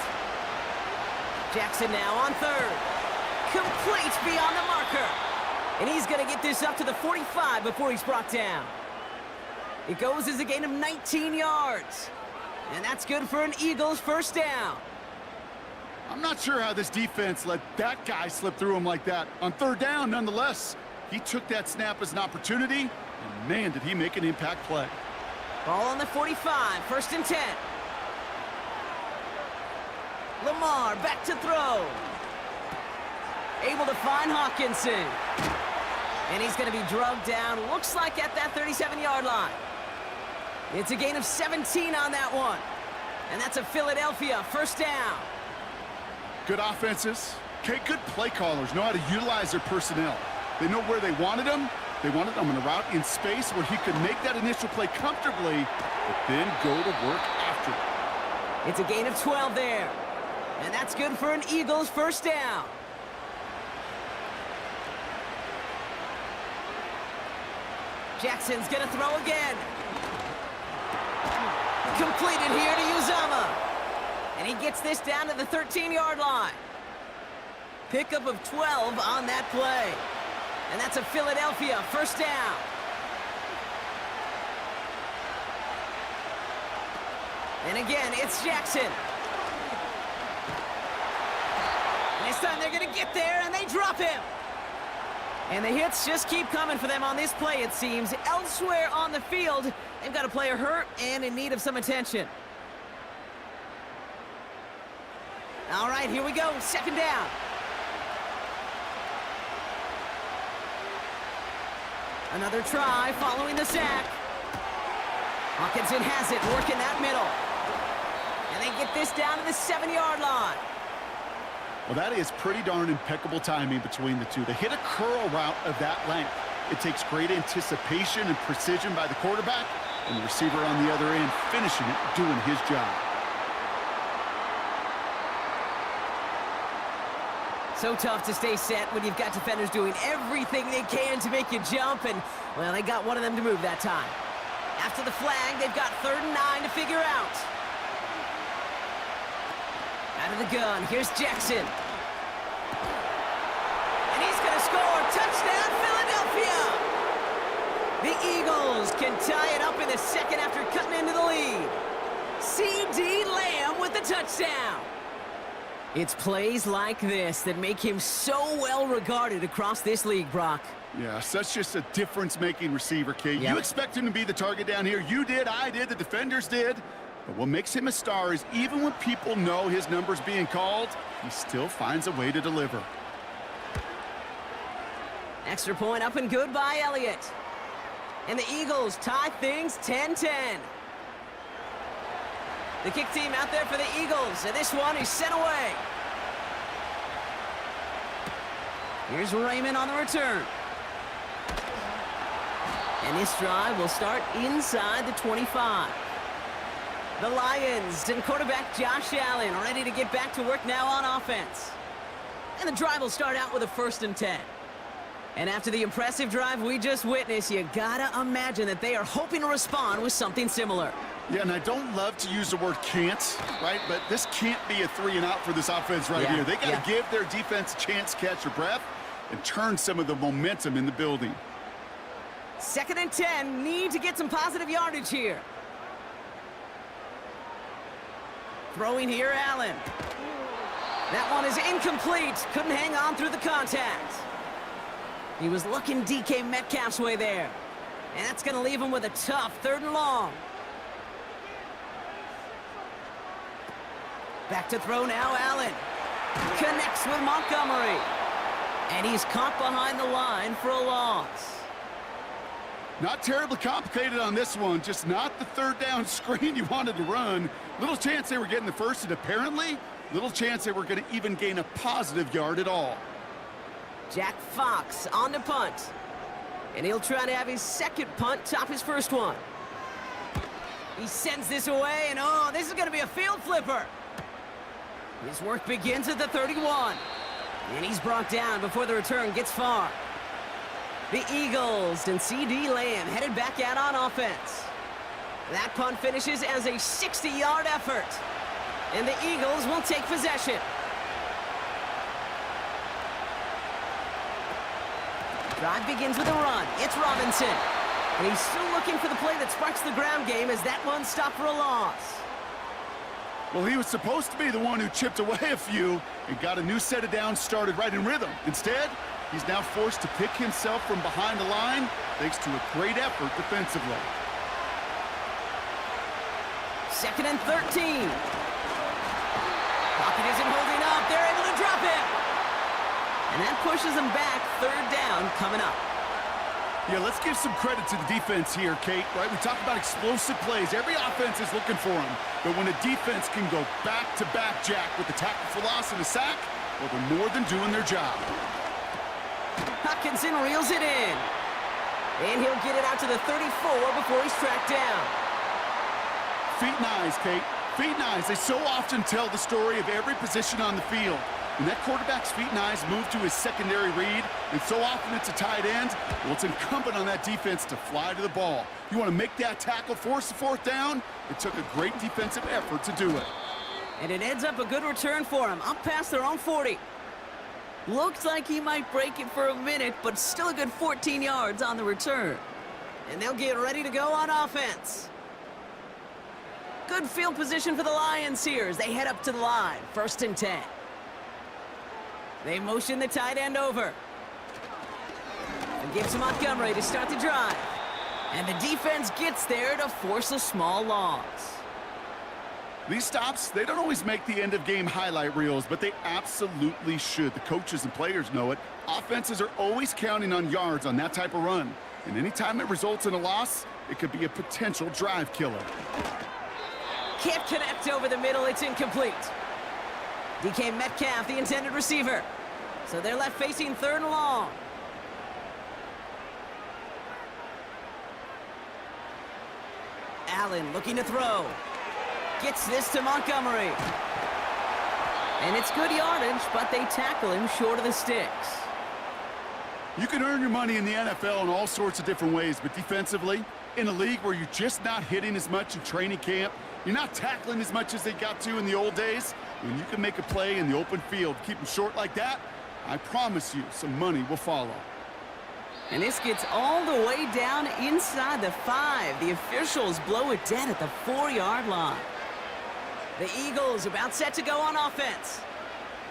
Jackson now on 3rd. Complete beyond the marker. And he's going to get this up to the 45 before he's brought down. It goes as a gain of 19 yards. And that's good for an Eagles 1st down. I'm not sure how this defense let that guy slip through him like that. On 3rd down, nonetheless, he took that snap as an opportunity, and man, did he make an impact play. Ball on the 45, 1st and 10. Lamar back to throw. Able to find Hawkinson. And he's going to be drugged down, looks like at that 37-yard line. It's a gain of 17 on that one. And that's a Philadelphia 1st down. Good offenses. Okay, good play callers know how to utilize their personnel. They know where they wanted them. They wanted them in a route in space where he could make that initial play comfortably, but then go to work after it. It's a gain of 12 there. And that's good for an Eagles 1st down. Jackson's going to throw again. Completed here to Uzama. And he gets this down to the 13-yard line. Pickup of 12 on that play. And that's a Philadelphia 1st down. And again, it's Jackson. And this time they're going to get there, and they drop him. And the hits just keep coming for them on this play, it seems. Elsewhere on the field, they've got a player hurt and in need of some attention. All right, here we go. 2nd down. Another try following the sack. Hawkinson has it, working that middle. And they get this down to the 7-yard line. Well, that is pretty darn impeccable timing between the two. They hit a curl route of that length. It takes great anticipation and precision by the quarterback, and the receiver on the other end finishing it, doing his job. So tough to stay set when you've got defenders doing everything they can to make you jump, and, well, they got one of them to move that time. After the flag, they've got 3rd and 9 to figure out. Out of the gun, here's Jackson. And he's going to score. Touchdown, Philadelphia! The Eagles can tie it up in the 2nd after cutting into the lead. C.D. Lamb with the touchdown. It's plays like this that make him so well regarded across this league, Brock. Yeah, such just a difference-making receiver, Kate. Yep. You expect him to be the target down here. You did, I did, the defenders did. But what makes him a star is even when people know his number's being called, he still finds a way to deliver. Extra point up and good by Elliott. And the Eagles tie things 10-10. The kick team out there for the Eagles, and this one is sent away. Here's Raymond on the return. And this drive will start inside the 25. The Lions and quarterback Josh Allen ready to get back to work now on offense. And the drive will start out with a 1st and 10. And after the impressive drive we just witnessed, you gotta imagine that they are hoping to respond with something similar. Yeah, and I don't love to use the word can't, right? But this can't be a 3-and-out for this offense right here. They got to give their defense a chance to catch their breath and turn some of the momentum in the building. 2nd and 10, need to get some positive yardage here. Throwing here, Allen. That one is incomplete. Couldn't hang on through the contact. He was looking DK Metcalf's way there. And that's going to leave him with a tough 3rd and long. Back to throw now, Allen. Connects with Montgomery. And he's caught behind the line for a loss. Not terribly complicated on this one, just not the 3rd down screen you wanted to run. Little chance they were getting the first, and apparently, little chance they were going to even gain a positive yard at all. Jack Fox on the punt. And he'll try to have his 2nd punt top his 1st one. He sends this away, and oh, this is going to be a field flipper. His work begins at the 31. And he's brought down before the return gets far. The Eagles and C.D. Lamb headed back out on offense. That punt finishes as a 60-yard effort. And the Eagles will take possession. Drive begins with a run. It's Robinson. And he's still looking for the play that sparks the ground game as that one stopped for a loss. Well, he was supposed to be the one who chipped away a few and got a new set of downs started right in rhythm. Instead, he's now forced to pick himself from behind the line thanks to a great effort defensively. 2nd and 13. Pocket isn't holding up. They're able to drop it. And that pushes them back. 3rd down coming up. Yeah, let's give some credit to the defense here, Kate, right? We talk about explosive plays. Every offense is looking for them. But when a defense can go back-to-back, Jack, with the tackle for loss and a sack, well, they're more than doing their job. Hutchinson reels it in. And he'll get it out to the 34 before he's tracked down. Feet and eyes, Kate. Feet and eyes. They so often tell the story of every position on the field. When that quarterback's feet and eyes move to his secondary read, and so often it's a tight end, well, it's incumbent on that defense to fly to the ball. You want to make that tackle, force the 4th down? It took a great defensive effort to do it. And it ends up a good return for him, up past their own 40. Looks like he might break it for a minute, but still a good 14 yards on the return. And they'll get ready to go on offense. Good field position for the Lions here as they head up to the line. 1st and 10. They motion the tight end over. And gives to Montgomery to start the drive. And the defense gets there to force a small loss. These stops, they don't always make the end-of-game highlight reels, but they absolutely should. The coaches and players know it. Offenses are always counting on yards on that type of run. And anytime it results in a loss, it could be a potential drive killer. Can't connect over the middle. It's incomplete. DK Metcalf, the intended receiver. So they're left facing 3rd and long. Allen looking to throw. Gets this to Montgomery. And it's good yardage, but they tackle him short of the sticks. You can earn your money in the NFL in all sorts of different ways, but defensively, in a league where you're just not hitting as much in training camp, you're not tackling as much as they got to in the old days, when you can make a play in the open field, keep them short like that, I promise you some money will follow. And this gets all the way down inside the 5. The officials blow it dead at the 4-yard line. The Eagles about set to go on offense.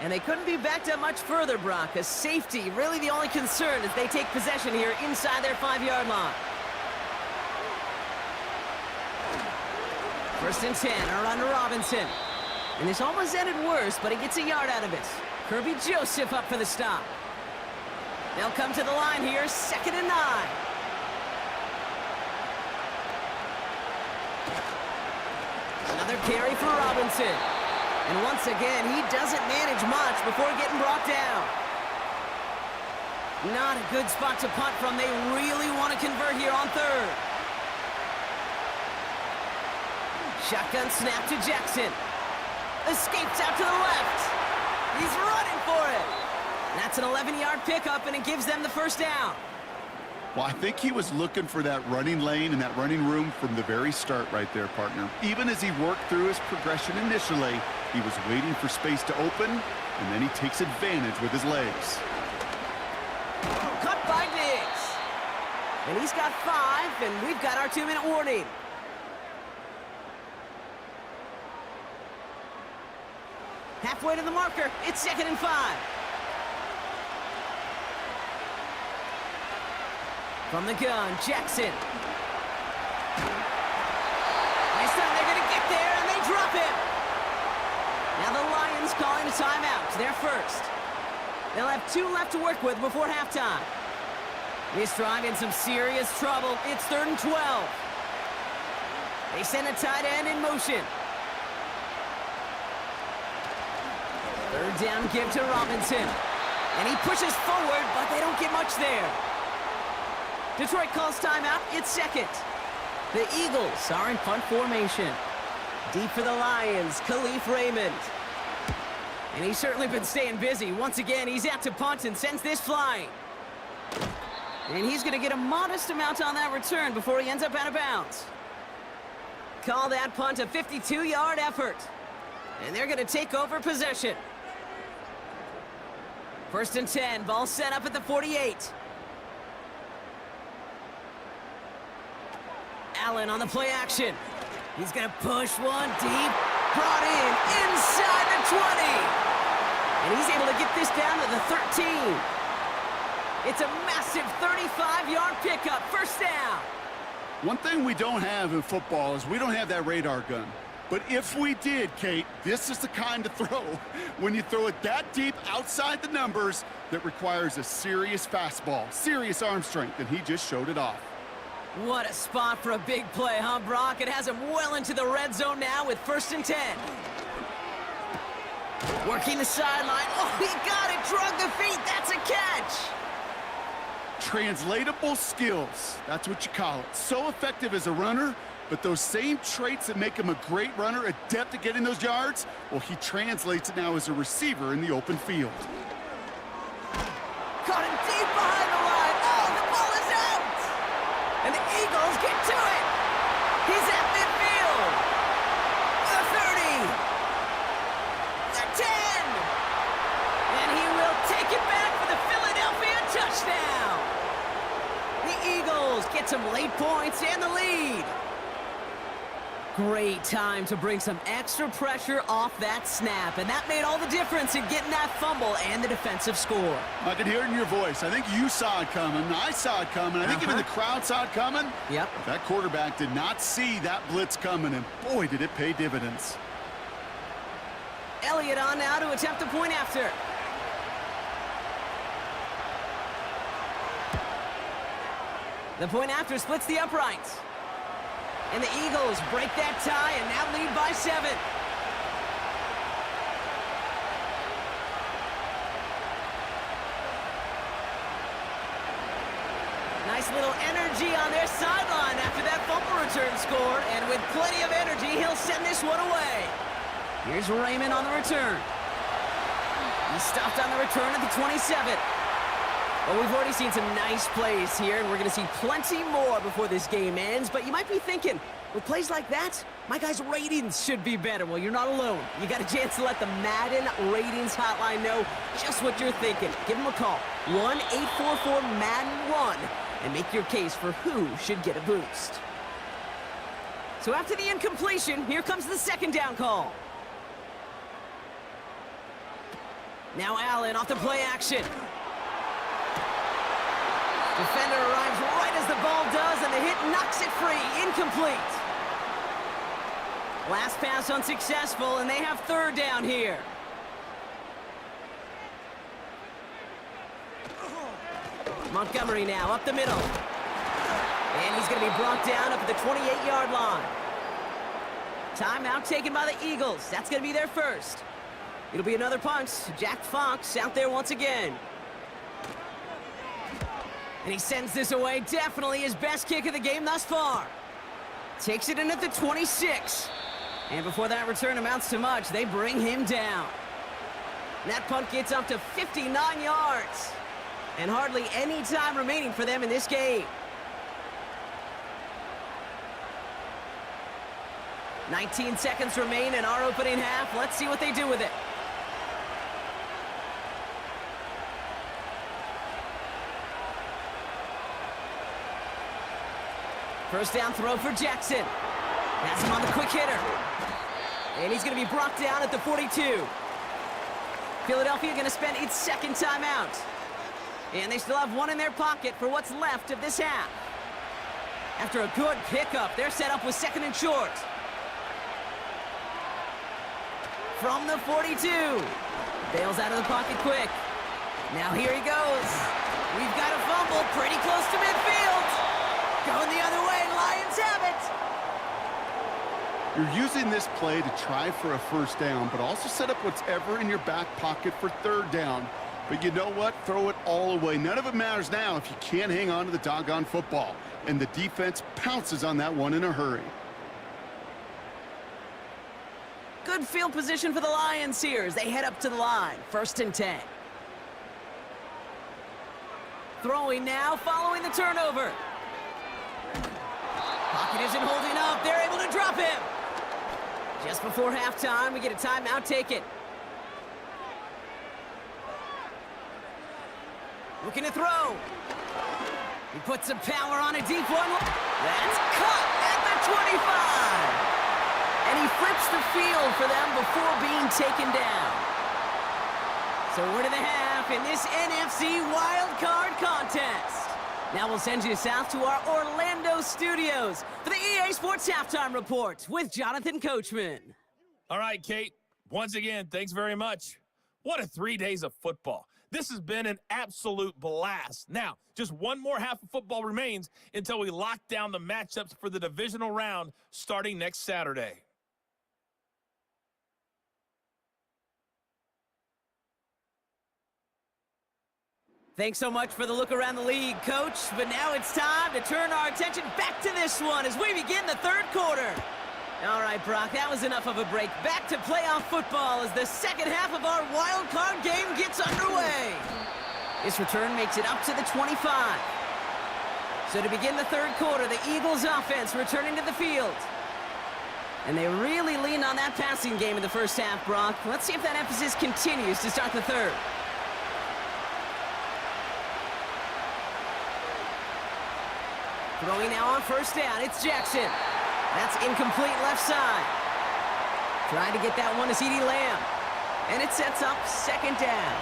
And they couldn't be backed up much further, Brock, as safety really the only concern as they take possession here inside their 5-yard line. 1st and 10, a run to Robinson. And this almost ended worse, but he gets a yard out of it. Kirby Joseph up for the stop. They'll come to the line here, 2nd and 9. Another carry for Robinson. And once again, he doesn't manage much before getting brought down. Not a good spot to punt from. They really want to convert here on 3rd. Shotgun snap to Jackson. Escapes out to the left. He's running for it. That's an 11-yard pickup, and it gives them the 1st down. Well, I think he was looking for that running lane and that running room from the very start right there, partner. Even as he worked through his progression initially, he was waiting for space to open, and then he takes advantage with his legs. Cut by Diggs. And he's got 5, and we've got our 2-minute warning. Halfway to the marker, it's 2nd and 5. From the gun, Jackson. This time they're going to get there, and they drop him. Now the Lions calling a timeout. They're first. They'll have 2 left to work with before halftime. This drive in some serious trouble. It's 3rd and 12. They send a tight end in motion. 3rd down give to Robinson. And he pushes forward, but they don't get much there. Detroit calls timeout. It's 2nd. The Eagles are in punt formation. Deep for the Lions, Khalif Raymond. And he's certainly been staying busy. Once again, he's out to punt and sends this flying. And he's going to get a modest amount on that return before he ends up out of bounds. Call that punt a 52-yard effort. And they're going to take over possession. 1st and 10, ball set up at the 48. Allen on the play action. He's going to push one deep. Brought in inside the 20. And he's able to get this down to the 13. It's a massive 35-yard pickup. 1st down. One thing we don't have in football is we don't have that radar gun. But if we did, Kate, this is the kind of throw, when you throw it that deep outside the numbers, that requires a serious fastball, serious arm strength, and he just showed it off. What a spot for a big play, huh, Brock? It has him well into the red zone now with 1st and 10. Working the sideline. Oh, he got it. Drug the feet. That's a catch. Translatable skills. That's what you call it. So effective as a runner, but those same traits that make him a great runner, adept at getting those yards, well, he translates it now as a receiver in the open field. Caught him deep behind the line. Oh, the ball is out. And the Eagles get to it. He's at midfield. The 30. The 10. And he will take it back for the Philadelphia touchdown. The Eagles get some late points and the lead. Great time to bring some extra pressure off that snap, and that made all the difference in getting that fumble and the defensive score. I could hear it in your voice. I think you saw it coming. I saw it coming. I think even the crowd saw it coming. Yep. That quarterback did not see that blitz coming, and boy, did it pay dividends. Elliott on now to attempt the point after. The point after splits the uprights. And the Eagles break that tie and now lead by 7. Nice little energy on their sideline after that fumble return score. And with plenty of energy, he'll send this one away. Here's Raymond on the return. He stopped on the return at the 27. Well, we've already seen some nice plays here, and we're going to see plenty more before this game ends. But you might be thinking, with plays like that, my guys' ratings should be better. Well, you're not alone. You got a chance to let the Madden ratings hotline know just what you're thinking. Give them a call, 1-844-MADDEN-1, and make your case for who should get a boost. So after the incompletion, here comes the 2nd down call. Now Allen off the play action. Defender arrives right as the ball does, and the hit knocks it free. Incomplete. Last pass unsuccessful, and they have third down here. Montgomery now up the middle. And he's going to be brought down up at the 28-yard line. Timeout taken by the Eagles. That's going to be their first. It'll be another punt. Jack Fox out there once again. And he sends this away. Definitely his best kick of the game thus far. Takes it in at the 26. And before that return amounts to much, they bring him down. And that punt gets up to 59 yards. And hardly any time remaining for them in this game. 19 seconds remain in our opening half. Let's see what they do with it. First down throw for Jackson. Has him on the quick hitter. And he's going to be brought down at the 42. Philadelphia going to spend its second timeout. And they still have one in their pocket for what's left of this half. After a good pickup, they're set up with second and short. From the 42. Bails out of the pocket quick. Now here he goes. We've got a fumble pretty close to midfield. Going the other way, Lions have it. You're using this play to try for a first down, but also set up whatever in your back pocket for third down. But you know what? Throw it all away. None of it matters now if you can't hang on to the doggone football. And the defense pounces on that one in a hurry. Good field position for the Lions here as they head up to the line. First and 10. Throwing now, following the turnover. Pocket isn't holding up. They're able to drop him. Just before halftime, we get a timeout taken. Looking to throw. He puts some power on a deep one. That's caught at the 25. And he flips the field for them before being taken down. So we're to the half in this NFC Wild Card contest. Now we'll send you south to our Orlando studios for the EA Sports Halftime Report with Jonathan Coachman. All right, Kate. Once again, thanks very much. What a 3 days of football. This has been an absolute blast. Now, just one more half of football remains until we lock down the matchups for the divisional round starting next Saturday. Thanks so much for the look around the league, Coach. But now it's time to turn our attention back to this one as we begin the third quarter. All right, Brock, that was enough of a break. Back to playoff football as the second half of our wild card game gets underway. This return makes it up to the 25. So to begin the third quarter, the Eagles offense returning to the field. And they really leaned on that passing game in the first half, Brock. Let's see if that emphasis continues to start the third. Throwing now on first down, it's Jackson. That's incomplete left side. Trying to get that one to CeeDee Lamb. And it sets up second down.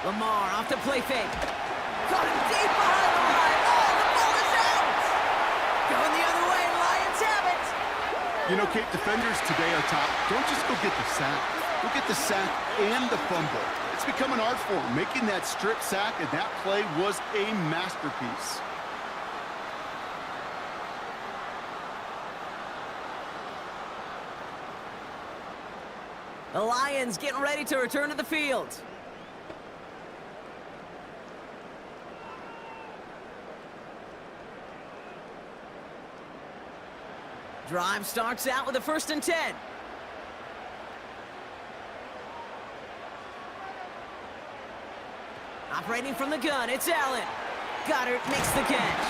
Lamar off to play fake. Caught him deep behind the line. Oh, the ball is out! Going the other way, Lions have it! You know, Kate, defenders today are top. Don't just go get the sack. Go get the sack and the fumble. It's become an art form, making that strip sack, and that play was a masterpiece. The Lions getting ready to return to the field. Drive starts out with a first and 10. Operating from the gun, it's Allen. Goddard makes the catch.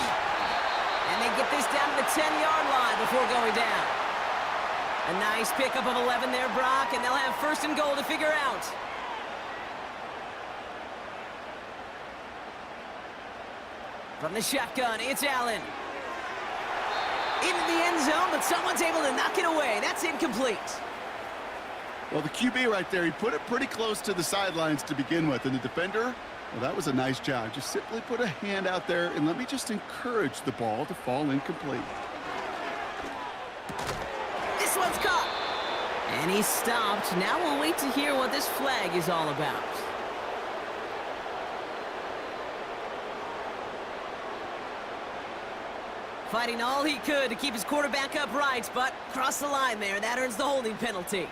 And they get this down to the 10-yard line before going down. A nice pickup of 11 there, Brock, and they'll have first and goal to figure out. From the shotgun, it's Allen. Into the end zone, but someone's able to knock it away. That's incomplete. Well, the QB right there, he put it pretty close to the sidelines to begin with. And the defender, well, that was a nice job. Just simply put a hand out there and let me just encourage the ball to fall incomplete. This one's caught. And he's stopped. Now we'll wait to hear what this flag is all about. Fighting all he could to keep his quarterback upright, but crossed the line there. That earns the holding penalty.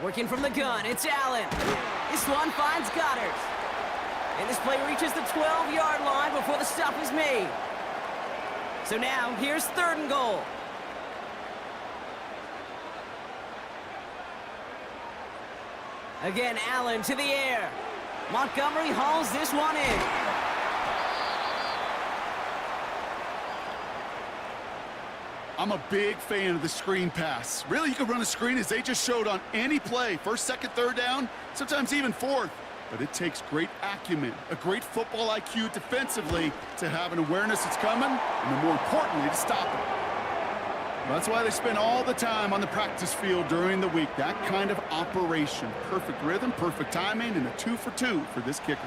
Working from the gun, it's Allen. This one finds Goddard. And this play reaches the 12-yard line before the stop is made. So now, here's 3rd and goal. Again, Allen to the air. Montgomery hauls this one in. I'm a big fan of the screen pass. Really, you can run a screen as they just showed on any play. 1st, 2nd, 3rd down, sometimes even 4th. But it takes great acumen, a great football IQ defensively to have an awareness it's coming, and then more importantly, to stop it. That's why they spend all the time on the practice field during the week. That kind of operation. Perfect rhythm, perfect timing, and a 2 for 2 for this kicker.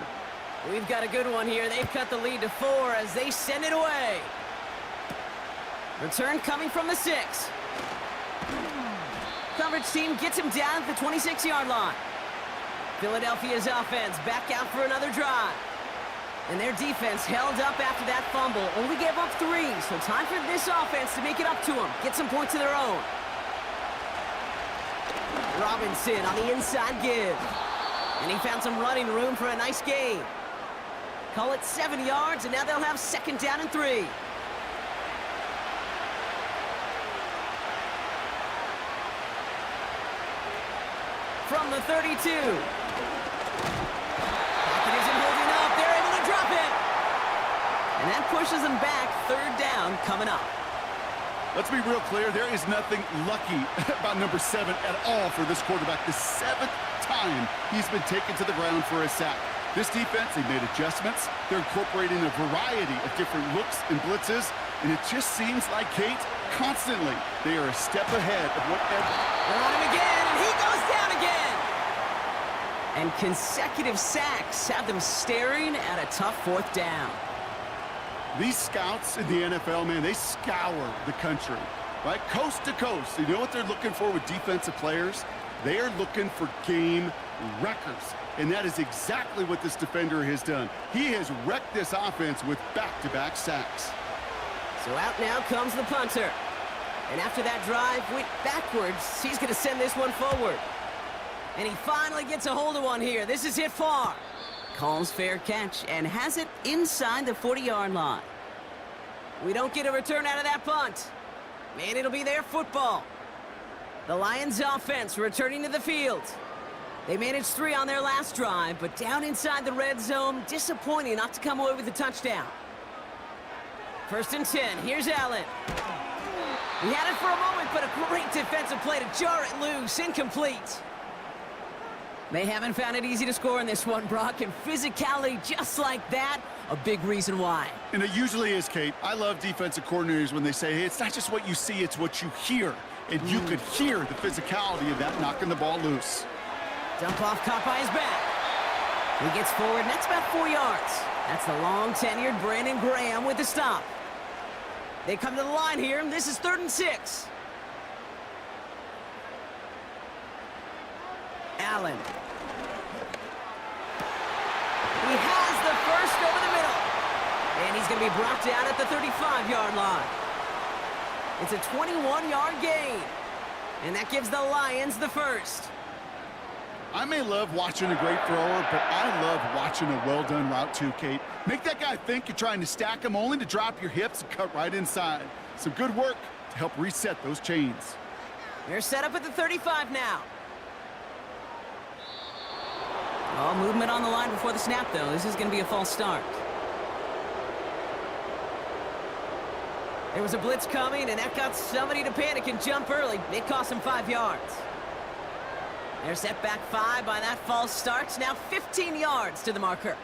We've got a good one here. They've cut the lead to 4 as they send it away. Return coming from the 6. Coverage team gets him down at the 26-yard line. Philadelphia's offense back out for another drive. And their defense held up after that fumble. Only gave up 3, so time for this offense to make it up to them. Get some points of their own. Robinson on the inside give. And he found some running room for a nice gain. Call it 7 yards, and now they'll have 2nd down and 3. From the 32. Pocket isn't holding up. They're able to drop it. And that pushes them back. 3rd down coming up. Let's be real clear. There is nothing lucky about number 7 at all for this quarterback. The 7th time he's been taken to the ground for a sack. This defense, they made adjustments. They're incorporating a variety of different looks and blitzes. And it just seems like, Kate, constantly they are a step ahead of whatever. They're on him again, and he goes down again. And consecutive sacks have them staring at a tough 4th down. These scouts in the NFL, man, they scour the country, right? Coast to coast. You know what they're looking for with defensive players? They are looking for game wreckers. And that is exactly what this defender has done. He has wrecked this offense with back-to-back sacks. So out now comes the punter. And after that drive went backwards, he's going to send this one forward. And he finally gets a hold of one here. This is hit far. Calls fair catch and has it inside the 40-yard line. We don't get a return out of that punt. And it'll be their football. The Lions offense returning to the field. They managed 3 on their last drive, but down inside the red zone, disappointing not to come away with a touchdown. 1st and 10, here's Allen. He had it for a moment, but a great defensive play to jar it loose, incomplete. They haven't found it easy to score in this one, Brock, and physicality just like that, a big reason why. And it usually is, Kate. I love defensive coordinators when they say, hey, it's not just what you see, it's what you hear. And you could hear the physicality of that knocking the ball loose. Dump off caught by his back. He gets forward, and that's about 4 yards. That's the long-tenured Brandon Graham with the stop. They come to the line here, and this is 3rd and 6. Allen. He has the first over the middle. And he's going to be brought down at the 35-yard line. It's a 21-yard gain. And that gives the Lions the first. I may love watching a great thrower, but I love watching a well-done route too, Kate. Make that guy think you're trying to stack him only to drop your hips and cut right inside. Some good work to help reset those chains. They're set up at the 35 now. All movement on the line before the snap, though. This is going to be a false start. There was a blitz coming, and that got somebody to panic and jump early. It cost him 5 yards. They're set back 5 by that false start. Now 15 yards to the marker.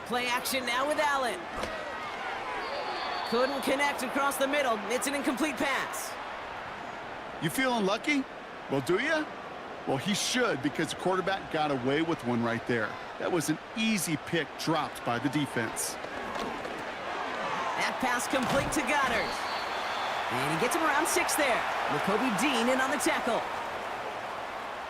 Play action now with Allen. Couldn't connect across the middle. It's an incomplete pass. You feeling lucky? Well, do you? Well, he should, because the quarterback got away with one right there. That was an easy pick dropped by the defense. That pass complete to Goddard. And he gets him around 6 there. Kobe Dean in on the tackle.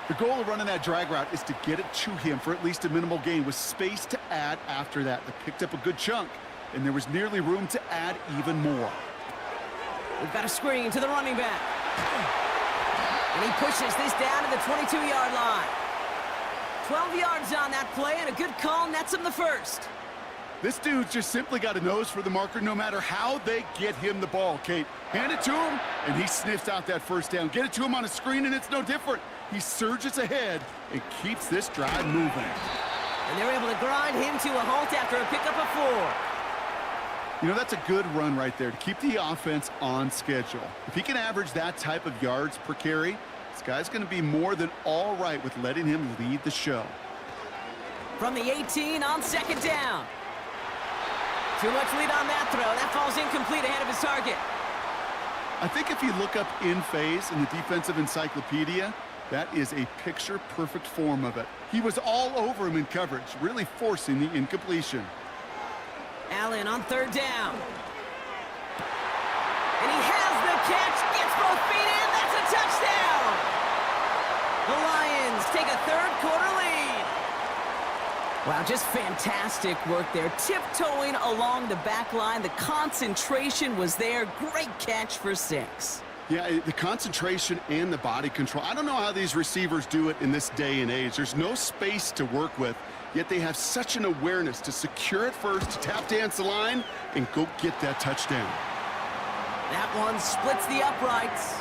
The goal of running that drag route is to get it to him for at least a minimal gain with space to add after that. They picked up a good chunk, and there was nearly room to add even more. We've got a screen to the running back. And he pushes this down to the 22-yard line. 12 yards on that play, and a good call nets him the first. This dude's just simply got a nose for the marker no matter how they get him the ball, Kate. Hand it to him, and he sniffs out that first down. Get it to him on a screen, and it's no different. He surges ahead and keeps this drive moving. And they're able to grind him to a halt after a pickup of 4. You know, that's a good run right there to keep the offense on schedule. If he can average that type of yards per carry, this guy's going to be more than all right with letting him lead the show. From the 18 on 2nd down. Too much lead on that throw. That falls incomplete ahead of his target. I think if you look up in phase in the defensive encyclopedia, that is a picture-perfect form of it. He was all over him in coverage, really forcing the incompletion. Allen on 3rd down. And he has the catch, gets both feet in, that's a touchdown! The Lions take a 3rd quarter lead. Wow, just fantastic work there. Tiptoeing along the back line. The concentration was there. Great catch for 6. Yeah, the concentration and the body control. I don't know how these receivers do it in this day and age. There's no space to work with, yet they have such an awareness to secure it first, to tap dance the line, and go get that touchdown. That one splits the uprights.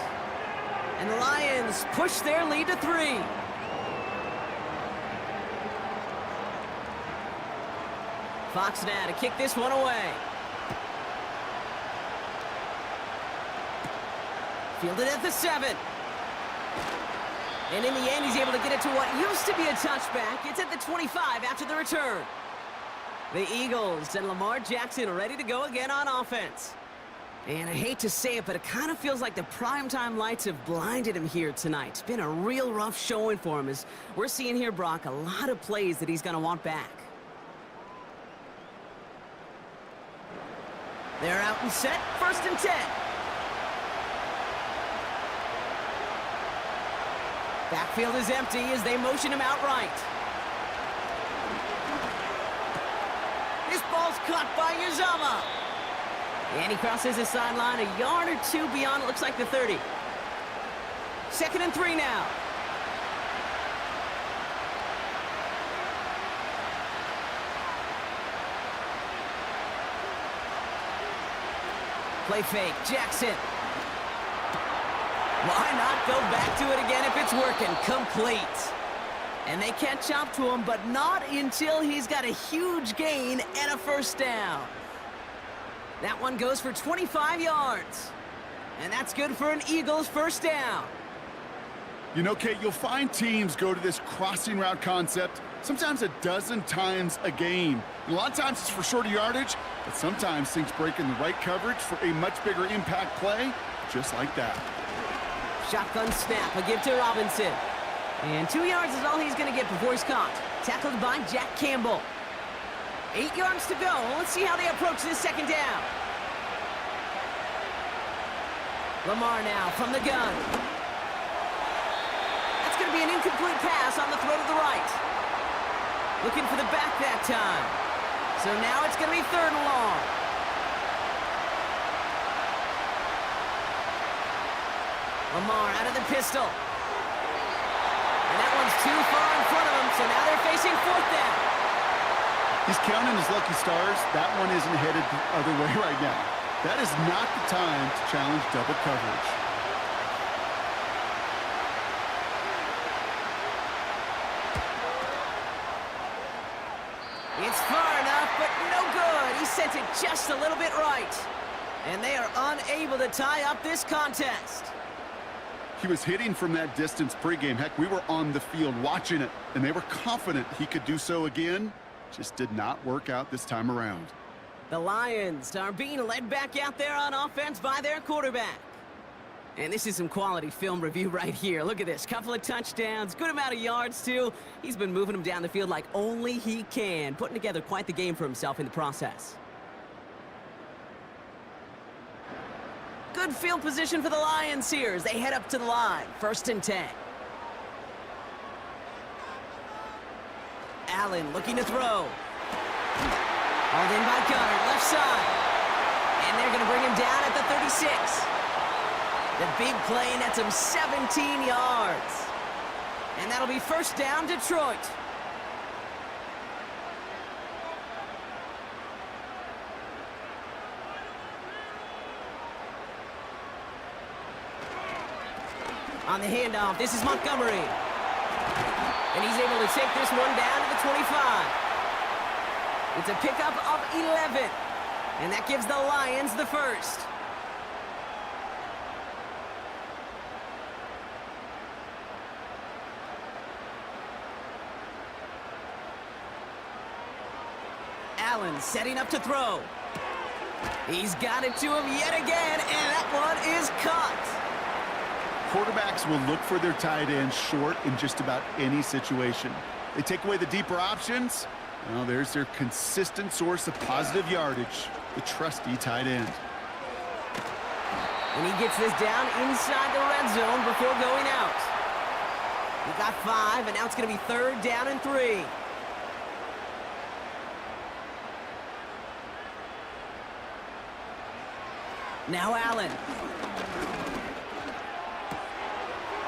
And the Lions push their lead to 3. Fox now to kick this one away. Fielded at the 7. And in the end, he's able to get it to what used to be a touchback. It's at the 25 after the return. The Eagles and Lamar Jackson are ready to go again on offense. And I hate to say it, but it kind of feels like the primetime lights have blinded him here tonight. It's been a real rough showing for him, as we're seeing here, Brock, a lot of plays that he's going to want back. They're out and set, 1st and 10. Backfield is empty as they motion him outright. This ball's caught by Uzama. And he crosses the sideline a yard or 2 beyond, it looks like the 30. 2nd and 3 now. Play fake, Jackson. Why not go back to it again if it's working? Complete. And they catch up to him, but not until he's got a huge gain and a 1st down. That one goes for 25 yards. And that's good for an Eagles 1st down. You know, Kate, you'll find teams go to this crossing route concept sometimes a dozen times a game. A lot of times it's for shorter yardage, but sometimes things break in the right coverage for a much bigger impact play, just like that. Shotgun snap, a give to Robinson. And 2 yards is all he's going to get before he's caught. Tackled by Jack Campbell. 8 yards to go. Let's see how they approach this 2nd down. Lamar now from the gun. That's going to be an incomplete pass on the throw to the right. Looking for the back that time. So now it's going to be 3rd and long. Lamar out of the pistol. And that one's too far in front of him, so now they're facing 4th down. He's counting his lucky stars. That one isn't headed the other way right now. That is not the time to challenge double coverage. It's far enough, but no good. He sent it just a little bit right. And they are unable to tie up this contest. He was hitting from that distance pregame. Heck, we were on the field watching it, and they were confident he could do so again. Just did not work out this time around. The Lions are being led back out there on offense by their quarterback. And this is some quality film review right here. Look at this. Couple of touchdowns, good amount of yards, too. He's been moving them down the field like only he can, putting together quite the game for himself in the process. Good field position for the Lions here as they head up to the line. 1st and 10. Allen looking to throw. Hauled in by Gunner, left side. And they're going to bring him down at the 36. The big play nets him 17 yards. And that'll be 1st down, Detroit. On the handoff, this is Montgomery. And he's able to take this one down to the 25. It's a pickup of 11. And that gives the Lions the 1st. Allen setting up to throw. He's got it to him yet again, and that one is caught. Quarterbacks will look for their tight end short in just about any situation. They take away the deeper options. Well, there's their consistent source of positive yardage, the trusty tight end. And he gets this down inside the red zone before going out. He got 5, and now it's going to be 3rd down and 3. Now Allen.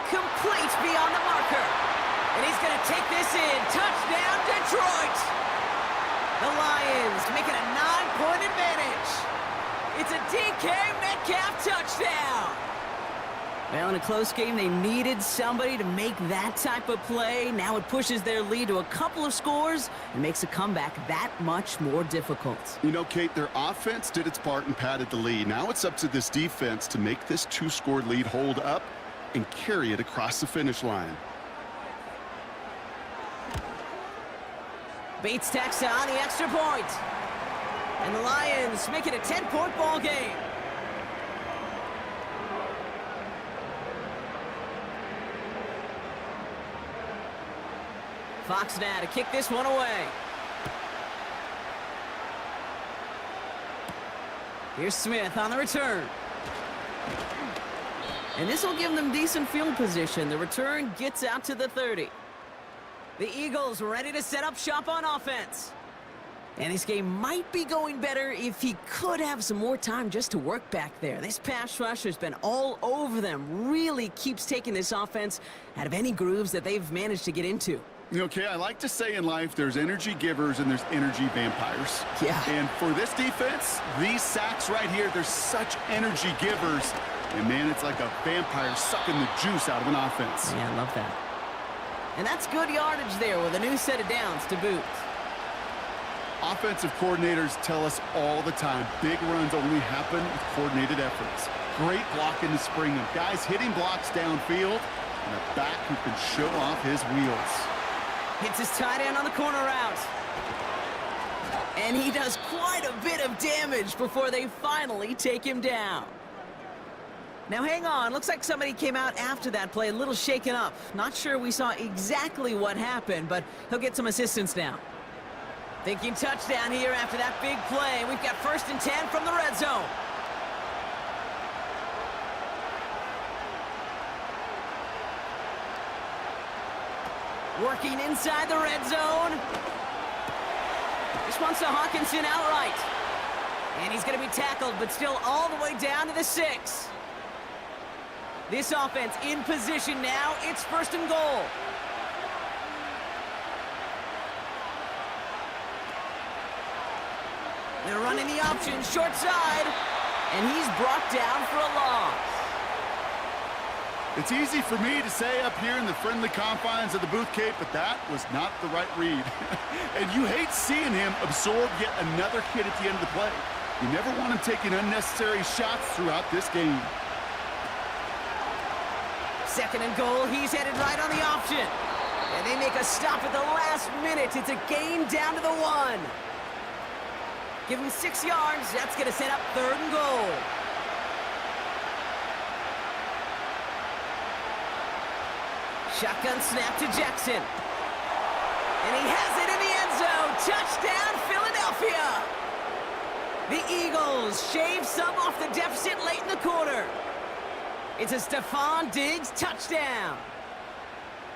Complete beyond the marker. And he's going to take this in. Touchdown, Detroit. The Lions make it a 9-point advantage. It's a DK Metcalf touchdown. Well, in a close game, they needed somebody to make that type of play. Now it pushes their lead to a couple of scores and makes a comeback that much more difficult. You know, Kate, their offense did its part and padded the lead. Now it's up to this defense to make this 2-score lead hold up and carry it across the finish line. Bates tacks on the extra point. And the Lions make it a 10-point ball game. Fox now to kick this one away. Here's Smith on the return. And this will give them decent field position. The return gets out to the 30. The Eagles ready to set up shop on offense. And this game might be going better if he could have some more time just to work back there. This pass rush has been all over them. Really keeps taking this offense out of any grooves that they've managed to get into. Okay, I like to say in life there's energy givers and there's energy vampires. Yeah. And for this defense, these sacks right here, they're such energy givers. And man, it's like a vampire sucking the juice out of an offense. Yeah, I love that. And that's good yardage there with a new set of downs to boot. Offensive coordinators tell us all the time, big runs only happen with coordinated efforts. Great blocking to spring them. Guys hitting blocks downfield, and a back who can show off his wheels. Hits his tight end on the corner route. And he does quite a bit of damage before they finally take him down. Now hang on, looks like somebody came out after that play a little shaken up. Not sure we saw exactly what happened, but he'll get some assistance now. Thinking touchdown here after that big play. We've got 1st and 10 from the red zone. Working inside the red zone. This one's to Hawkinson outright. And he's going to be tackled, but still all the way down to the 6. This offense in position now. It's 1st and goal. They're running the option, short side, and he's brought down for a loss. It's easy for me to say up here in the friendly confines of the booth, Kate, but that was not the right read. And you hate seeing him absorb yet another hit at the end of the play. You never want him taking unnecessary shots throughout this game. 2nd and goal, he's headed right on the option. And they make a stop at the last minute. It's a gain down to the 1. Give him 6 yards. That's going to set up 3rd and goal. Shotgun snap to Jackson. And he has it in the end zone. Touchdown, Philadelphia. The Eagles shave some off the deficit late in the quarter. It's a Stephon Diggs touchdown.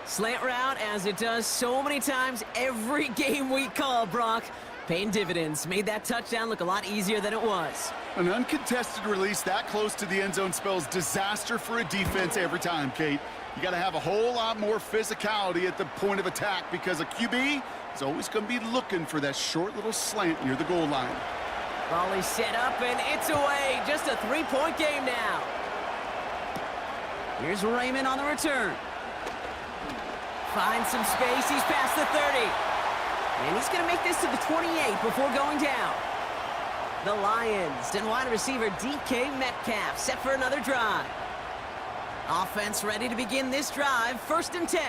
Slant route, as it does so many times every game we call, Brock. Paying dividends. Made that touchdown look a lot easier than it was. An uncontested release that close to the end zone spells disaster for a defense every time, Kate. You got to have a whole lot more physicality at the point of attack because a QB is always going to be looking for that short little slant near the goal line. Volley set up, and it's away. Just a 3-point game now. Here's Raymond on the return. Finds some space. He's past the 30. And he's going to make this to the 28 before going down. The Lions and wide receiver DK Metcalf set for another drive. Offense ready to begin this drive. 1st and 10.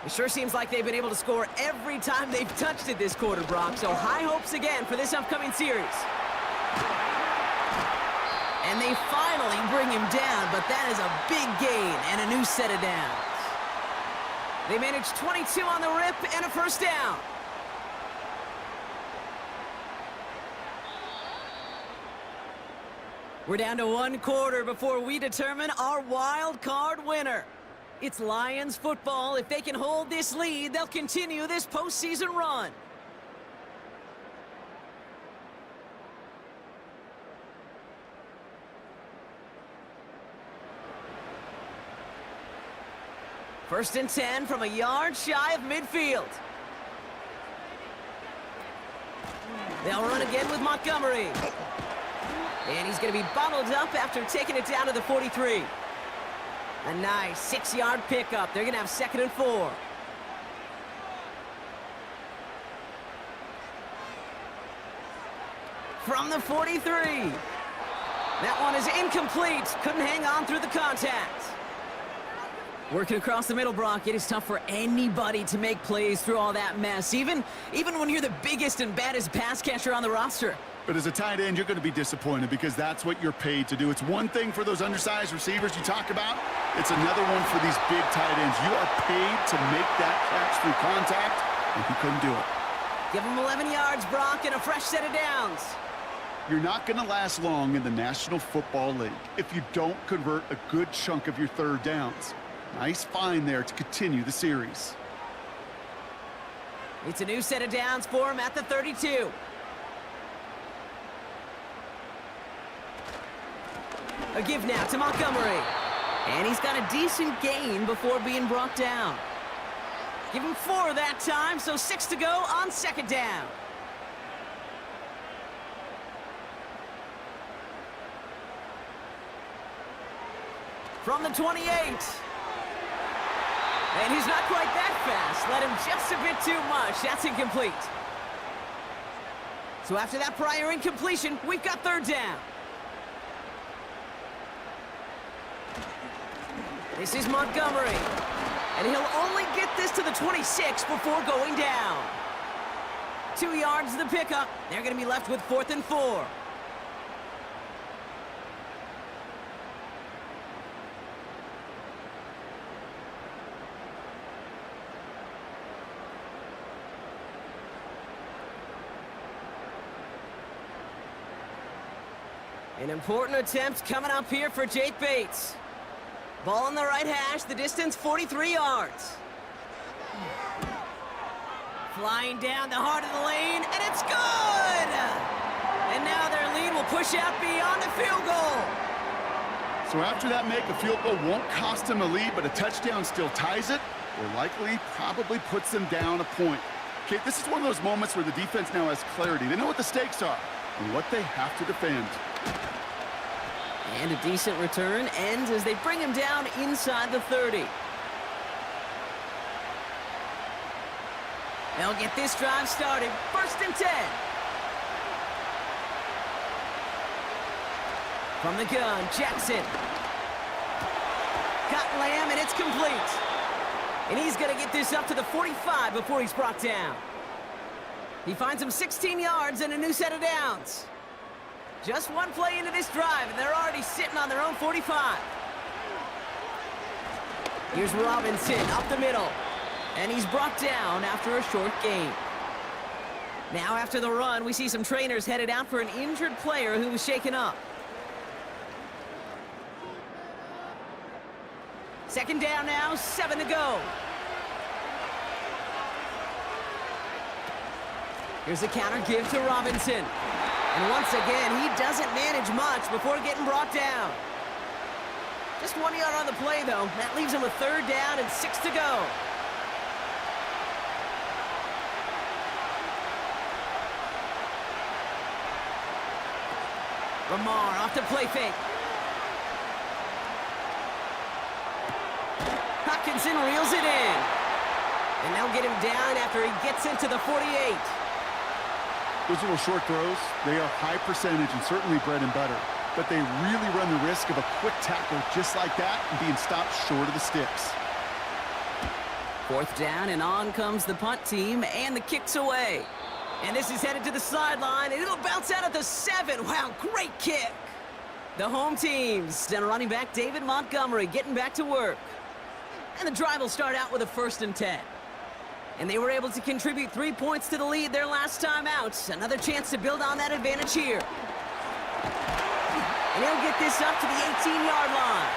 It sure seems like they've been able to score every time they've touched it this quarter, Brock. So high hopes again for this upcoming series. And they finally bring him down, but that is a big gain and a new set of downs. They managed 22 on the rip and a 1st down. We're down to 1 quarter before we determine our wild card winner. It's Lions football. If they can hold this lead, they'll continue this postseason run. First and 10 from a yard shy of midfield. They'll run again with Montgomery. And he's going to be bottled up after taking it down to the 43. A nice 6-yard pickup. They're going to have 2nd and 4. From the 43. That one is incomplete. Couldn't hang on through the contact. Working across the middle, Brock, it is tough for anybody to make plays through all that mess, even when you're the biggest and baddest pass catcher on the roster. But as a tight end, you're going to be disappointed because that's what you're paid to do. It's one thing for those undersized receivers you talk about. It's another one for these big tight ends. You are paid to make that catch through contact, and he couldn't do it. Give him 11 yards, Brock, and a fresh set of downs. You're not going to last long in the National Football League if you don't convert a good chunk of your 3rd downs. Nice find there to continue the series. It's a new set of downs for him at the 32. A give now to Montgomery. And he's got a decent gain before being brought down. Give him 4 that time, so 6 to go on 2nd down. From the 28. And he's not quite that fast. Let him just a bit too much. That's incomplete. So after that prior incompletion, we've got 3rd down. This is Montgomery. And he'll only get this to the 26 before going down. 2 yards to the pickup. They're going to be left with 4th and 4. An important attempt coming up here for Jake Bates. Ball on the right hash, the distance 43 yards. Flying down the heart of the lane, and it's good! And now their lead will push out beyond the field goal. So after that make, a field goal won't cost them a lead, but a touchdown still ties it, or likely probably puts them down a point. Okay, this is one of those moments where the defense now has clarity. They know what the stakes are and what they have to defend. And a decent return ends as they bring him down inside the 30. They'll get this drive started. 1st and 10. From the gun, Jackson. Got Lamb, and it's complete. And he's going to get this up to the 45 before he's brought down. He finds him 16 yards and a new set of downs. Just one play into this drive, and they're already sitting on their own 45. Here's Robinson up the middle. And he's brought down after a short gain. Now after the run, we see some trainers headed out for an injured player who was shaken up. Second down now, 7 to go. Here's a counter give to Robinson. And once again, he doesn't manage much before getting brought down. Just 1 yard on the play, though. That leaves him with third down and 6 to go. Lamar off the play fake. Hutchinson reels it in. And they'll get him down after he gets into the 48. Those little short throws, they are high percentage and certainly bread and butter. But they really run the risk of a quick tackle just like that and being stopped short of the sticks. Fourth down, and on comes the punt team, and the kick's away. And this is headed to the sideline, and it'll bounce out at the 7. Wow, great kick. The home teams and running back David Montgomery getting back to work. And the drive will start out with a 1st and 10. And they were able to contribute 3 points to the lead their last time out. Another chance to build on that advantage here. And he'll get this up to the 18-yard line.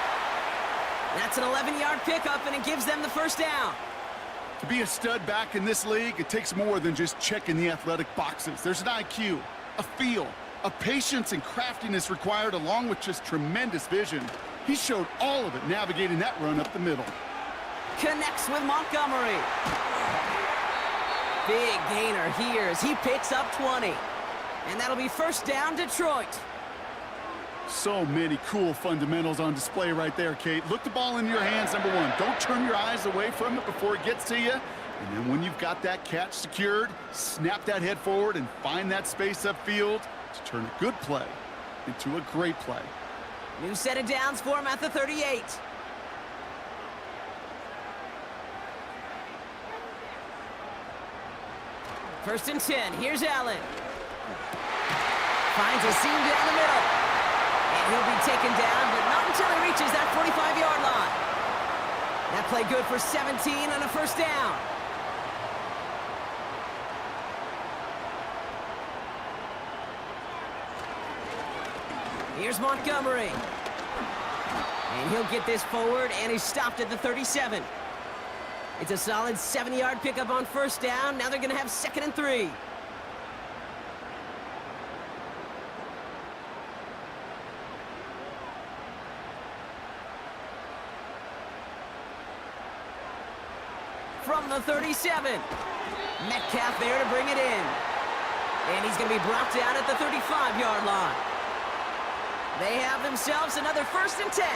That's an 11-yard pickup, and it gives them the first down. To be a stud back in this league, it takes more than just checking the athletic boxes. There's an IQ, a feel, a patience and craftiness required along with just tremendous vision. He showed all of it navigating that run up the middle. Connects with Montgomery. Big gainer here as he picks up 20. And that'll be first down, Detroit. So many cool fundamentals on display right there, Kate. Look the ball into your hands, number one. Don't turn your eyes away from it before it gets to you. And then when you've got that catch secured, snap that head forward and find that space upfield to turn a good play into a great play. New set of downs for him at the 38. First and 10. Here's Allen. Finds a seam down the middle. And he'll be taken down, but not until he reaches that 45-yard line. That play good for 17 and a first down. Here's Montgomery. And he'll get this forward, and he's stopped at the 37. It's a solid 7-yard pickup on first down. Now they're going to have 2nd and 3. From the 37. Metcalf there to bring it in. And he's going to be brought down at the 35-yard line. They have themselves another 1st and 10.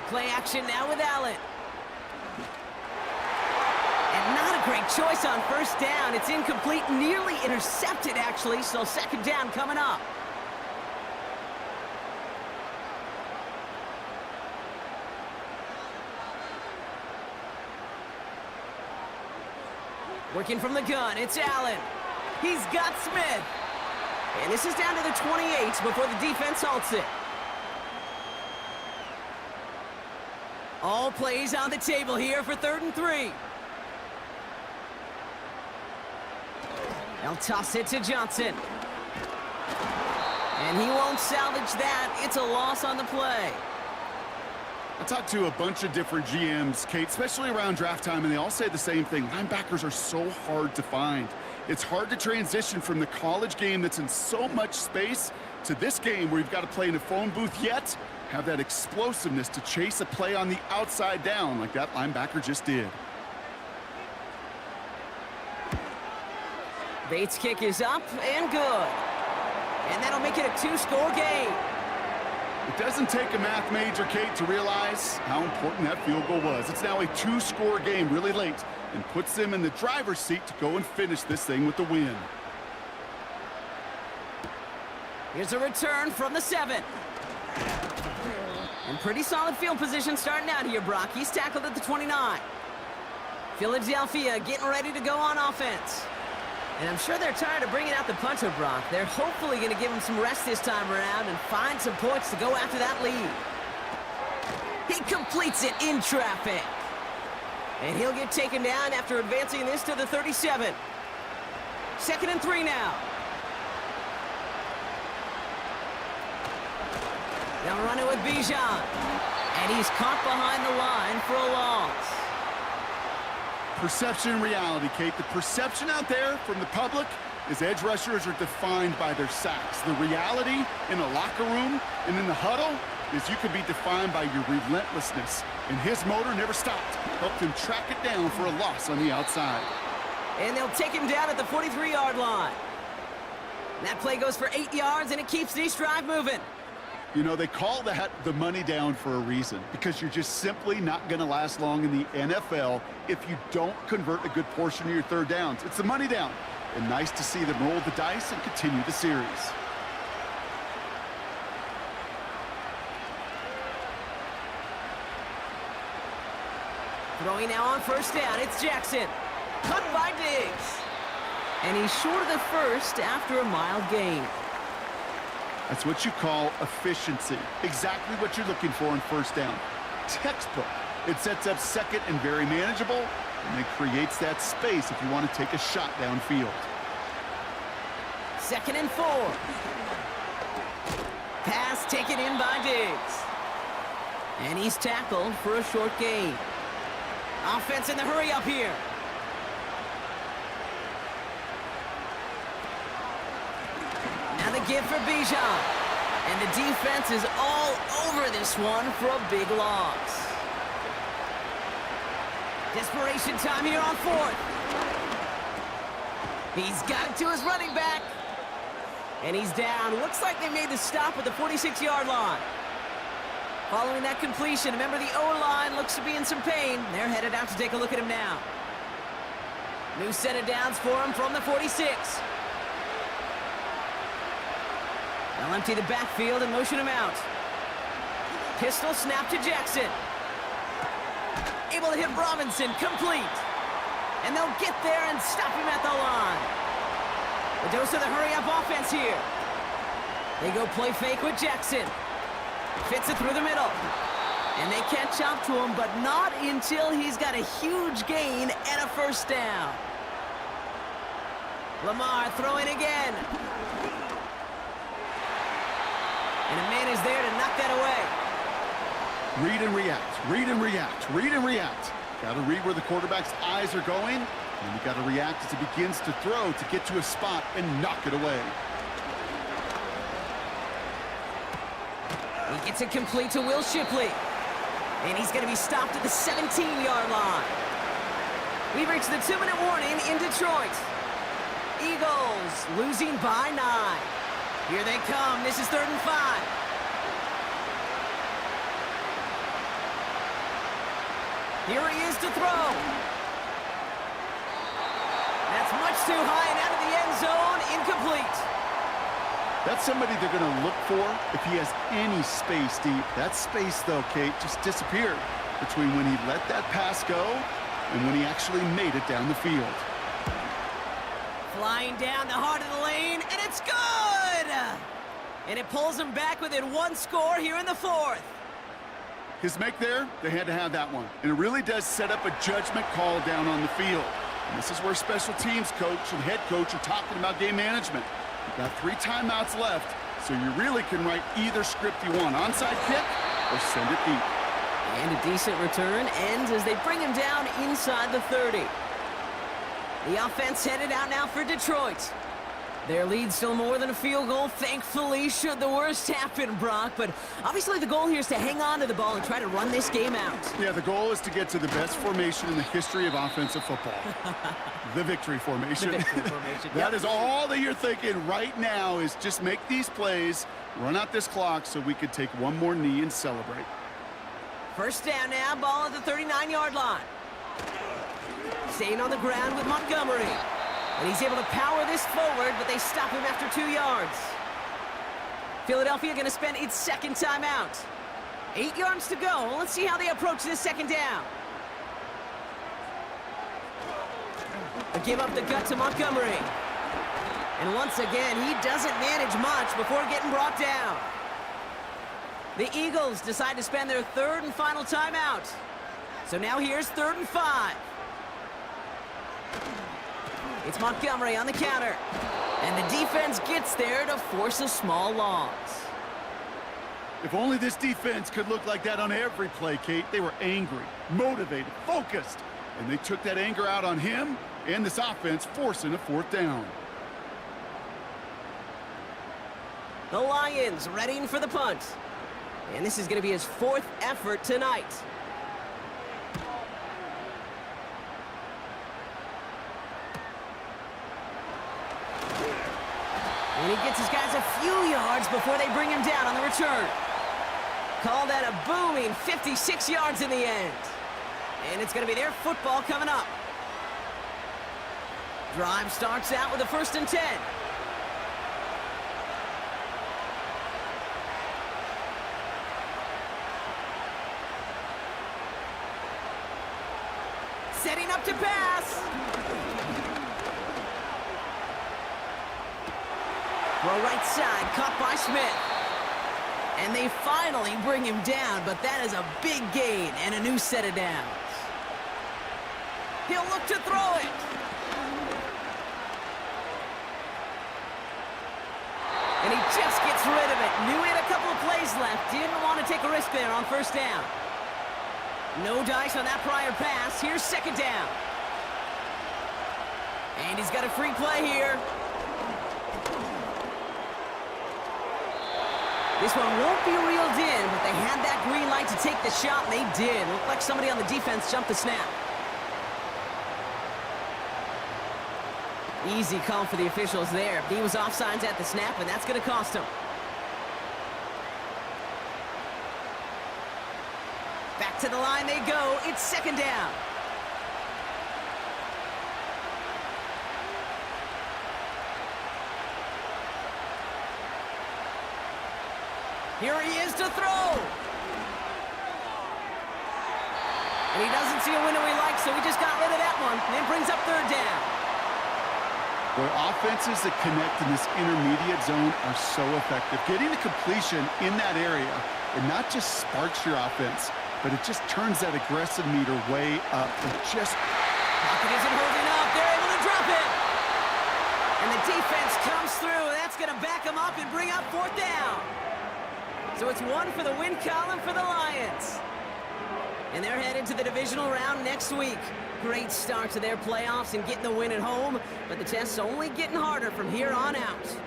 Play action now with Allen. And not a great choice on first down. It's incomplete, nearly intercepted actually, so 2nd down coming up. Working from the gun, it's Allen. He's got Smith. And this is down to the 28 before the defense halts it. All plays on the table here for 3rd and 3. They'll toss it to Johnson. And he won't salvage that. It's a loss on the play. I talked to a bunch of different GMs, Kate, especially around draft time, and they all say the same thing. Linebackers are so hard to find. It's hard to transition from the college game that's in so much space to this game where you've got to play in a phone booth yet have that explosiveness to chase a play on the outside down like that linebacker just did. Bates' kick is up and good. And that'll make it a 2-score game. It doesn't take a math major, Kate, to realize how important that field goal was. It's now a 2-score game really late and puts them in the driver's seat to go and finish this thing with the win. Here's a return from the 7. And pretty solid field position starting out here, Brock. He's tackled at the 29. Philadelphia getting ready to go on offense. And I'm sure they're tired of bringing out the punter, Brock. They're hopefully going to give him some rest this time around and find some points to go after that lead. He completes it in traffic. And he'll get taken down after advancing this to the 37. 2nd and 3 now. They'll run it with Bijan. And he's caught behind the line for a loss. Perception and reality, Kate. The perception out there from the public is edge rushers are defined by their sacks. The reality in a locker room and in the huddle is you could be defined by your relentlessness. And his motor never stopped. Helped him track it down for a loss on the outside. And they'll take him down at the 43-yard line. That play goes for 8 yards, and it keeps this drive moving. You know, they call that the money down for a reason, because you're just simply not going to last long in the NFL if you don't convert a good portion of your third downs. It's the money down. And nice to see them roll the dice and continue the series. Throwing now on 1st down, it's Jackson. Cut by Diggs. And he's short of the first after a mild gain. That's what you call efficiency. Exactly what you're looking for in 1st down. Textbook. It sets up 2nd and very manageable, and it creates that space if you want to take a shot downfield. 2nd and 4. Pass taken in by Diggs. And he's tackled for a short gain. Offense in the hurry up here. Now the give for Bijan. And the defense is all over this one for a big loss. Desperation time here on 4th. He's got it to his running back. And he's down. Looks like they made the stop at the 46-yard line. Following that completion, remember the O-line looks to be in some pain. They're headed out to take a look at him now. New set of downs for him from the 46. They'll empty the backfield and motion him out. Pistol snap to Jackson. Able to hit Robinson, complete. And they'll get there and stop him at the line. The dose of the hurry-up offense here. They go play fake with Jackson. Fits it through the middle. And they catch up to him, but not until he's got a huge gain and a 1st down. Lamar throwing again. And a man is there to knock that away. Read and react, read and react, read and react. Got to read where the quarterback's eyes are going, and you got to react as he begins to throw to get to a spot and knock it away. He gets it complete to Will Shipley. And he's going to be stopped at the 17-yard line. We've reached the 2-minute warning in Detroit. Eagles losing by 9. Here they come. This is 3rd and 5. Here he is to throw. That's much too high and out of the end zone. Incomplete. That's somebody they're going to look for if he has any space deep. That space, though, Kate, just disappeared between when he let that pass go and when he actually made it down the field. Flying down the heart of the lane, and it's good! And it pulls him back within 1 score here in the 4th. His make there, they had to have that one. And it really does set up a judgment call down on the field. And this is where special teams coach and head coach are talking about game management. You've got 3 timeouts left, so you really can write either script you want. Onside kick or send it deep. And a decent return ends as they bring him down inside the 30. The offense headed out now for Detroit. Their lead still more than a field goal, thankfully, should the worst happen, Brock. But obviously the goal here is to hang on to the ball and try to run this game out. Yeah, the goal is to get to the best formation in the history of offensive football. The victory formation. The victory formation. That is all that you're thinking right now is just make these plays, run out this clock so we could take one more knee and celebrate. 1st down now, ball at the 39-yard line. Staying on the ground with Montgomery. And he's able to power this forward, but they stop him after 2 yards. Philadelphia going to spend its second timeout. 8 yards to go. Let's see how they approach this second down. They give up the gut to Montgomery. And once again, he doesn't manage much before getting brought down. The Eagles decide to spend their third and final timeout. So now here's 3rd and 5. It's Montgomery on the counter. And the defense gets there to force a small loss. If only this defense could look like that on every play, Kate. They were angry, motivated, focused. And they took that anger out on him and this offense, forcing a 4th down. The Lions readying for the punt. And this is going to be his 4th effort tonight. And he gets his guys a few yards before they bring him down on the return. Call that a booming 56 yards in the end. And it's going to be their football coming up. Drive starts out with a 1st and 10. Setting up to pass. Throw right side, caught by Smith. And they finally bring him down, but that is a big gain and a new set of downs. He'll look to throw it. And he just gets rid of it. Knew he had a couple of plays left. Didn't want to take a risk there on 1st down. No dice on that prior pass. Here's 2nd down. And he's got a free play here. This one won't be reeled in, but they had that green light to take the shot, and they did. Looked like somebody on the defense jumped the snap. Easy call for the officials there. He was offsides at the snap, and that's going to cost him. Back to the line they go. It's 2nd down. Here he is to throw. And he doesn't see a window he likes, so he just got rid of that one. And it brings up 3rd down. Where offenses that connect in this intermediate zone are so effective. Getting the completion in that area, it not just sparks your offense, but it just turns that aggressive meter way up. It just... Pocket isn't holding up. They're able to drop it. And the defense comes through. That's going to back them up and bring up 4th down. So it's 1 for the win column for the Lions. And they're headed to the divisional round next week. Great start to their playoffs and getting the win at home, but the test's only getting harder from here on out.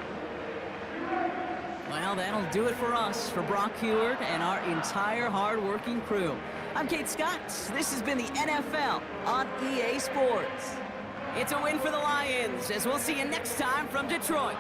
Well, that'll do it for us, for Brock Heward and our entire hard-working crew. I'm Kate Scott. This has been the NFL on EA Sports. It's a win for the Lions, as we'll see you next time from Detroit.